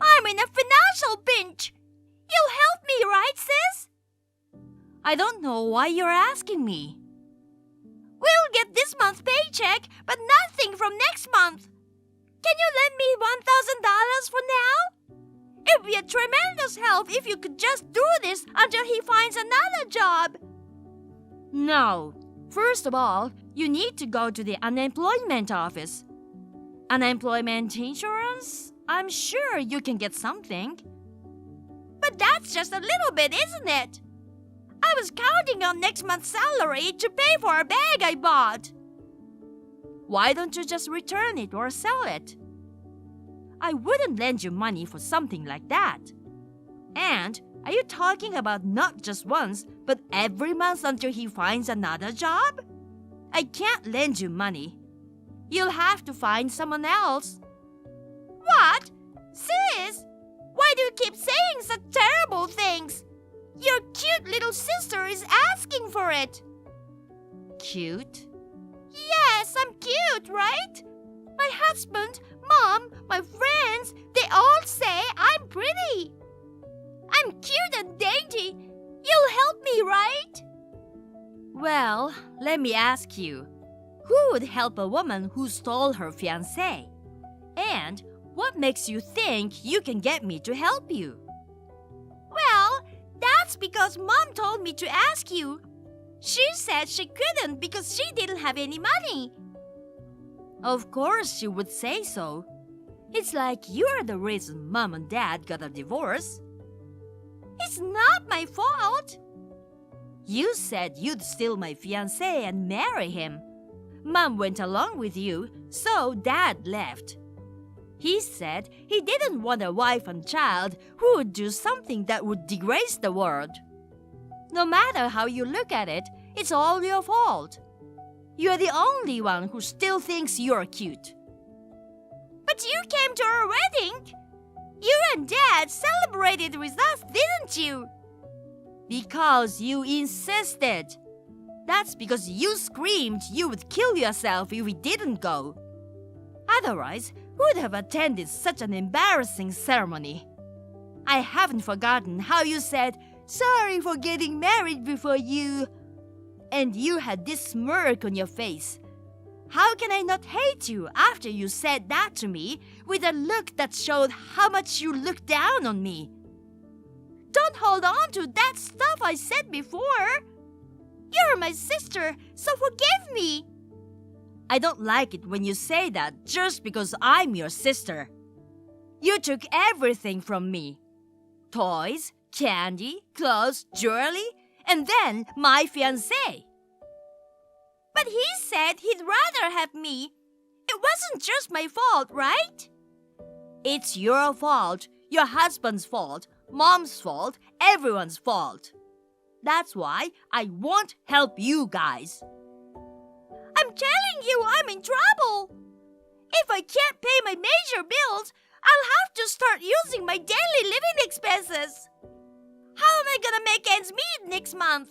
I'm in a financial pinch. You'll help me, right, sis? I don't know why you're asking me. We'll get this month's paycheck, but nothing from next month. Can you lend me $1,000 for now? It'd be a tremendous help if you could just do this until he finds another job. No. First of all, you need to go to the unemployment office. Unemployment insurance? I'm sure you can get something. But that's just a little bit, isn't it? I was counting on next month's salary to pay for a bag I bought. Why don't you just return it or sell it? I wouldn't lend you money for something like that. And are you talking about not just once, but every month until he finds another job? I can't lend you money. You'll have to find someone else. What? Sis, why do you keep saying such terrible things? Your cute little sister is asking for it. Cute? Yes, I'm cute, right? My husband, Mom, my friends, they all say I'm pretty. I'm cute and dainty. You'll help me, right? Well, let me ask you. Who would help a woman who stole her fiancé? And what makes you think you can get me to help you? Well, that's because Mom told me to ask you. She said she couldn't because she didn't have any money. Of course she would say so. It's like you're the reason Mom and Dad got a divorce. It's not my fault. You said you'd steal my fiancé and marry him. Mom went along with you, so Dad left. He said he didn't want a wife and child who would do something that would disgrace the world. No matter how you look at it, it's all your fault. You're the only one who still thinks you're cute. But you came to our wedding. You and Dad celebrated with us, didn't you? Because you insisted. That's because you screamed you would kill yourself if we didn't go. Otherwise, who would have attended such an embarrassing ceremony? I haven't forgotten how you said, "Sorry for getting married before you." And you had this smirk on your face. How can I not hate you after you said that to me with a look that showed how much you looked down on me? Don't hold on to that stuff I said before. You're my sister, so forgive me. I don't like it when you say that just because I'm your sister. You took everything from me. Toys, candy, clothes, jewelry, and then my fiancé. But he said he'd rather have me. It wasn't just my fault, right? It's your fault, your husband's fault, mom's fault, everyone's fault. That's why I won't help you guys. I'm telling you, I'm in trouble. If I can't pay my major bills, I'll have to start using my daily living expenses. How am I gonna make ends meet next month?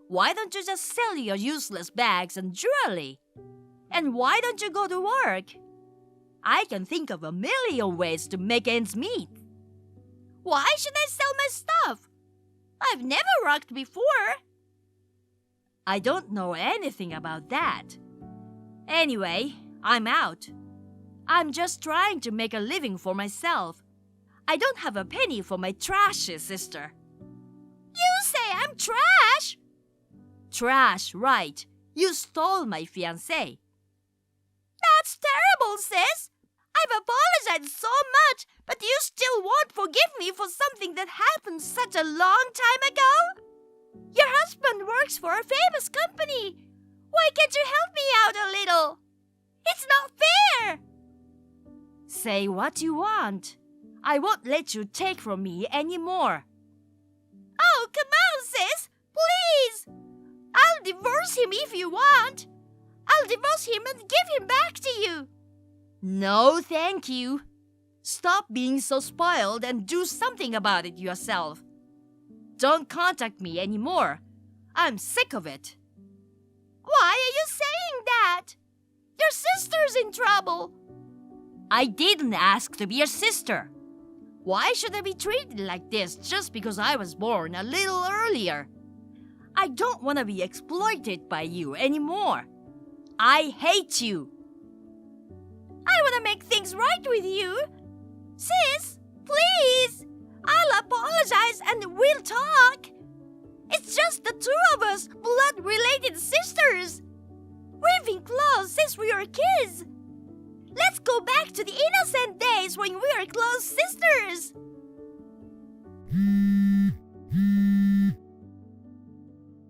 Why don't you just sell your useless bags and jewelry? And why don't you go to work? I can think of a million ways to make ends meet. Why should I sell my stuff? I've never worked before. I don't know anything about that. Anyway, I'm out. I'm just trying to make a living for myself. I don't have a penny for my trashy sister. You say I'm trash? Trash, right. You stole my fiancé. That's terrible, sis. I've apologized so much, but you still won't forgive me for something that happened such a long time ago? Your husband works for a famous company. Why can't you help me out a little? It's not fair. Say what you want. I won't let you take from me anymore. Oh, come on, sis. Please. I'll divorce him if you want. I'll divorce him and give him back to you. No, thank you. Stop being so spoiled and do something about it yourself. Don't contact me anymore. I'm sick of it. Why are you saying that? Your sister's in trouble. I didn't ask to be your sister. Why should I be treated like this just because I was born a little earlier? I don't want to be exploited by you anymore. I hate you. I want to make things right with you. Sis, please. I'll apologize and we'll talk. It's just the two of us, blood-related sisters. We've been close since we were kids. Let's go back to the innocent days when we were close sisters.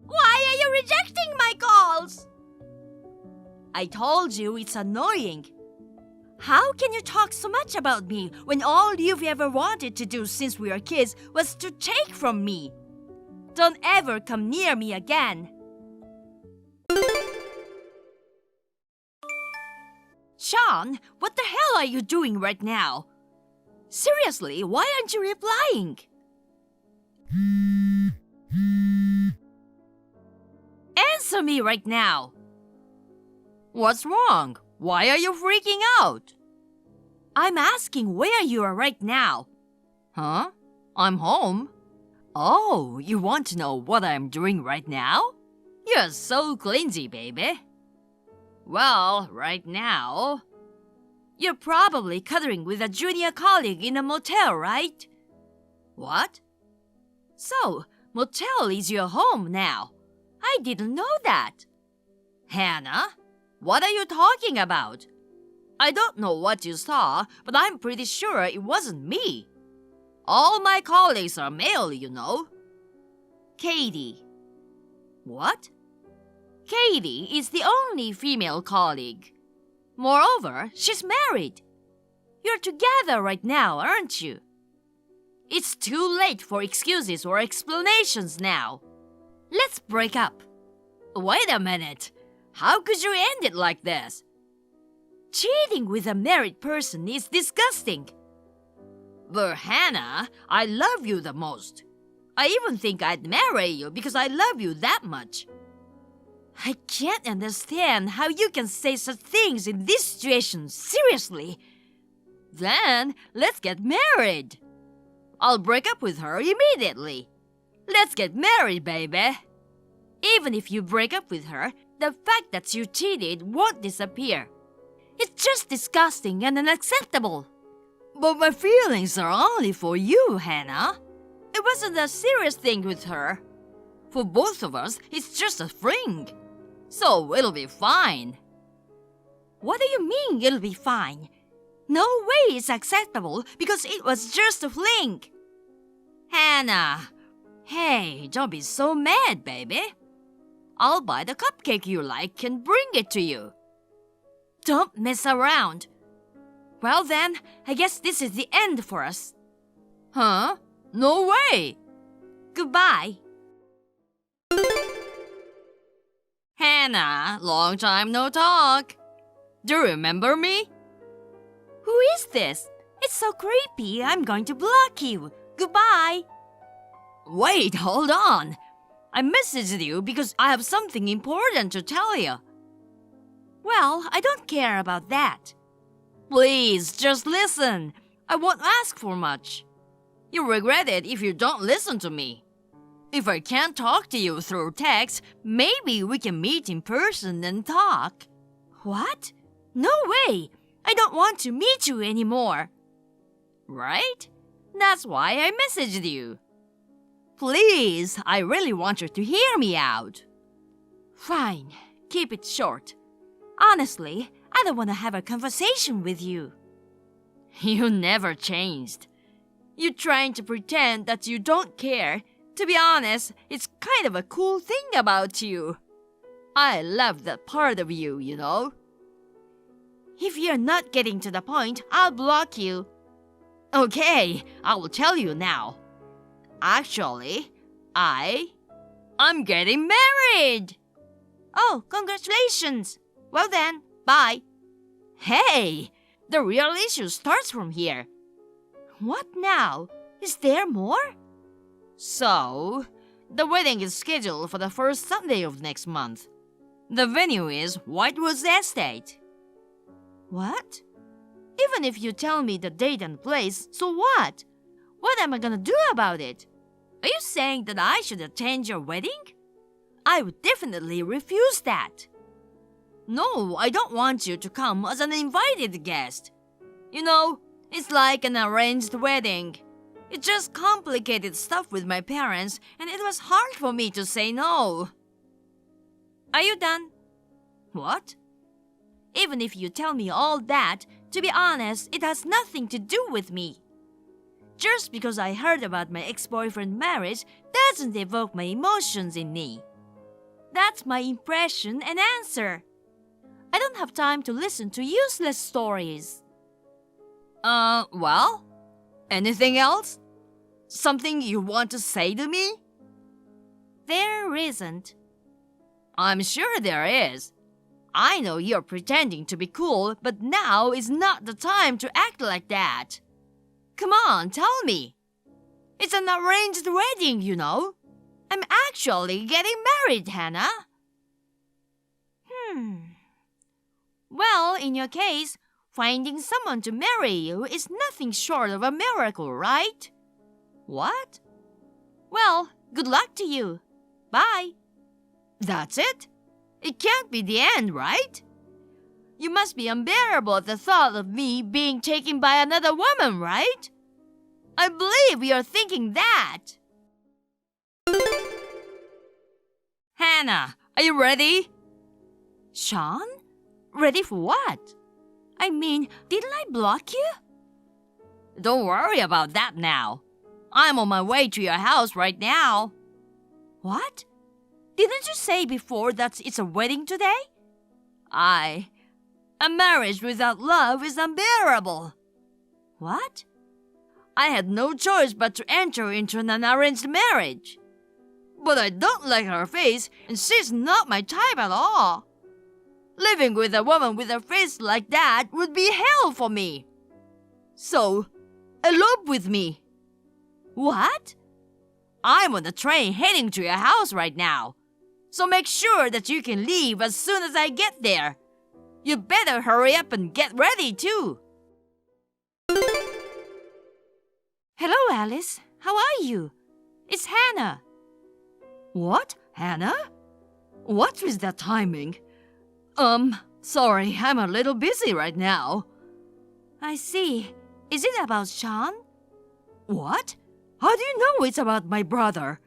Why are you rejecting my calls? I told you it's annoying. How can you talk so much about me when all you've ever wanted to do since we were kids was to take from me? Don't ever come near me again. Sean, what the hell are you doing right now? Seriously, why aren't you replying? Answer me right now. What's wrong? Why are you freaking out? I'm asking where you are right now. Huh? I'm home. Oh, you want to know what I'm doing right now? You're so clingy, baby. Well, right now, you're probably cuddling with a junior colleague in a motel, right? What? So, motel is your home now. I didn't know that. Hannah, what are you talking about? I don't know what you saw, but I'm pretty sure it wasn't me. All my colleagues are male, you know. Katie. What? Katie is the only female colleague. Moreover, she's married. You're together right now, aren't you? It's too late for excuses or explanations now. Let's break up. Wait a minute. How could you end it like this? Cheating with a married person is disgusting. But Hannah, I love you the most. I even think I'd marry you because I love you that much. I can't understand how you can say such things in this situation, seriously. Then, let's get married. I'll break up with her immediately. Let's get married, baby. Even if you break up with her, the fact that you cheated won't disappear. It's just disgusting and unacceptable. But my feelings are only for you, Hannah. It wasn't a serious thing with her. For both of us, it's just a fling. So it'll be fine. What do you mean it'll be fine? No way it's acceptable because it was just a fling. Hannah, hey, don't be so mad, baby. I'll buy the cupcake you like and bring it to you. Don't mess around. Well then, I guess this is the end for us. Huh? No way! Goodbye. Hannah, long time no talk. Do you remember me? Who is this? It's so creepy. I'm going to block you. Goodbye. Wait, hold on. I messaged you because I have something important to tell you. Well, I don't care about that. Please, just listen. I won't ask for much. You'll regret it if you don't listen to me. If I can't talk to you through text, maybe we can meet in person and talk. What? No way. I don't want to meet you anymore. Right? That's why I messaged you. Please, I really want you to hear me out. Fine. Keep it short. Honestly, I don't want to have a conversation with you. You never changed. You're trying to pretend that you don't care. To be honest, it's kind of a cool thing about you. I love that part of you, you know? If you're not getting to the point, I'll block you. Okay, I will tell you now. Actually, I'm getting married! Oh, congratulations! Well then, bye. Hey, the real issue starts from here. What now? Is there more? So, the wedding is scheduled for the first Sunday of next month. The venue is Whitewood's Estate. What? Even if you tell me the date and place, so what? What am I gonna do about it? Are you saying that I should attend your wedding? I would definitely refuse that. No, I don't want you to come as an invited guest. You know, it's like an arranged wedding. It just complicated stuff with my parents, and it was hard for me to say no. Are you done? What? Even if you tell me all that, to be honest, it has nothing to do with me. Just because I heard about my ex-boyfriend's marriage doesn't evoke my emotions in me. That's my impression and answer. I don't have time to listen to useless stories. Well? Anything else? Something you want to say to me? There isn't. I'm sure there is. I know you're pretending to be cool, but now is not the time to act like that. Come on, tell me. It's an arranged wedding, you know. I'm actually getting married, Hannah. Well, in your case, finding someone to marry you is nothing short of a miracle, right? What? Well, good luck to you. Bye. That's it? It can't be the end, right? You must be unbearable at the thought of me being taken by another woman, right? I believe you're thinking that. Hannah, are you ready? Sean? Ready for what? I mean, didn't I block you? Don't worry about that now. I'm on my way to your house right now. What? Didn't you say before that it's a wedding today? A marriage without love is unbearable. What? I had no choice but to enter into an arranged marriage. But I don't like her face, and she's not my type at all. Living with a woman with a face like that would be hell for me. So, elope with me. What? I'm on the train heading to your house right now. So make sure that you can leave as soon as I get there. You better hurry up and get ready too. Hello, Alice. How are you? It's Hannah. What? Hannah? What with that timing? Sorry, I'm a little busy right now. I see. Is it about Sean? What? How do you know it's about my brother?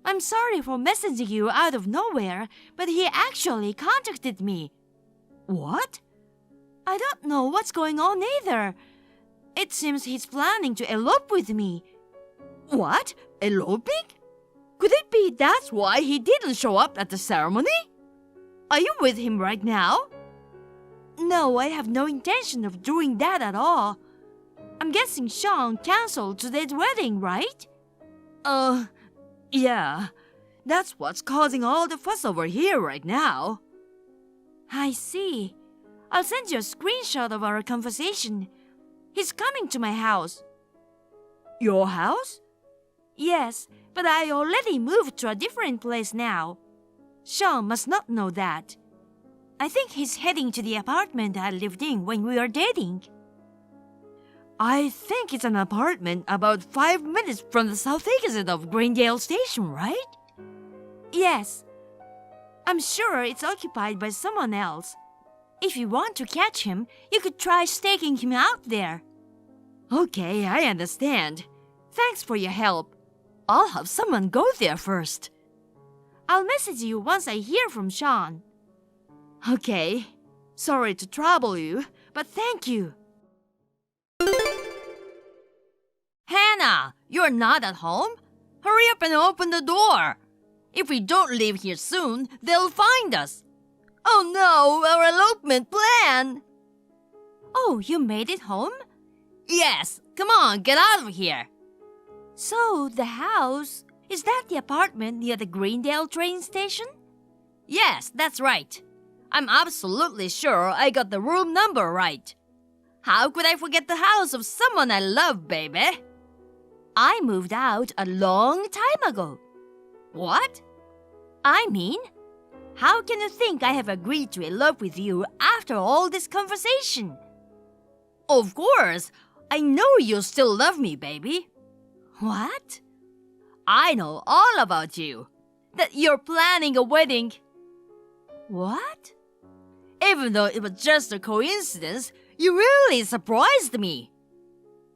I'm sorry for messaging you out of nowhere, but he actually contacted me. What? I don't know what's going on either. It seems he's planning to elope with me. What? Eloping? Could it be that's why he didn't show up at the ceremony? Are you with him right now? No, I have no intention of doing that at all. I'm guessing Sean canceled today's wedding, right? Yeah. That's what's causing all the fuss over here right now. I see. I'll send you a screenshot of our conversation. He's coming to my house. Your house? Yes, but I already moved to a different place now. Sean must not know that. I think he's heading to the apartment I lived in when we were dating. I think it's an apartment about 5 minutes from the south exit of Greendale Station, right? Yes. I'm sure it's occupied by someone else. If you want to catch him, you could try staking him out there. Okay, I understand. Thanks for your help. I'll have someone go there first. I'll message you once I hear from Sean. Okay. Sorry to trouble you, but thank you. Hannah, you're not at home? Hurry up and open the door. If we don't leave here soon, they'll find us. Oh no, our elopement plan! Oh, you made it home? Yes, come on, get out of here. So, the house, is that the apartment near the Greendale train station? Yes, that's right. I'm absolutely sure I got the room number right. How could I forget the house of someone I love, baby? I moved out a long time ago. What? I mean, how can you think I have agreed to elope with you after all this conversation? Of course. I know you still love me, baby. What? I know all about you. That you're planning a wedding. What? Even though it was just a coincidence, you really surprised me.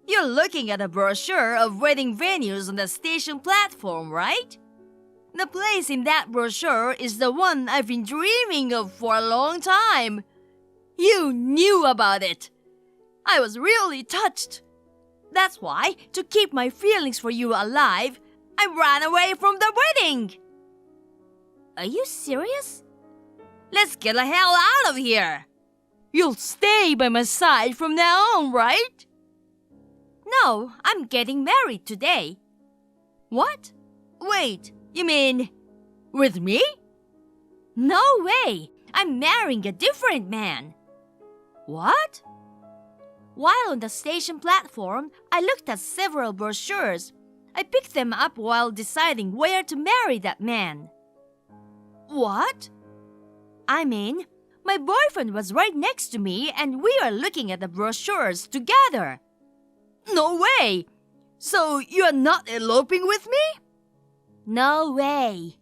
You're looking at a brochure of wedding venues on the station platform, right? The place in that brochure is the one I've been dreaming of for a long time. You knew about it. I was really touched. That's why, to keep my feelings for you alive, I ran away from the wedding. Are you serious? Let's get the hell out of here. You'll stay by my side from now on, right? No, I'm getting married today. What? Wait, you mean with me? No way! I'm marrying a different man. What? While on the station platform, I looked at several brochures. I picked them up while deciding where to marry that man. What? I mean, my boyfriend was right next to me and we were looking at the brochures together. No way! So you're not eloping with me? No way.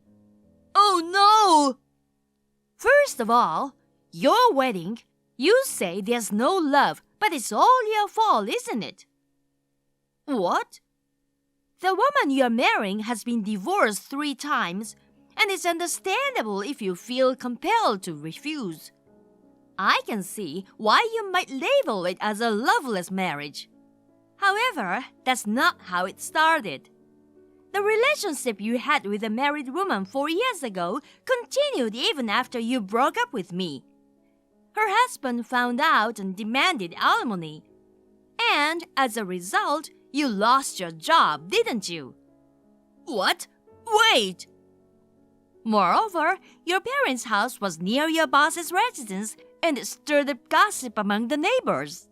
Oh no! First of all, your wedding, you say there's no love, but it's all your fault, isn't it? What? The woman you're marrying has been divorced 3 times, and it's understandable if you feel compelled to refuse. I can see why you might label it as a loveless marriage. However, that's not how it started. The relationship you had with a married woman 4 years ago continued even after you broke up with me. Her husband found out and demanded alimony. And as a result, you lost your job, didn't you? What? Wait! Moreover, your parents' house was near your boss's residence and it stirred up gossip among the neighbors.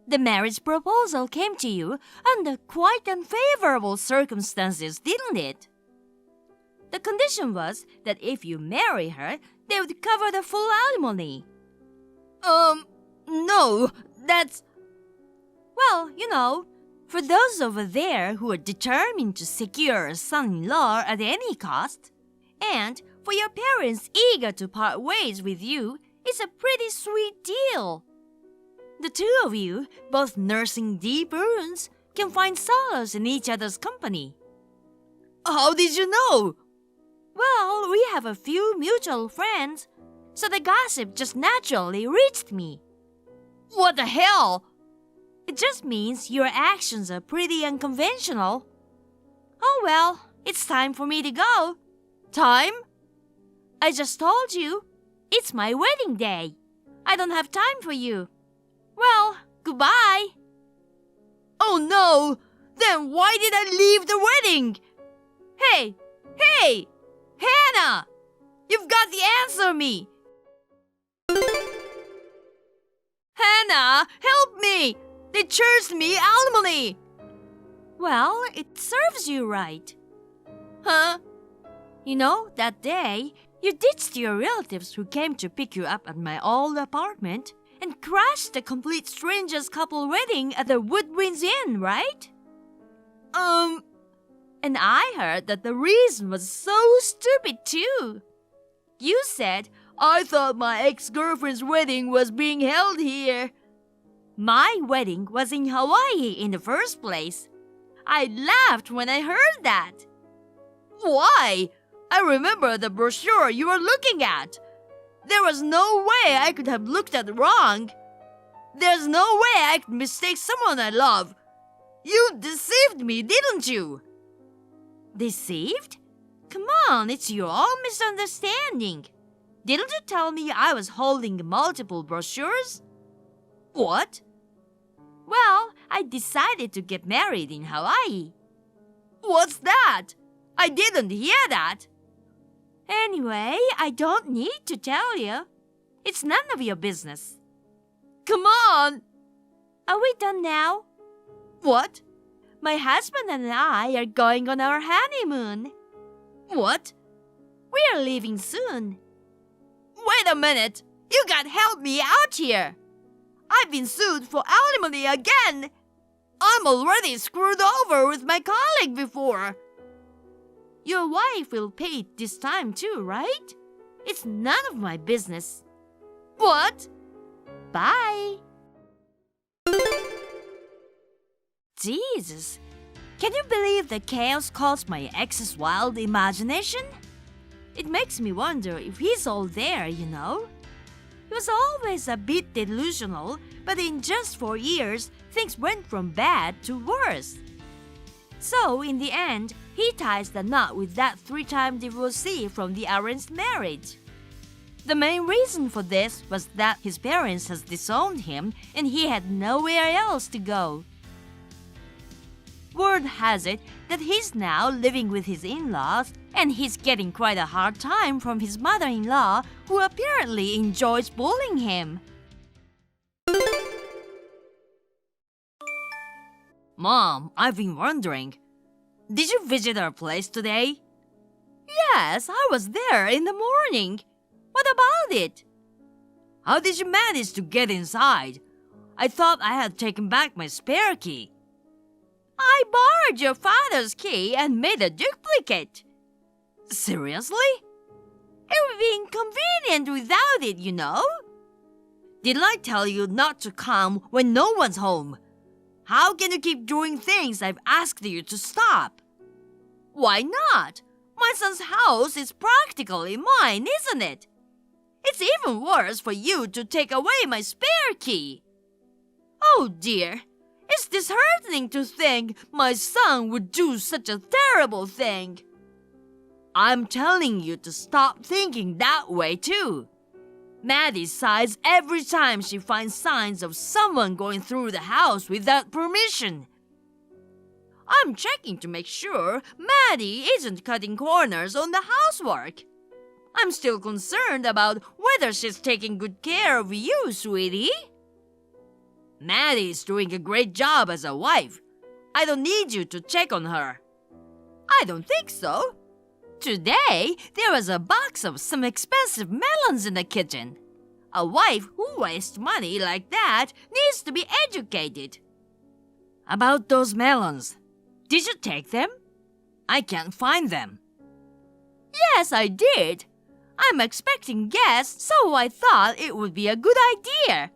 The marriage proposal came to you under quite unfavorable circumstances, didn't it? The condition was that if you marry her, they would cover the full alimony. No, that's... Well, you know, for those over there who are determined to secure a son-in-law at any cost, and for your parents eager to part ways with you, it's a pretty sweet deal. The two of you, both nursing deep wounds, can find solace in each other's company. How did you know? Well, we have a few mutual friends, so the gossip just naturally reached me. What the hell? It just means your actions are pretty unconventional. Oh well, it's time for me to go. Time? I just told you, it's my wedding day. I don't have time for you. Well, goodbye. Oh no! Then why did I leave the wedding? Hey! Hey! Hannah! You've got to answer me! Hannah! Help me! They charged me alimony! Well, it serves you right. Huh? You know, that day, you ditched your relatives who came to pick you up at my old apartment and crashed the complete strangers couple wedding at the Woodwinds Inn, right? And I heard that the reason was so stupid too. You said, I thought my ex-girlfriend's wedding was being held here. my wedding was in Hawaii in the first place. I laughed when I heard that. Why? I remember the brochure you were looking at. There was no way I could have looked at it wrong. There's no way I could mistake someone I love. You deceived me, didn't you? Deceived? Come on, it's your own misunderstanding. Didn't you tell me I was holding multiple brochures? What? Well, I decided to get married in Hawaii. What's that? I didn't hear that. Anyway, I don't need to tell you. It's none of your business. Come on! Are we done now? What? My husband and I are going on our honeymoon. What? We are leaving soon. Wait a minute! You gotta help me out here! I've been sued for alimony again! I'm already screwed over with my colleague before. Your wife will pay it this time too, right? It's none of my business. What? Bye. Jesus, can you believe the chaos caused my ex's wild imagination? It makes me wonder if he's all there, you know? He was always a bit delusional, but in just 4 years, things went from bad to worse. So, in the end, he ties the knot with that 3-time divorcee from the arranged marriage. The main reason for this was that his parents had disowned him and he had nowhere else to go. Word has it that he's now living with his in-laws and he's getting quite a hard time from his mother-in-law who apparently enjoys bullying him. Mom, I've been wondering. Did you visit our place today? Yes, I was there in the morning. What about it? How did you manage to get inside? I thought I had taken back my spare key. I borrowed your father's key and made a duplicate. Seriously? It would be inconvenient without it, you know. Didn't I tell you not to come when no one's home? How can you keep doing things I've asked you to stop? Why not? My son's house is practically mine, isn't it? It's even worse for you to take away my spare key. Oh dear, it's disheartening to think my son would do such a terrible thing. I'm telling you to stop thinking that way too. Maddie sighs every time she finds signs of someone going through the house without permission. I'm checking to make sure Maddie isn't cutting corners on the housework. I'm still concerned about whether she's taking good care of you, sweetie. Maddie's doing a great job as a wife. I don't need you to check on her. I don't think so. Today, there was a box of some expensive melons in the kitchen. A wife who wastes money like that needs to be educated. About those melons, did you take them? I can't find them. Yes, I did. I'm expecting guests, so I thought it would be a good idea.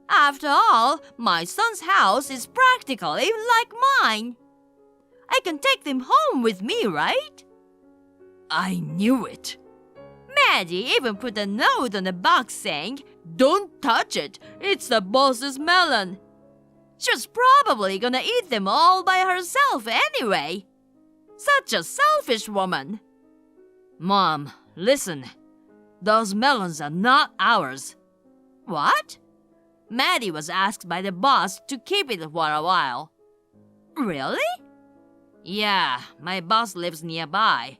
After all, my son's house is practically like mine. I can take them home with me, right? I knew it. Maddie even put a note on the box saying, "Don't touch it, it's the boss's melon." She was probably gonna eat them all by herself anyway. Such a selfish woman. Mom, listen. Those melons are not ours. What? Maddie was asked by the boss to keep it for a while. Really? Yeah, my boss lives nearby.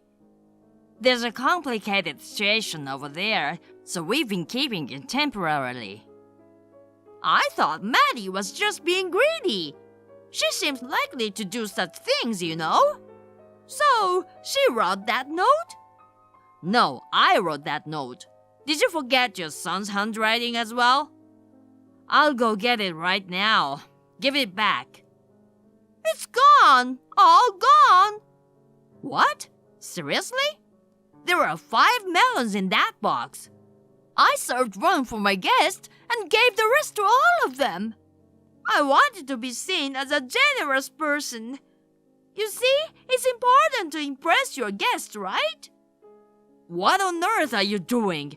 There's a complicated situation over there, so we've been keeping it temporarily. I thought Maddie was just being greedy. She seems likely to do such things, you know. So, she wrote that note? No, I wrote that note. Did you forget your son's handwriting as well? I'll go get it right now. Give it back. It's gone! All gone! What? Seriously? There were 5 melons in that box. I served one for my guest and gave the rest to all of them. I wanted to be seen as a generous person. You see, it's important to impress your guest, right? What on earth are you doing?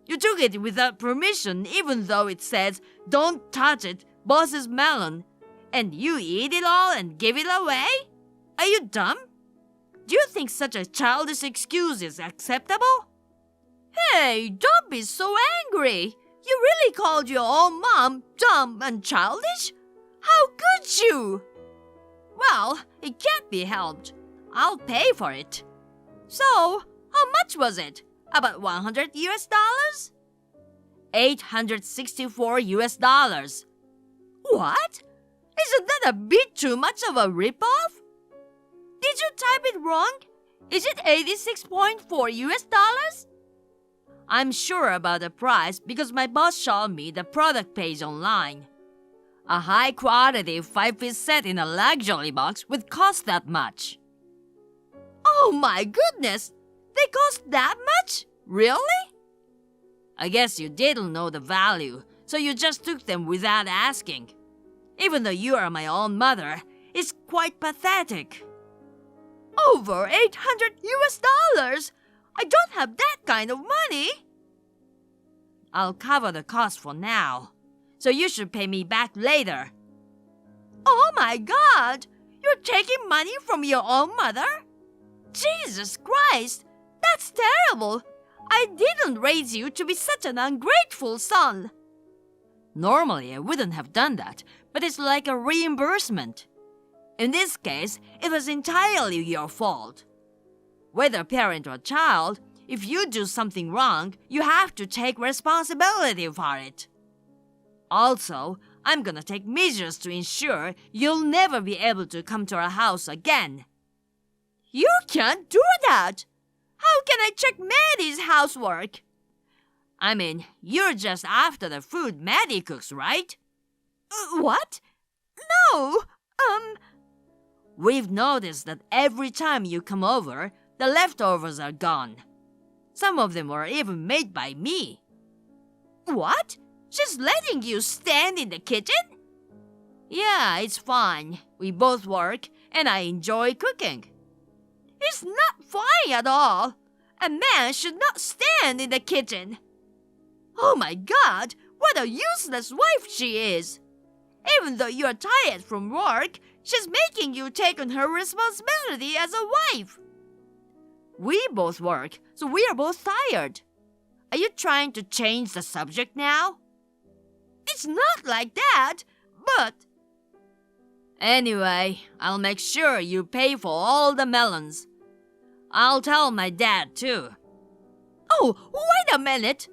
You took it without permission even though it says, "Don't touch it, boss's melon." And you eat it all and give it away? Are you dumb? Do you think such a childish excuse is acceptable? Hey, don't be so angry. You really called your own mom dumb and childish? How could you? Well, it can't be helped. I'll pay for it. So, how much was it? About $100? $864. What? Isn't that a bit too much of a ripoff? Did you type it wrong? Is it $86.4? I'm sure about the price because my boss showed me the product page online. A high-quality 5-piece set in a luxury box would cost that much. Oh my goodness! They cost that much? Really? I guess you didn't know the value, so you just took them without asking. Even though you are my own mother, it's quite pathetic. Over $800? I don't have that kind of money. I'll cover the cost for now, so you should pay me back later. Oh my God! You're taking money from your own mother? Jesus Christ! That's terrible! I didn't raise you to be such an ungrateful son. Normally, I wouldn't have done that, but it's like a reimbursement. In this case, it was entirely your fault. Whether parent or child, if you do something wrong, you have to take responsibility for it. Also, I'm gonna take measures to ensure you'll never be able to come to our house again. You can't do that! How can I check Maddie's housework? I mean, you're just after the food Maddie cooks, right? What? No, We've noticed that every time you come over, the leftovers are gone. Some of them were even made by me. What? She's letting you stand in the kitchen? Yeah, it's fine. We both work, and I enjoy cooking. It's not fine at all. A man should not stand in the kitchen. Oh my God, what a useless wife she is. Even though you're tired from work, she's making you take on her responsibility as a wife. We both work, so we are both tired. Are you trying to change the subject now? It's not like that, but... Anyway, I'll make sure you pay for all the melons. I'll tell my dad too. Oh, wait a minute.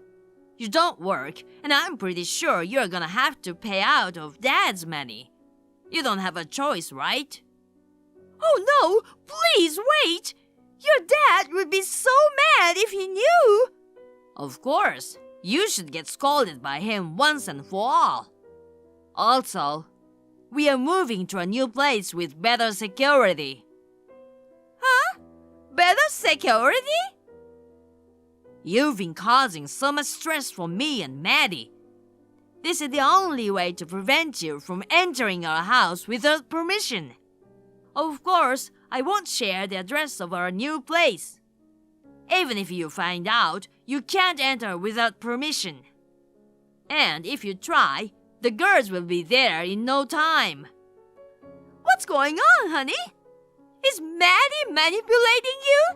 You don't work, and I'm pretty sure you're gonna have to pay out of Dad's money. You don't have a choice, right? Oh no, please wait. Your dad would be so mad if he knew. Of course, you should get scolded by him once and for all. Also, we are moving to a new place with better security. Huh? Better security? You've been causing so much stress for me and Maddie. This is the only way to prevent you from entering our house without permission. Of course, I won't share the address of our new place. Even if you find out, you can't enter without permission. And if you try, the girls will be there in no time. What's going on, honey? Is Maddie manipulating you?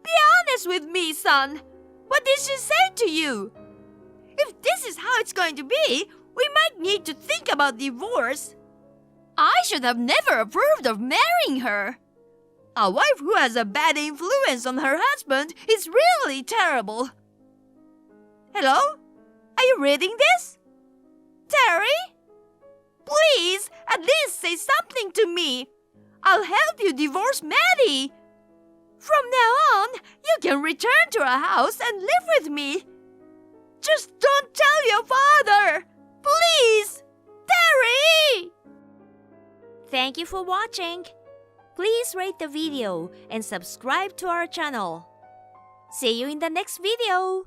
Be honest with me, son. What did she say to you? If this is how it's going to be, we might need to think about divorce. I should have never approved of marrying her. A wife who has a bad influence on her husband is really terrible. Hello? Are you reading this? Terry? Please, at least say something to me. I'll help you divorce Maddie. From now on, you can return to our house and live with me. Just don't tell your father. Please, Terry! Thank you for watching. Please rate the video and subscribe to our channel. See you in the next video.